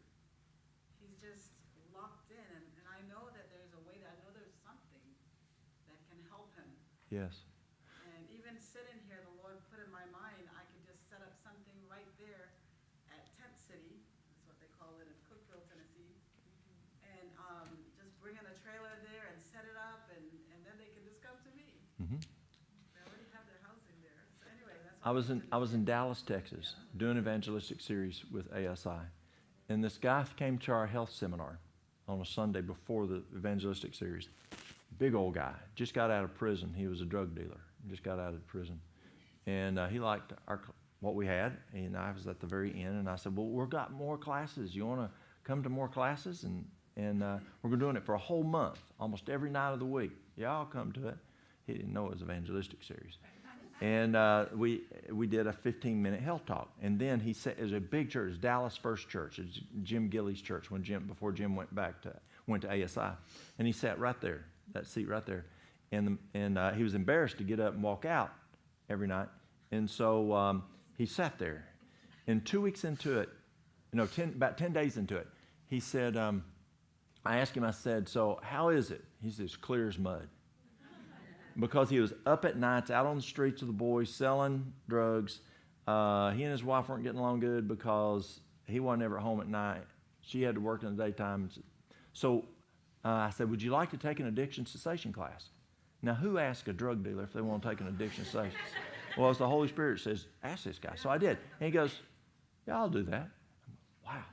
He's just locked in. And I know that there's a way, that I know there's something that can help him. Yes. And even sitting here, the Lord put in my mind, I could just set up something right there at Tent City, that's what they call it in Cookeville, Tennessee. And just bring in a trailer there and set it up, and then they can just come to me. Mhm. They already have their housing there. So anyway, that's I was in Dallas, Texas, doing an evangelistic series with ASI, and this guy came to our health seminar on a Sunday before the evangelistic series. Big old guy, just got out of prison. He was a drug dealer, just got out of prison, and he liked what we had. And I was at the very end, and I said, "Well, we've got more classes. You want to come to more classes?" And we're doing it for a whole month, almost every night of the week. Yeah, I'll come to it. He didn't know it was an evangelistic series. And we did a 15-minute health talk. And then he said, it was a big church, it's Dallas First Church. It's Jim Gilley's church before Jim went to ASI. And he sat right there, that seat right there. And he was embarrassed to get up and walk out every night. And so he sat there. And 2 weeks into it, about 10 days into it, he said, I asked him, I said, "So how is it?" He says, "Clear as mud." Because he was up at nights, out on the streets with the boys, selling drugs. He and his wife weren't getting along good because he wasn't ever at home at night. She had to work in the daytime. So I said, "Would you like to take an addiction cessation class?" Now, who asks a drug dealer if they want to take an addiction cessation? Well, it's the Holy Spirit says, ask this guy. So I did. And he goes, "Yeah, I'll do that." Wow.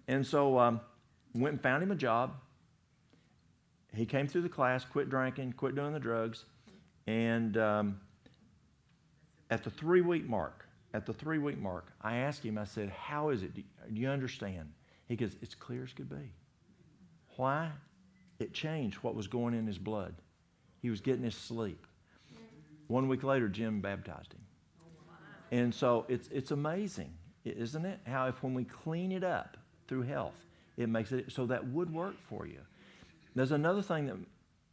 And so went and found him a job. He came through the class, quit drinking, quit doing the drugs, and at the 3-week mark, I asked him, I said, "How is it? Do you understand?" He goes, "It's clear as could be." Why? It changed what was going in his blood. He was getting his sleep. 1 week later, Jim baptized him. And so it's amazing, isn't it? How when we clean it up through health, it makes it so that would work for you. There's another thing that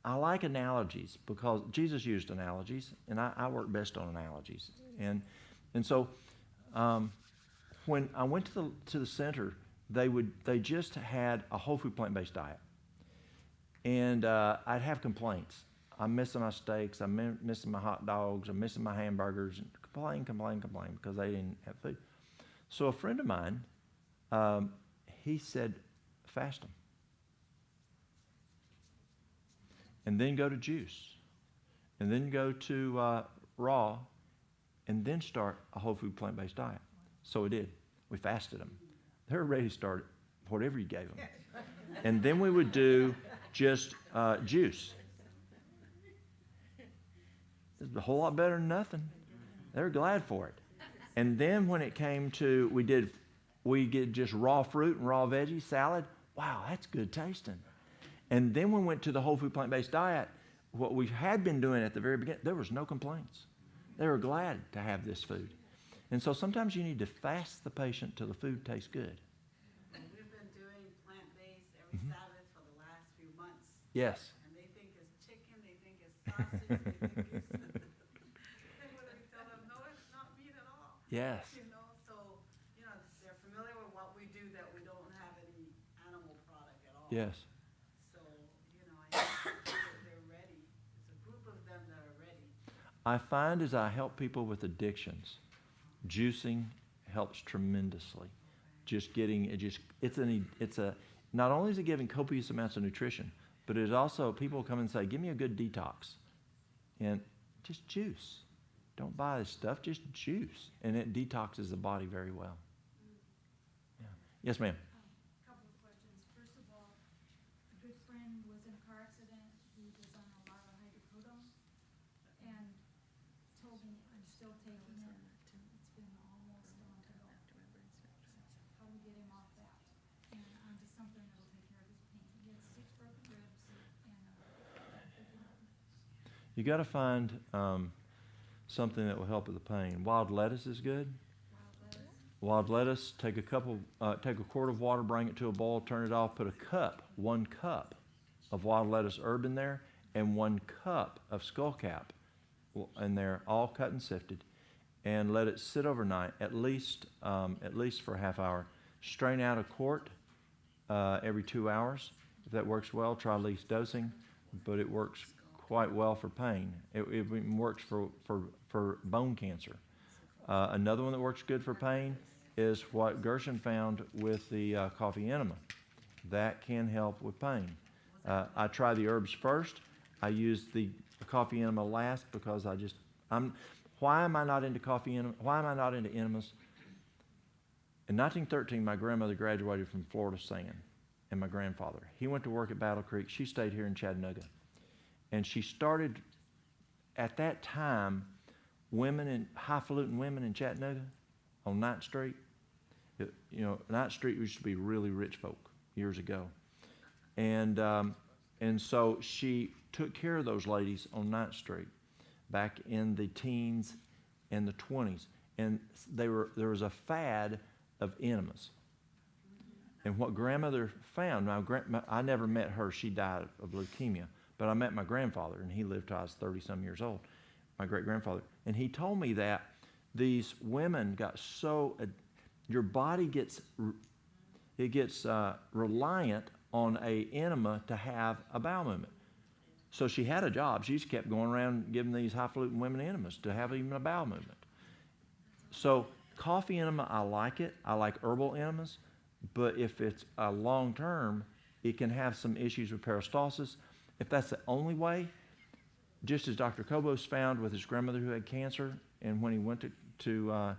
I like analogies, because Jesus used analogies, and I work best on analogies. And so when I went to the center, they just had a whole food plant-based diet, and I'd have complaints. I'm missing my steaks. I'm missing my hot dogs. I'm missing my hamburgers. And complain because they didn't have food. So a friend of mine, he said, "Fast them. And then go to juice, and then go to raw, and then start a whole food plant-based diet." So we did. We fasted them. They were ready to start whatever you gave them. And then we would do just juice. It's a whole lot better than nothing. They were glad for it. And then when it came to, we get just raw fruit and raw veggies, salad. Wow, that's good tasting. And then when we went to the whole food plant-based diet, what we had been doing at the very beginning, there was no complaints. They were glad to have this food. And so sometimes you need to fast the patient till the food tastes good. And we've been doing plant-based every Sabbath for the last few months. Yes. And they think it's chicken, they think it's sausage, they think it's... And when we tell them, no, it's not meat at all. Yes. So, they're familiar with what we do, that we don't have any animal product at all. Yes. So, I think they're ready. It's a group of them that are ready. I find as I help people with addictions, juicing helps tremendously. Just getting not only is it giving copious amounts of nutrition, but it is also, people come and say, "Give me a good detox," and just juice. Don't buy this stuff, just juice, and it detoxes the body very well. Yeah. Yes, ma'am. Couple of questions. First of all, a good friend was in a car accident. He was on a lot of hydrocodone and told me, "I'm still taking it. It's been almost a month ago." How do we get him off that and onto something that will take care of his pain? He had 6 broken ribs and a You got to find something that will help with the pain. Wild lettuce is good. Wild lettuce, take a quart of water, bring it to a boil, turn it off, put 1 cup of wild lettuce herb in there, and 1 cup of skullcap in there, all cut and sifted, and let it sit overnight, at least for a half hour. Strain out a quart every 2 hours. If that works well, try least dosing, but it works quite well for pain. It works for bone cancer. Another one that works good for pain is what Gershon found with the coffee enema. That can help with pain. I try the herbs first. I use the coffee enema last because why am I not into coffee enema? Why am I not into enemas? In 1913, my grandmother graduated from Florida Sand, and my grandfather. He went to work at Battle Creek. She stayed here in Chattanooga. And she started, at that time, highfalutin women in Chattanooga on 9th Street. Ninth Street used to be really rich folk years ago. And so she took care of those ladies on 9th Street back in the teens and the 20s. And there was a fad of enemas. And what grandmother found, now I never met her, she died of leukemia, but I met my grandfather, and he lived till I was 30-some years old, my great-grandfather. And he told me that these women got your body gets reliant on an enema to have a bowel movement. So she had a job. She just kept going around giving these highfalutin women enemas to have even a bowel movement. So coffee enema, I like it. I like herbal enemas. But if it's a long-term, it can have some issues with peristalsis. If that's the only way, just as Dr. Kobos found with his grandmother who had cancer, and when he went to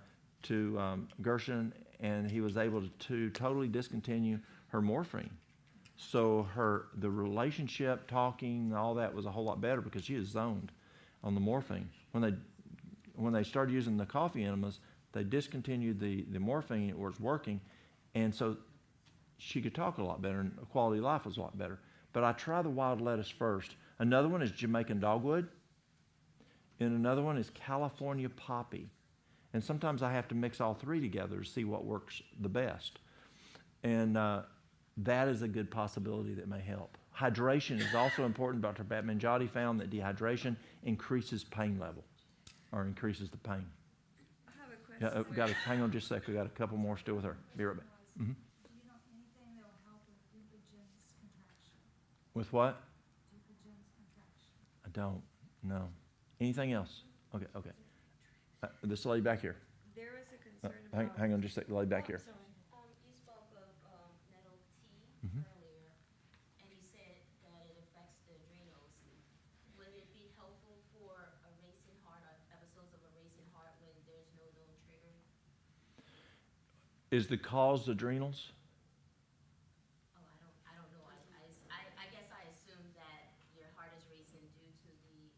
Gershon, and he was able to totally discontinue her morphine. So the relationship, talking, all that was a whole lot better because she was zoned on the morphine. When they started using the coffee enemas, they discontinued the morphine. It was working, and so she could talk a lot better, and quality of life was a lot better. But I try the wild lettuce first. Another one is Jamaican dogwood, and another one is California poppy. And sometimes I have to mix all three together to see what works the best. And that is a good possibility that may help. Hydration is also important. Dr. Batmanjati found that dehydration increases pain level, or increases the pain. I have a question. Hang on just a sec. We got a couple more still with her. Be right back. Mm-hmm. Anything that will help with Dupuytren's contraction? With what? Dupuytren's contraction. I don't. No. Anything else? Okay. This lady back here. There was a concern about. Hang on just a sec. The lady back here. You spoke of nettle tea Mhm. earlier, and you said that it affects the adrenals. Would it be helpful for a racing heart, or episodes of a racing heart when there's no known trigger? Is the cause adrenals? Oh, I don't know. I guess I assume that your heart is racing due to the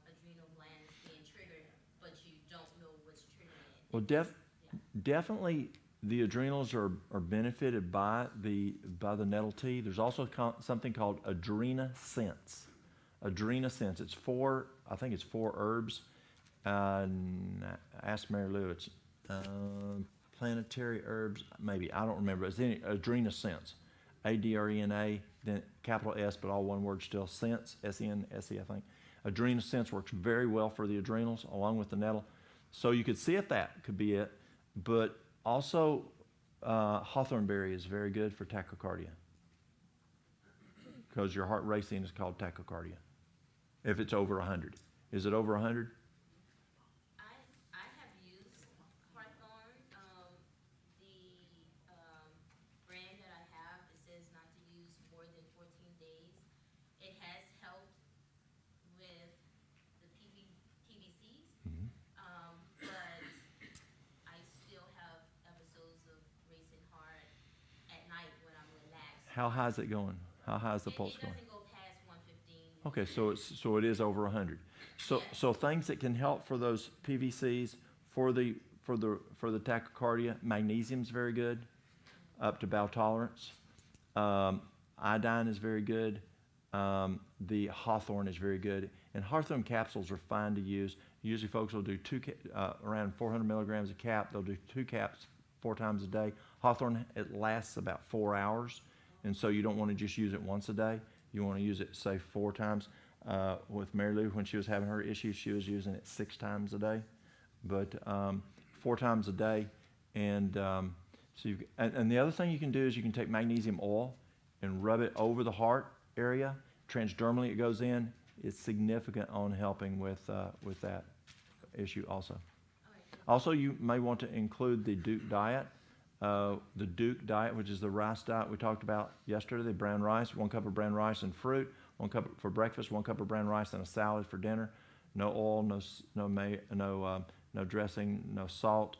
adrenal glands being triggered, but you don't know what's triggering it. Well, definitely the adrenals are benefited by the nettle tea. There's also something called adrenasense. Adrenasense. It's I think it's 4 herbs. Ask Mary Lou. It's planetary herbs, maybe. I don't remember. It's adrenasense. ADRENA, then capital S, but all one word still. Sense, S-E-N-S-E, I think. Adrenasense works very well for the adrenals, along with the nettle. So you could see if that could be it. But also, hawthornberry is very good for tachycardia, because your heart racing is called tachycardia if it's over 100. Is it over 100? I have used Hawthorne. The brand that I have, it says not to use more than 14 days. It has helped with the PVCs, but I still have episodes of racing heart at night when I'm relaxed. How high is it going? How high is the pulse It going? doesn't go past 115. Okay, so it is over 100. So things that can help for those PVCs, for the tachycardia, magnesium's very good, up to bowel tolerance. Iodine is very good. The hawthorn is very good. And hawthorn capsules are fine to use. Usually folks will do around 400 milligrams a cap. They'll do 2 caps 4 times a day. Hawthorn, it lasts about 4 hours. And so you don't want to just use it once a day. You want to use it, say, 4 times. With Mary Lou, when she was having her issues, she was using it 6 times a day. But 4 times a day. And and the other thing you can do is you can take magnesium oil and rub it over the heart area. Transdermally it goes in. It's significant on helping with that issue also. Also, you may want to include the Duke diet. The Duke diet, which is the rice diet we talked about yesterday, the brown rice, 1 cup of brown rice and fruit, 1 cup for breakfast, 1 cup of brown rice and a salad for dinner. No oil, no dressing, no salt,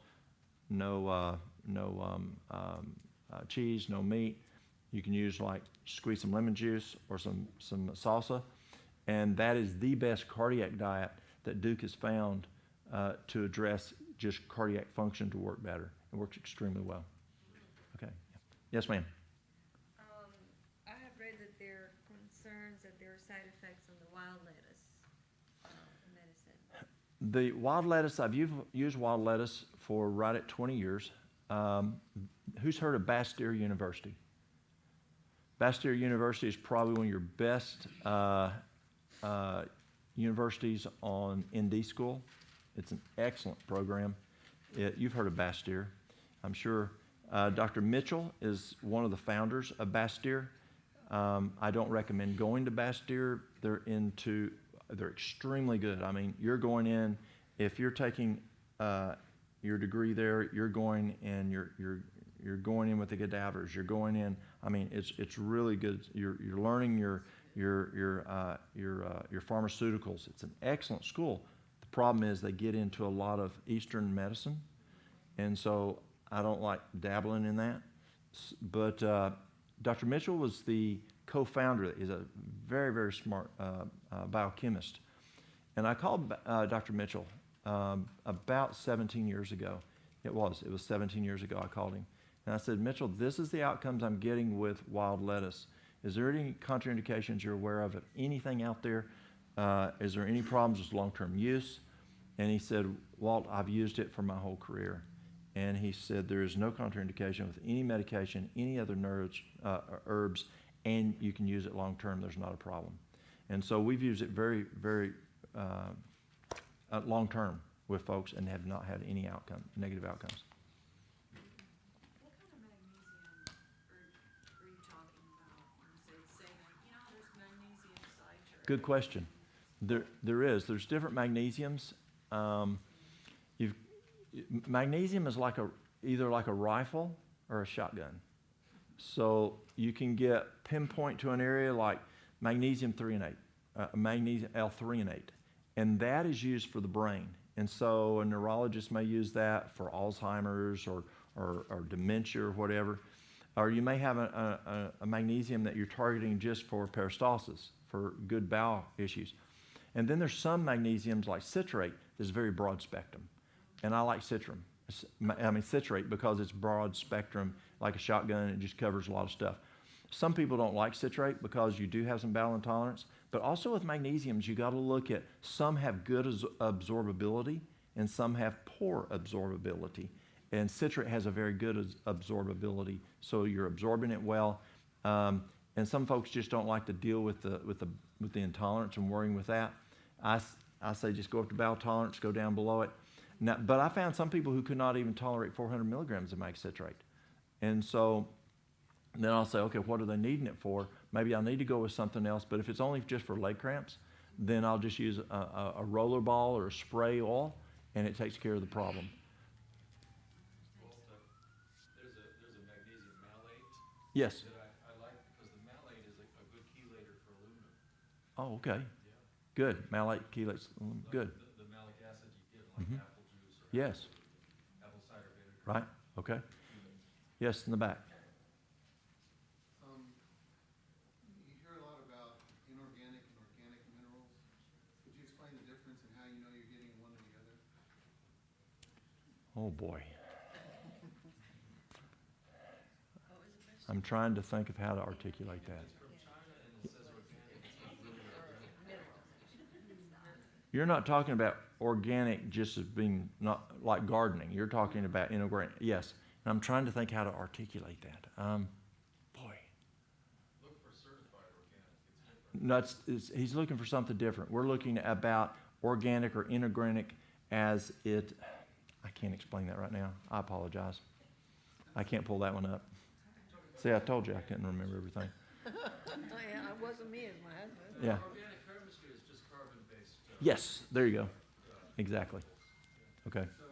no cheese, no meat. You can use squeeze some lemon juice or some salsa, and that is the best cardiac diet that Duke has found to address just cardiac function to work better. It works extremely well. Okay. Yes, ma'am. I have read that there are concerns that there are side effects on the wild lettuce medicine. The wild lettuce, I've used wild lettuce for right at 20 years. Who's heard of Bastyr University? Bastyr University is probably one of your best universities on ND school. It's an excellent program. You've heard of Bastyr, I'm sure. Dr. Mitchell is one of the founders of Bastyr. I don't recommend going to Bastyr. They're extremely good. I mean, you're going in, if you're taking your degree there, you're going and you're going in with the cadavers. You're going in. I mean, it's really good. You're learning your pharmaceuticals. It's an excellent school. The problem is they get into a lot of Eastern medicine, and so I don't like dabbling in that. But Dr. Mitchell was the co-founder. He's a very, very smart biochemist. And I called Dr. Mitchell about 17 years ago. It was 17 years ago I called him. And I said, Mitchell, this is the outcomes I'm getting with wild lettuce. Is there any contraindications you're aware of anything out there? Is there any problems with long-term use? And he said, Walt, I've used it for my whole career. And he said there is no contraindication with any medication, any other herbs, and you can use it long-term. There's not a problem. And so we've used it very, very long-term with folks and have not had any negative outcomes. What kind of magnesium are you talking about when you say there's magnesium citrate? Good question. There's different magnesiums. Magnesium is either like a rifle or a shotgun. So you can get pinpoint to an area like magnesium 3-8, magnesium L-3-8, and that is used for the brain. And so a neurologist may use that for Alzheimer's or dementia or whatever. Or you may have a magnesium that you're targeting just for peristalsis, for good bowel issues. And then there's some magnesiums like citrate that's very broad spectrum. And I like citrate because it's broad spectrum, like a shotgun. It just covers a lot of stuff. Some people don't like citrate because you do have some bowel intolerance. But also with magnesiums, you got to look at some have good absorbability and some have poor absorbability. And citrate has a very good absorbability, so you're absorbing it well. And some folks just don't like to deal with the intolerance and worrying with that. I say just go up to bowel tolerance, go down below it. Now, but I found some people who could not even tolerate 400 milligrams of mag citrate. And so then I'll say, okay, what are they needing it for? Maybe I need to go with something else, but if it's only just for leg cramps, then I'll just use a roller ball or a spray oil, and it takes care of the problem. There's a magnesium malate. Yes. That I like because the malate is a good chelator for aluminum. Oh, okay. Yeah. Good. Malate, chelates, good. The malic acid you get in like apple juice or Yes. apple cider vinegar. Right. Okay. Yes, in the back. You hear a lot about inorganic and organic minerals. Could you explain the difference and how you know you're getting one or the other? Oh, boy. What was the question? I'm trying to think of how to articulate that. It's from China and it says organic. You're not talking about organic just as being not like gardening. You're talking about inorganic. Yes. And I'm trying to think how to articulate that. Boy. Look for certified organic, it's different. No, he's looking for something different. We're looking about organic or inorganic as it, I can't explain that right now. I apologize. I can't pull that one up. See, I told you I couldn't remember everything. Yeah, it wasn't me, it was my husband. Yeah. Organic chemistry is just carbon-based. Yes, there you go. Exactly. Okay. So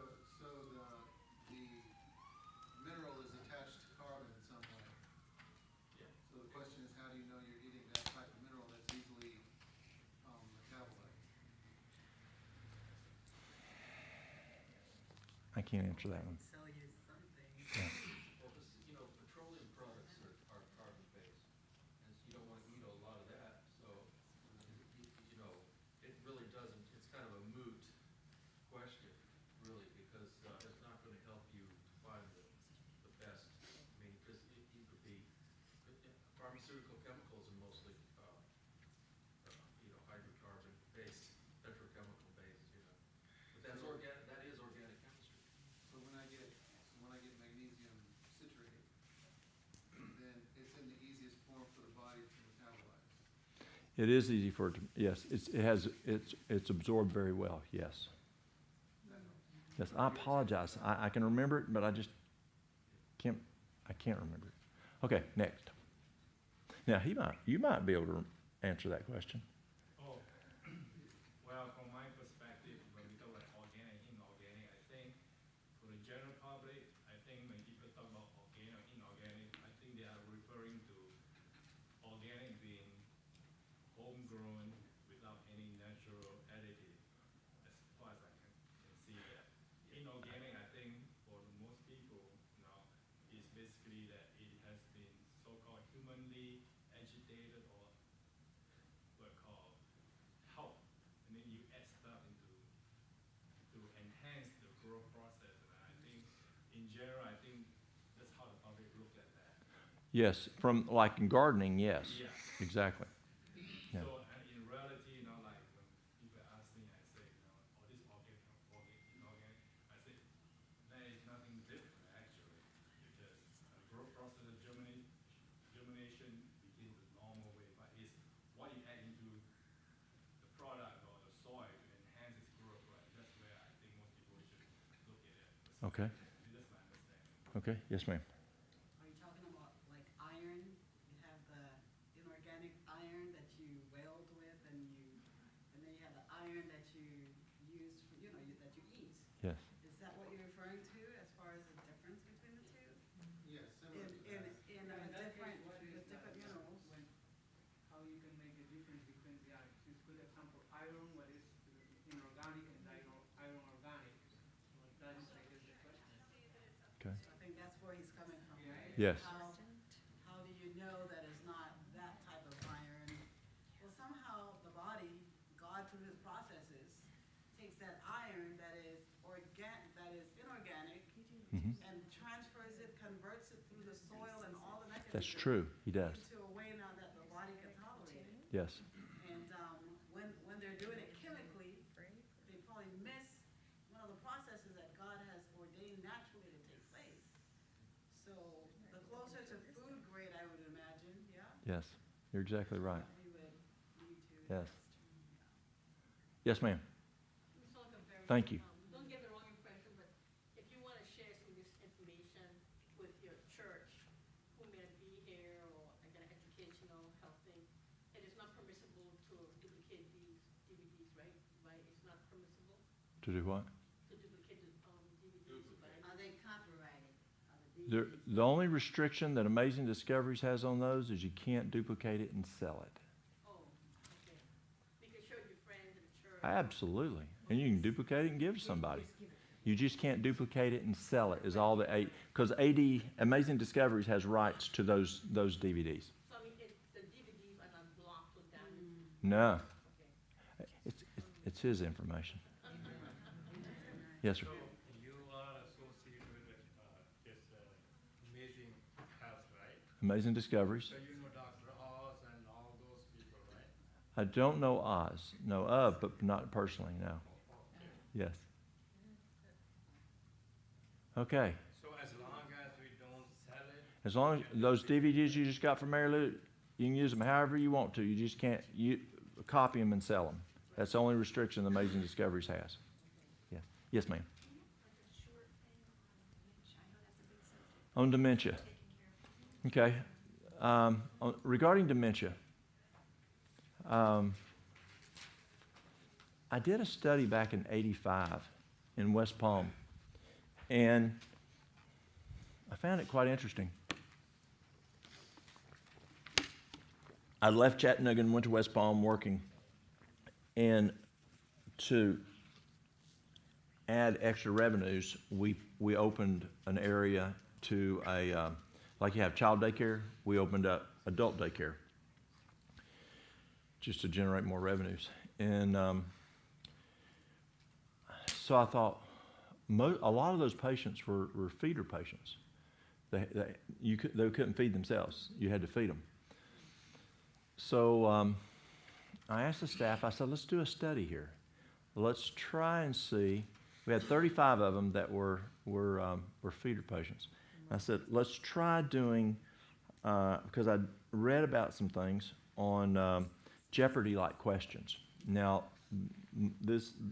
the mineral is attached to carbon in some way. Yeah. So the question is, how do you know you're eating that type of mineral that's easily metabolized? I can't answer that one. Sell you something. Yeah. Well, this, petroleum products are carbon-based, and so you don't want to eat a lot of that. So, it really doesn't. It's kind of a moot question, really, because it's not going to help you find the best. I mean, because it could be pharmaceutical chemicals are mostly, hydrocarbon-based, petrochemical-based. But that's organic. That is organic chemistry. So when I get magnesium citrate, then it's in the easiest form for the body to metabolize. It is easy for it to, yes, it's absorbed very well, yes. Yes, I apologize. I can remember it, but I just can't remember it. Okay, next. Now, you might be able to answer that question. Oh, well, from my perspective, when we talk about organic, inorganic, I think for the general public, I think when people talk about organic, inorganic, I think they are referring to organic being homegrown without any natural additive, as far as I can see that. Inorganic, I think, for most people now, is basically that it has been so-called humanly agitated or what called help, and then you add stuff to enhance the growth process. And I think, in general, I think that's how the public look at that. Yes, from like in gardening, yes. Yeah. Exactly. Yeah. So in reality, like when people ask me, I say, oh, this organic, inorganic, I say there is nothing different actually, because the growth process of germination begins the normal way, but it's what you add into the product or the soil to enhance its growth. Right? That's where I think most people should look at it. Okay. That's my understanding. Okay. Yes, ma'am. Are you talking about like iron? You have the inorganic iron that you weld with, and then you have the iron that you use for, that you eat. Yes. Is that what you're referring to as far as the difference between the two? Yes, similar to that. In In that different, case, what is with different minerals? how you can make a difference between the iron? Just good example, iron, what is inorganic and iron organic. That is, I guess, the question. Okay. I think that's where he's coming from, right? Yes. How do you know that it's not that type of iron? Well, somehow the body, God through his processes, takes that iron that is inorganic, Mhm. and transfers it, converts it through the soil and all the mechanisms. That's true. He does. Into a way now that the body can tolerate it. Yes. And when they're doing it chemically, they probably miss one of the processes that God has ordained naturally to take place. So the closer to food grade, I would imagine, yeah? Yes. You're exactly right. We would need to. Yes. Yes, ma'am. It's like a very, Thank you. Don't get the wrong impression, but if you want to share some of this information with your church, who may be here, or like an educational health thing, it is not permissible to duplicate these DVDs, right? Right? It's not permissible To do what? to duplicate the DVDs, right? Are they copyrighted? Are the The only restriction that Amazing Discoveries has on those is you can't duplicate it and sell it. Oh, okay. You can show your friends in the church. Absolutely. And you can duplicate it and give it to somebody. You just can't duplicate it and sell it is all because Amazing Discoveries has rights to those DVDs. So I mean, the DVDs are not blocked or damaged. No. Okay. It's his information. Yes, sir. So you are associated with this amazing health, right? Amazing Discoveries. So you know Dr. Oz and all those people, right? I don't know Oz. Know of, but not personally, no. Yes. Okay. So as long as we don't sell it, As long as those DVDs you just got from Mary Lou, you can use them however you want to. You just can't copy them and sell them. That's the only restriction Amazing Discoveries has. Yeah. Yes, ma'am. On dementia. Okay. Regarding dementia, I did a study back in '85 in West Palm, and I found it quite interesting. I left Chattanooga and went to West Palm working, and to add extra revenues, we opened an area to a, like you have child daycare, we opened up adult daycare just to generate more revenues. And so I thought, a lot of those patients were feeder patients. They couldn't feed themselves. You had to feed them. So I asked the staff, I said, let's do a study here. Let's try and see. We had 35 of them that were feeder patients. I said, let's try doing, because I read about some things on Jeopardy-like questions. Now,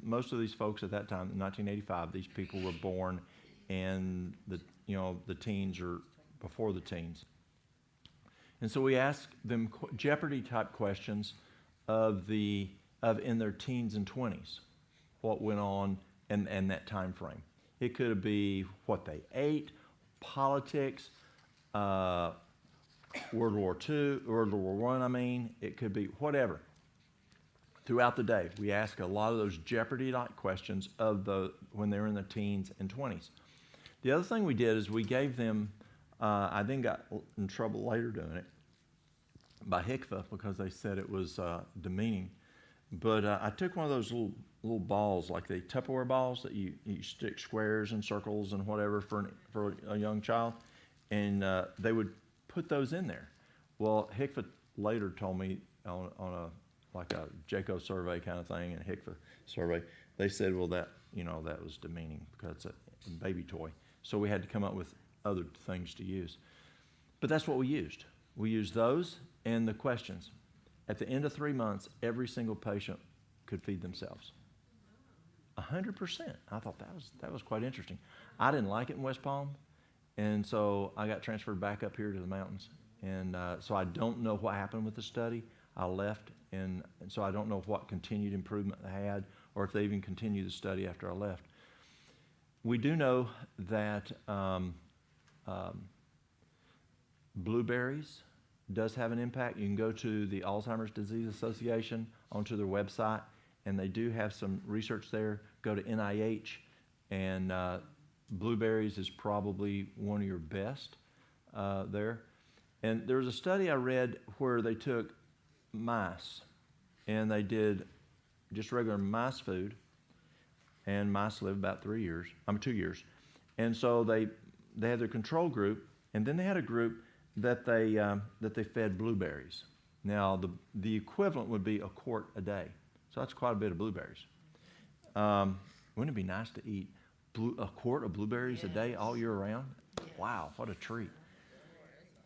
most of these folks at that time, in 1985, these people were born in the teens or before the teens. And so we asked them Jeopardy-type questions of in their teens and 20s, what went on in that time frame. It could be what they ate, politics, World War II, World War I, it could be whatever. Throughout the day, we ask a lot of those Jeopardy-like questions when they were in their teens and 20s. The other thing we did is we gave them, I then got in trouble later doing it, by HCFA because they said it was demeaning. But I took one of those little balls, like the Tupperware balls that you stick squares and circles and whatever for a young child, and they would put those in there. Well, HCFA later told me on a JACO survey kind of thing, and HCFA survey, they said, well, that was demeaning because it's a baby toy. So we had to come up with other things to use. But that's what we used. We used those and the questions. At the end of 3 months, every single patient could feed themselves. 100%. I thought that was quite interesting. I didn't like it in West Palm, and so I got transferred back up here to the mountains. And so I don't know what happened with the study. I left, and so I don't know what continued improvement they had or if they even continued the study after I left. We do know that blueberries does have an impact. You can go to the Alzheimer's Disease Association onto their website, and they do have some research there. Go to NIH, and blueberries is probably one of your best there. And there was a study I read where they took mice, and they did just regular mice food, and mice live about 2 years. And so they had their control group, and then they had a group that they fed blueberries. Now the equivalent would be a quart a day, so that's quite a bit of blueberries. Wouldn't it be nice to eat a quart of blueberries a day all year round? Wow, what a treat!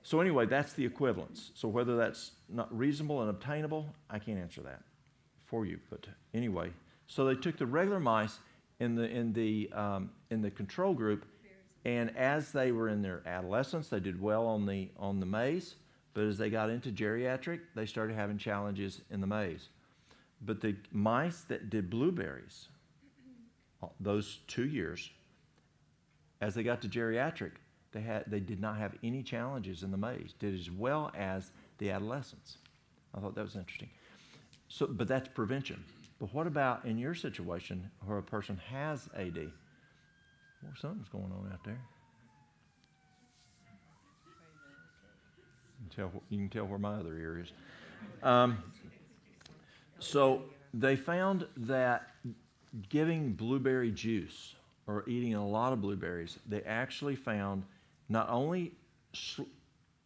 So anyway, that's the equivalence. So whether that's not reasonable and obtainable, I can't answer that for you. But anyway, so they took the regular mice in the control group, and as they were in their adolescence, they did well on the maize. But as they got into geriatric, they started having challenges in the maize. But the mice that did blueberries, those 2 years, as they got to geriatric, they did not have any challenges in the maize. Did as well as the adolescents. I thought that was interesting. So, but that's prevention. But what about in your situation where a person has AD? Well, something's going on out there. You can tell where my other ear is. So they found that giving blueberry juice or eating a lot of blueberries, they actually found not only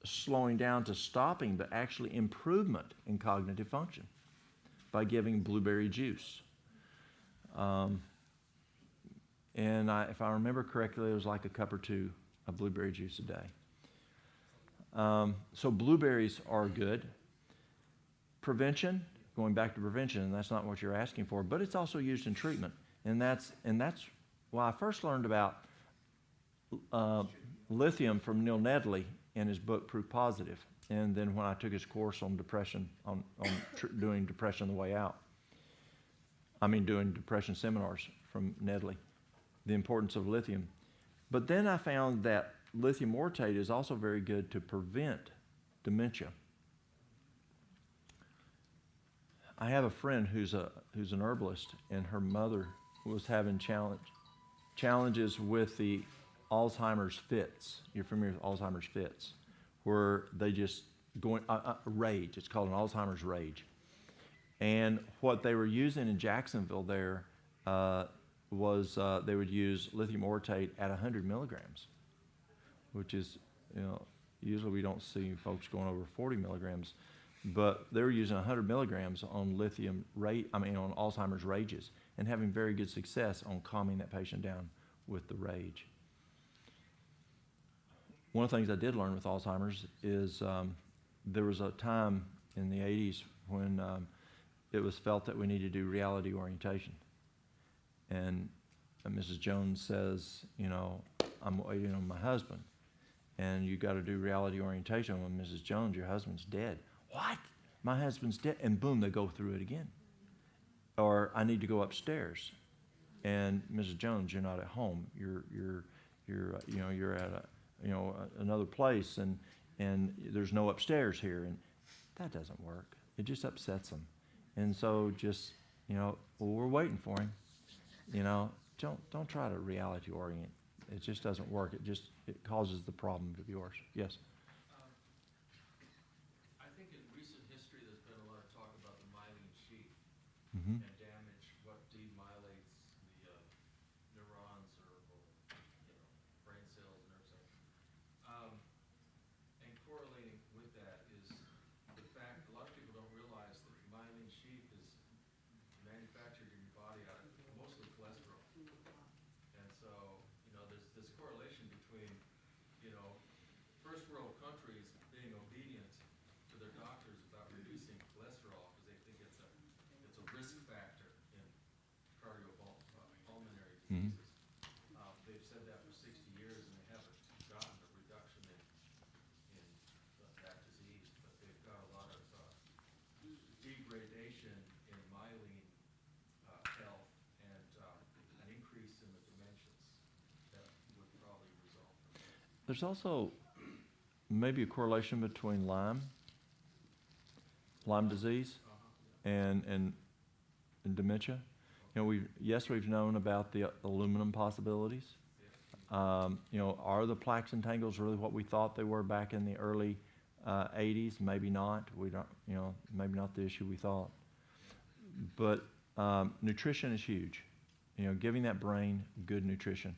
slowing down to stopping, but actually improvement in cognitive function. by giving blueberry juice. And if I remember correctly, it was like a cup or two of blueberry juice a day. So blueberries are good. Prevention, going back to prevention, and that's not what you're asking for, but it's also used in treatment. And that's why I first learned about lithium from Nettle in his book Proof Positive. And then when I took his course on depression, doing Depression the Way Out, doing depression seminars from Nettle, the importance of lithium. But then I found that lithium orotate is also very good to prevent dementia. I have a friend who's an herbalist, and her mother was having challenges with the Alzheimer's fits. You're familiar with Alzheimer's fits, where they just go rage. It's called an Alzheimer's rage. And what they were using in Jacksonville there was they would use lithium orotate at 100 milligrams, which is, usually we don't see folks going over 40 milligrams, but they were using 100 milligrams on on Alzheimer's rages, and having very good success on calming that patient down with the rage. One of the things I did learn with Alzheimer's is there was a time in the 80s when it was felt that we needed to do reality orientation. And Mrs. Jones says, I'm waiting on my husband, and you got to do reality orientation with Mrs. Jones. Your husband's dead. What? My husband's dead. And boom, they go through it again. Or I need to go upstairs, and Mrs. Jones, you're not at home. You're at another place, and there's no upstairs here, and that doesn't work. It just upsets them. And so just, we're waiting for him. Don't try to reality orient. It just doesn't work. It causes the problem to be worse. Yes. I think in recent history there's been a lot of talk about the myelin sheath Mm-hmm. and damage, what demyelates the neurons or brain cells, nerve cells. And correlating with that is the fact a lot of people don't realize that myelin sheath is manufactured in your body out of mostly cholesterol. And so, there's this correlation between, first world countries being obedient to their doctors about reducing cholesterol because they think it's a risk factor in cardiopulmonary Mm-hmm. diseases. They've said that for 60 years and they haven't gotten a reduction in that disease, but they've got a lot of degradation in myelin health and an increase in the dementias that would probably result from this. There's also maybe a correlation between Lyme disease and dementia. We've known about the aluminum possibilities. Are the plaques and tangles really what we thought they were back in the early 80s? Maybe not. We don't, maybe not the issue we thought. But nutrition is huge. Giving that brain good nutrition.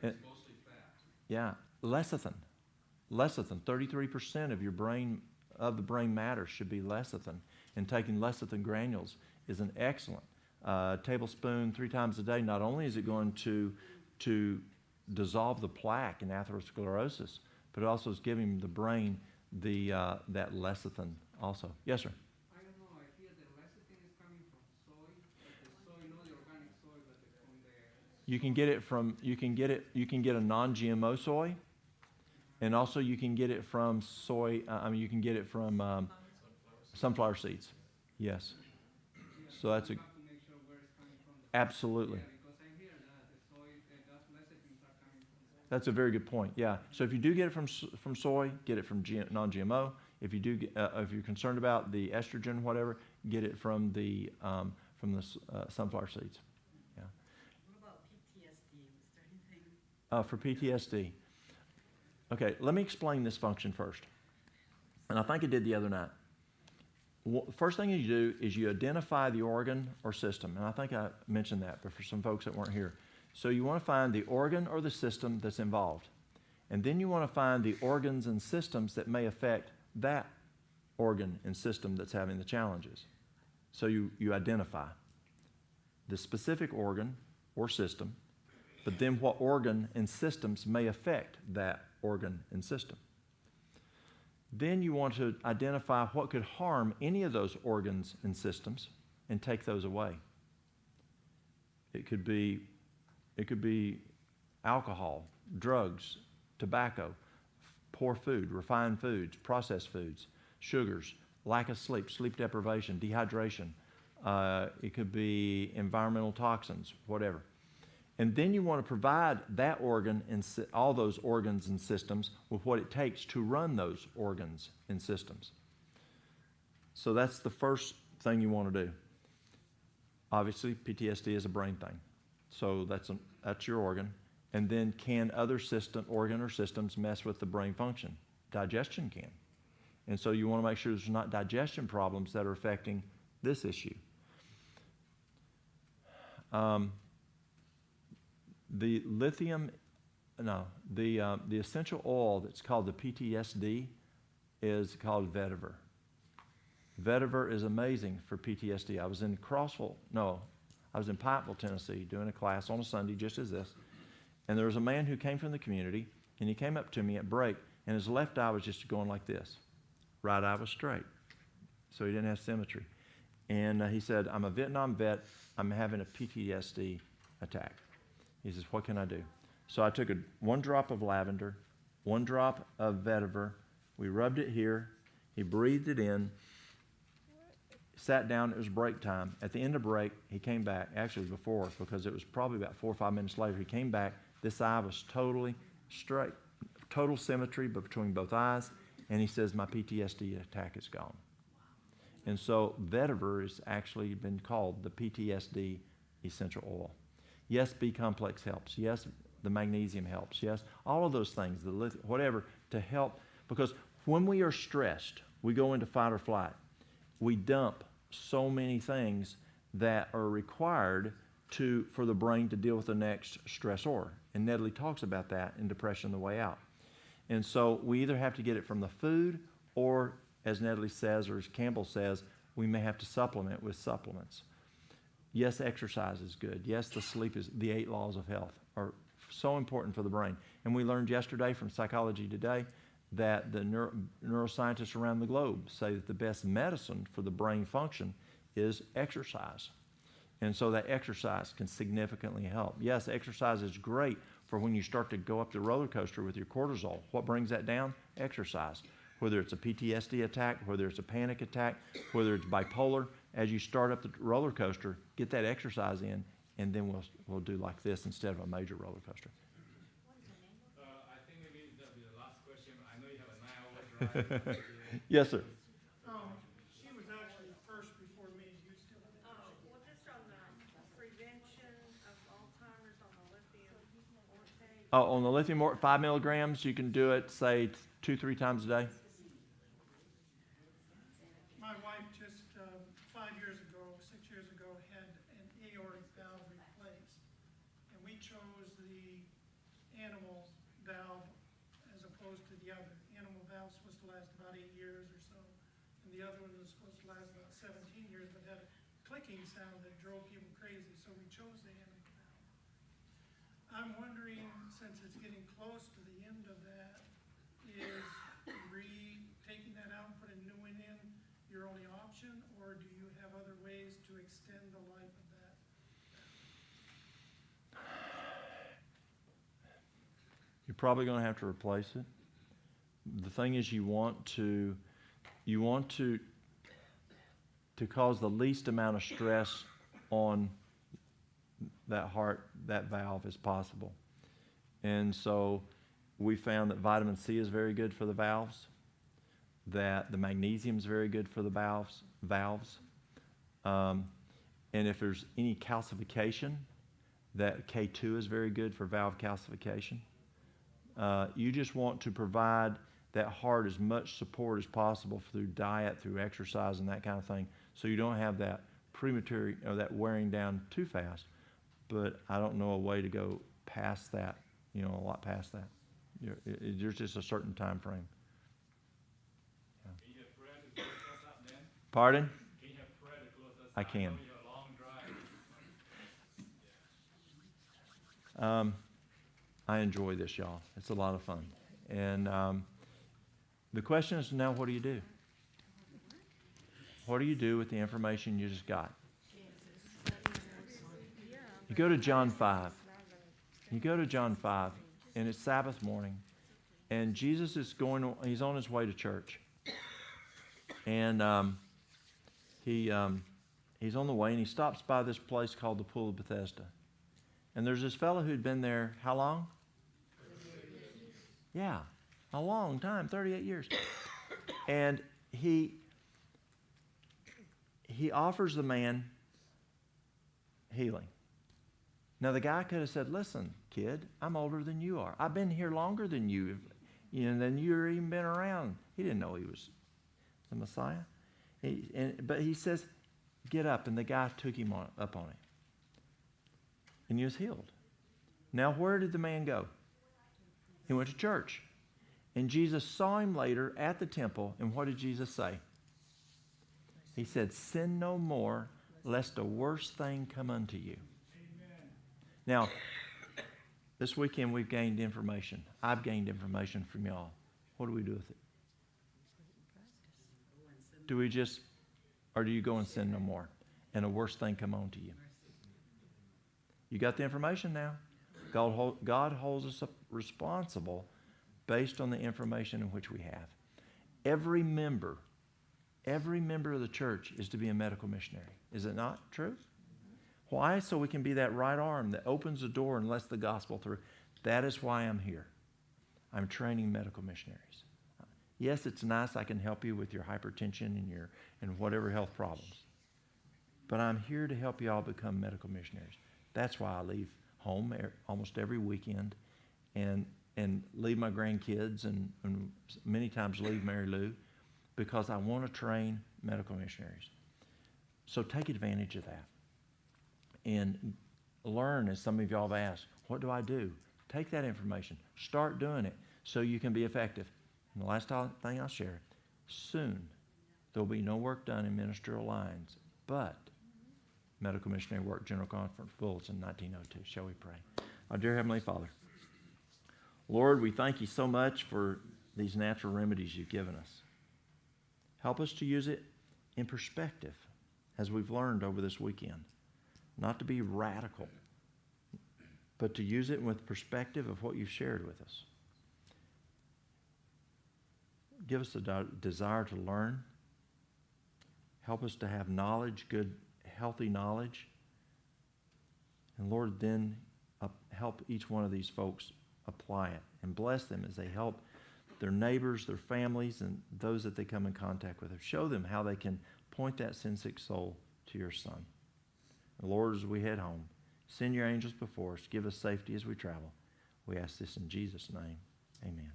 The brain's mostly fat. Yeah, lecithin. 33% of the brain matter should be lecithin, and taking lecithin granules is an excellent tablespoon 3 times a day. Not only is it going to dissolve the plaque in atherosclerosis, but it also is giving the brain that lecithin also. Yes, sir. I don't know, I hear the lecithin is coming from soy, but the soy, not the organic soy, but from the... You can get a non-GMO soy, and also you can get it from soy, you can get it from sunflower seeds. Yes. So that's have to make sure where it's coming from. absolutely. Yeah, because I hear that the soy, that lecithins are coming from. That's a very good point. Yeah. So if you do get it from soy, get it from non-GMO. If you do, if you're concerned about the estrogen, whatever, get it from the sunflower seeds. Yeah. What about PTSD? Was there anything? For PTSD. Okay. Let me explain this function first. And I think I did the other night. First thing you do is you identify the organ or system. And I think I mentioned that, but for some folks that weren't here. So you want to find the organ or the system that's involved. And then you want to find the organs and systems that may affect that organ and system that's having the challenges. So you identify the specific organ or system, but then what organ and systems may affect that organ and system. Then you want to identify what could harm any of those organs and systems and take those away. It could be alcohol, drugs, tobacco, poor food, refined foods, processed foods, sugars, lack of sleep, sleep deprivation, dehydration. It could be environmental toxins, whatever. And then you want to provide that organ and all those organs and systems with what it takes to run those organs and systems. So that's the first thing you want to do. Obviously, PTSD is a brain thing. So that's your organ. And then can other organ or systems mess with the brain function? Digestion can. And so you want to make sure there's not digestion problems that are affecting this issue. The essential oil that's called the PTSD is called vetiver. Vetiver is amazing for PTSD. I was in Pikeville, Tennessee, doing a class on a Sunday just as this. And there was a man who came from the community, and he came up to me at break, and his left eye was just going like this. Right eye was straight. So he didn't have symmetry. And he said, I'm a Vietnam vet. I'm having a PTSD attack. He says, what can I do? So I took 1 drop of lavender, 1 drop of vetiver. We rubbed it here. He breathed it in, sat down. It was break time. At the end of break, he came back. Actually, before, because it was probably about 4 or 5 minutes later, he came back. This eye was totally straight, total symmetry between both eyes. And he says, my PTSD attack is gone. And so vetiver has actually been called the PTSD essential oil. Yes, B-complex helps. Yes, the magnesium helps. Yes, all of those things, whatever, to help. Because when we are stressed, we go into fight or flight. We dump so many things that are required for the brain to deal with the next stressor. And Nettle talks about that in Depression, the Way Out. And so we either have to get it from the food, or as Nettle says, or as Campbell says, we may have to supplement with supplements. Yes, exercise is good. Yes, the 8 laws of health are so important for the brain. And we learned yesterday from Psychology Today that the neuroscientists around the globe say that the best medicine for the brain function is exercise. And so that exercise can significantly help. Yes, exercise is great for when you start to go up the roller coaster with your cortisol. What brings that down? Exercise. Whether it's a PTSD attack, whether it's a panic attack, whether it's bipolar, as you start up the roller coaster, get that exercise in, and then we'll do like this instead of a major roller coaster. I think maybe that'll be the last question. I know you have a 9-hour drive. Yes, sir. She was actually first before me. You still have it? Well, just on the prevention of Alzheimer's on the lithium ortate. Oh, on the lithium, 5 milligrams, you can do it, say, 2-3 times a day. My wife just 6 years ago, had an aortic valve replaced, and we chose the animal valve as opposed to the other. Animal valve was supposed to last about 8 years or so, and the other one was supposed to last about 17 years, but had a clicking sound that drove people crazy, so we chose the animal valve. I'm wondering, since it's getting close to the end of that, is taking that out and putting a new one in your only option, or do you have other ways to extend the life of that? You're probably going to have to replace it. The thing is, you want to cause the least amount of stress on that valve as possible. And so we found that vitamin C is very good for the valves, that the magnesium is very good for the valves. And if there's any calcification, that K2 is very good for valve calcification. You just want to provide that heart as much support as possible through diet, through exercise, and that kind of thing, so you don't have that premature or that wearing down too fast. But I don't know a way to go past that, a lot past that. There's just a certain time frame. Yeah. Can you have prayer to close us up then? Pardon? Can you have prayer to close us I can. know you're a long drive. I enjoy this, y'all. It's a lot of fun. And the question is now, what do you do? What do you do with the information you just got? You go to John 5. You go to John 5, and it's Sabbath morning, and Jesus is he's on his way to church. And he's on the way, and he stops by this place called the Pool of Bethesda. And there's this fellow who'd been there, how long? 38 years. Yeah, a long time, 38 years. And he offers the man healing. Now, the guy could have said, listen, kid, I'm older than you are. I've been here longer than you, than you've even been around. He didn't know he was the Messiah. But he says, get up. And the guy took him up on it. And he was healed. Now, where did the man go? He went to church. And Jesus saw him later at the temple. And what did Jesus say? He said, sin no more, lest a worse thing come unto you. Amen. Now, this weekend we've gained information. I've gained information from y'all. What do we do with it? Do we just, or do you go and sin no more, and a worse thing come on to you? You got the information now. God holds us responsible based on the information in which we have. Every member of the church is to be a medical missionary. Is it not true? Why? So we can be that right arm that opens the door and lets the gospel through. That is why I'm here. I'm training medical missionaries. Yes, it's nice I can help you with your hypertension and whatever health problems. But I'm here to help you all become medical missionaries. That's why I leave home almost every weekend and leave my grandkids and many times leave Mary Lou, because I want to train medical missionaries. So take advantage of that. And learn, as some of y'all have asked, what do I do? Take that information. Start doing it so you can be effective. And the last thing I'll share, soon there'll be no work done in ministerial lines, but Medical Missionary Work General Conference Bulletin 1902. Shall we pray? Our dear Heavenly Father, Lord, we thank you so much for these natural remedies you've given us. Help us to use it in perspective, as we've learned over this weekend. Not to be radical, but to use it with perspective of what you've shared with us. Give us a desire to learn. Help us to have knowledge, good, healthy knowledge. And Lord, then help each one of these folks apply it and bless them as they help their neighbors, their families, and those that they come in contact with. Show them how they can point that sin-sick soul to your Son. And Lord, as we head home, send your angels before us. Give us safety as we travel. We ask this in Jesus' name. Amen.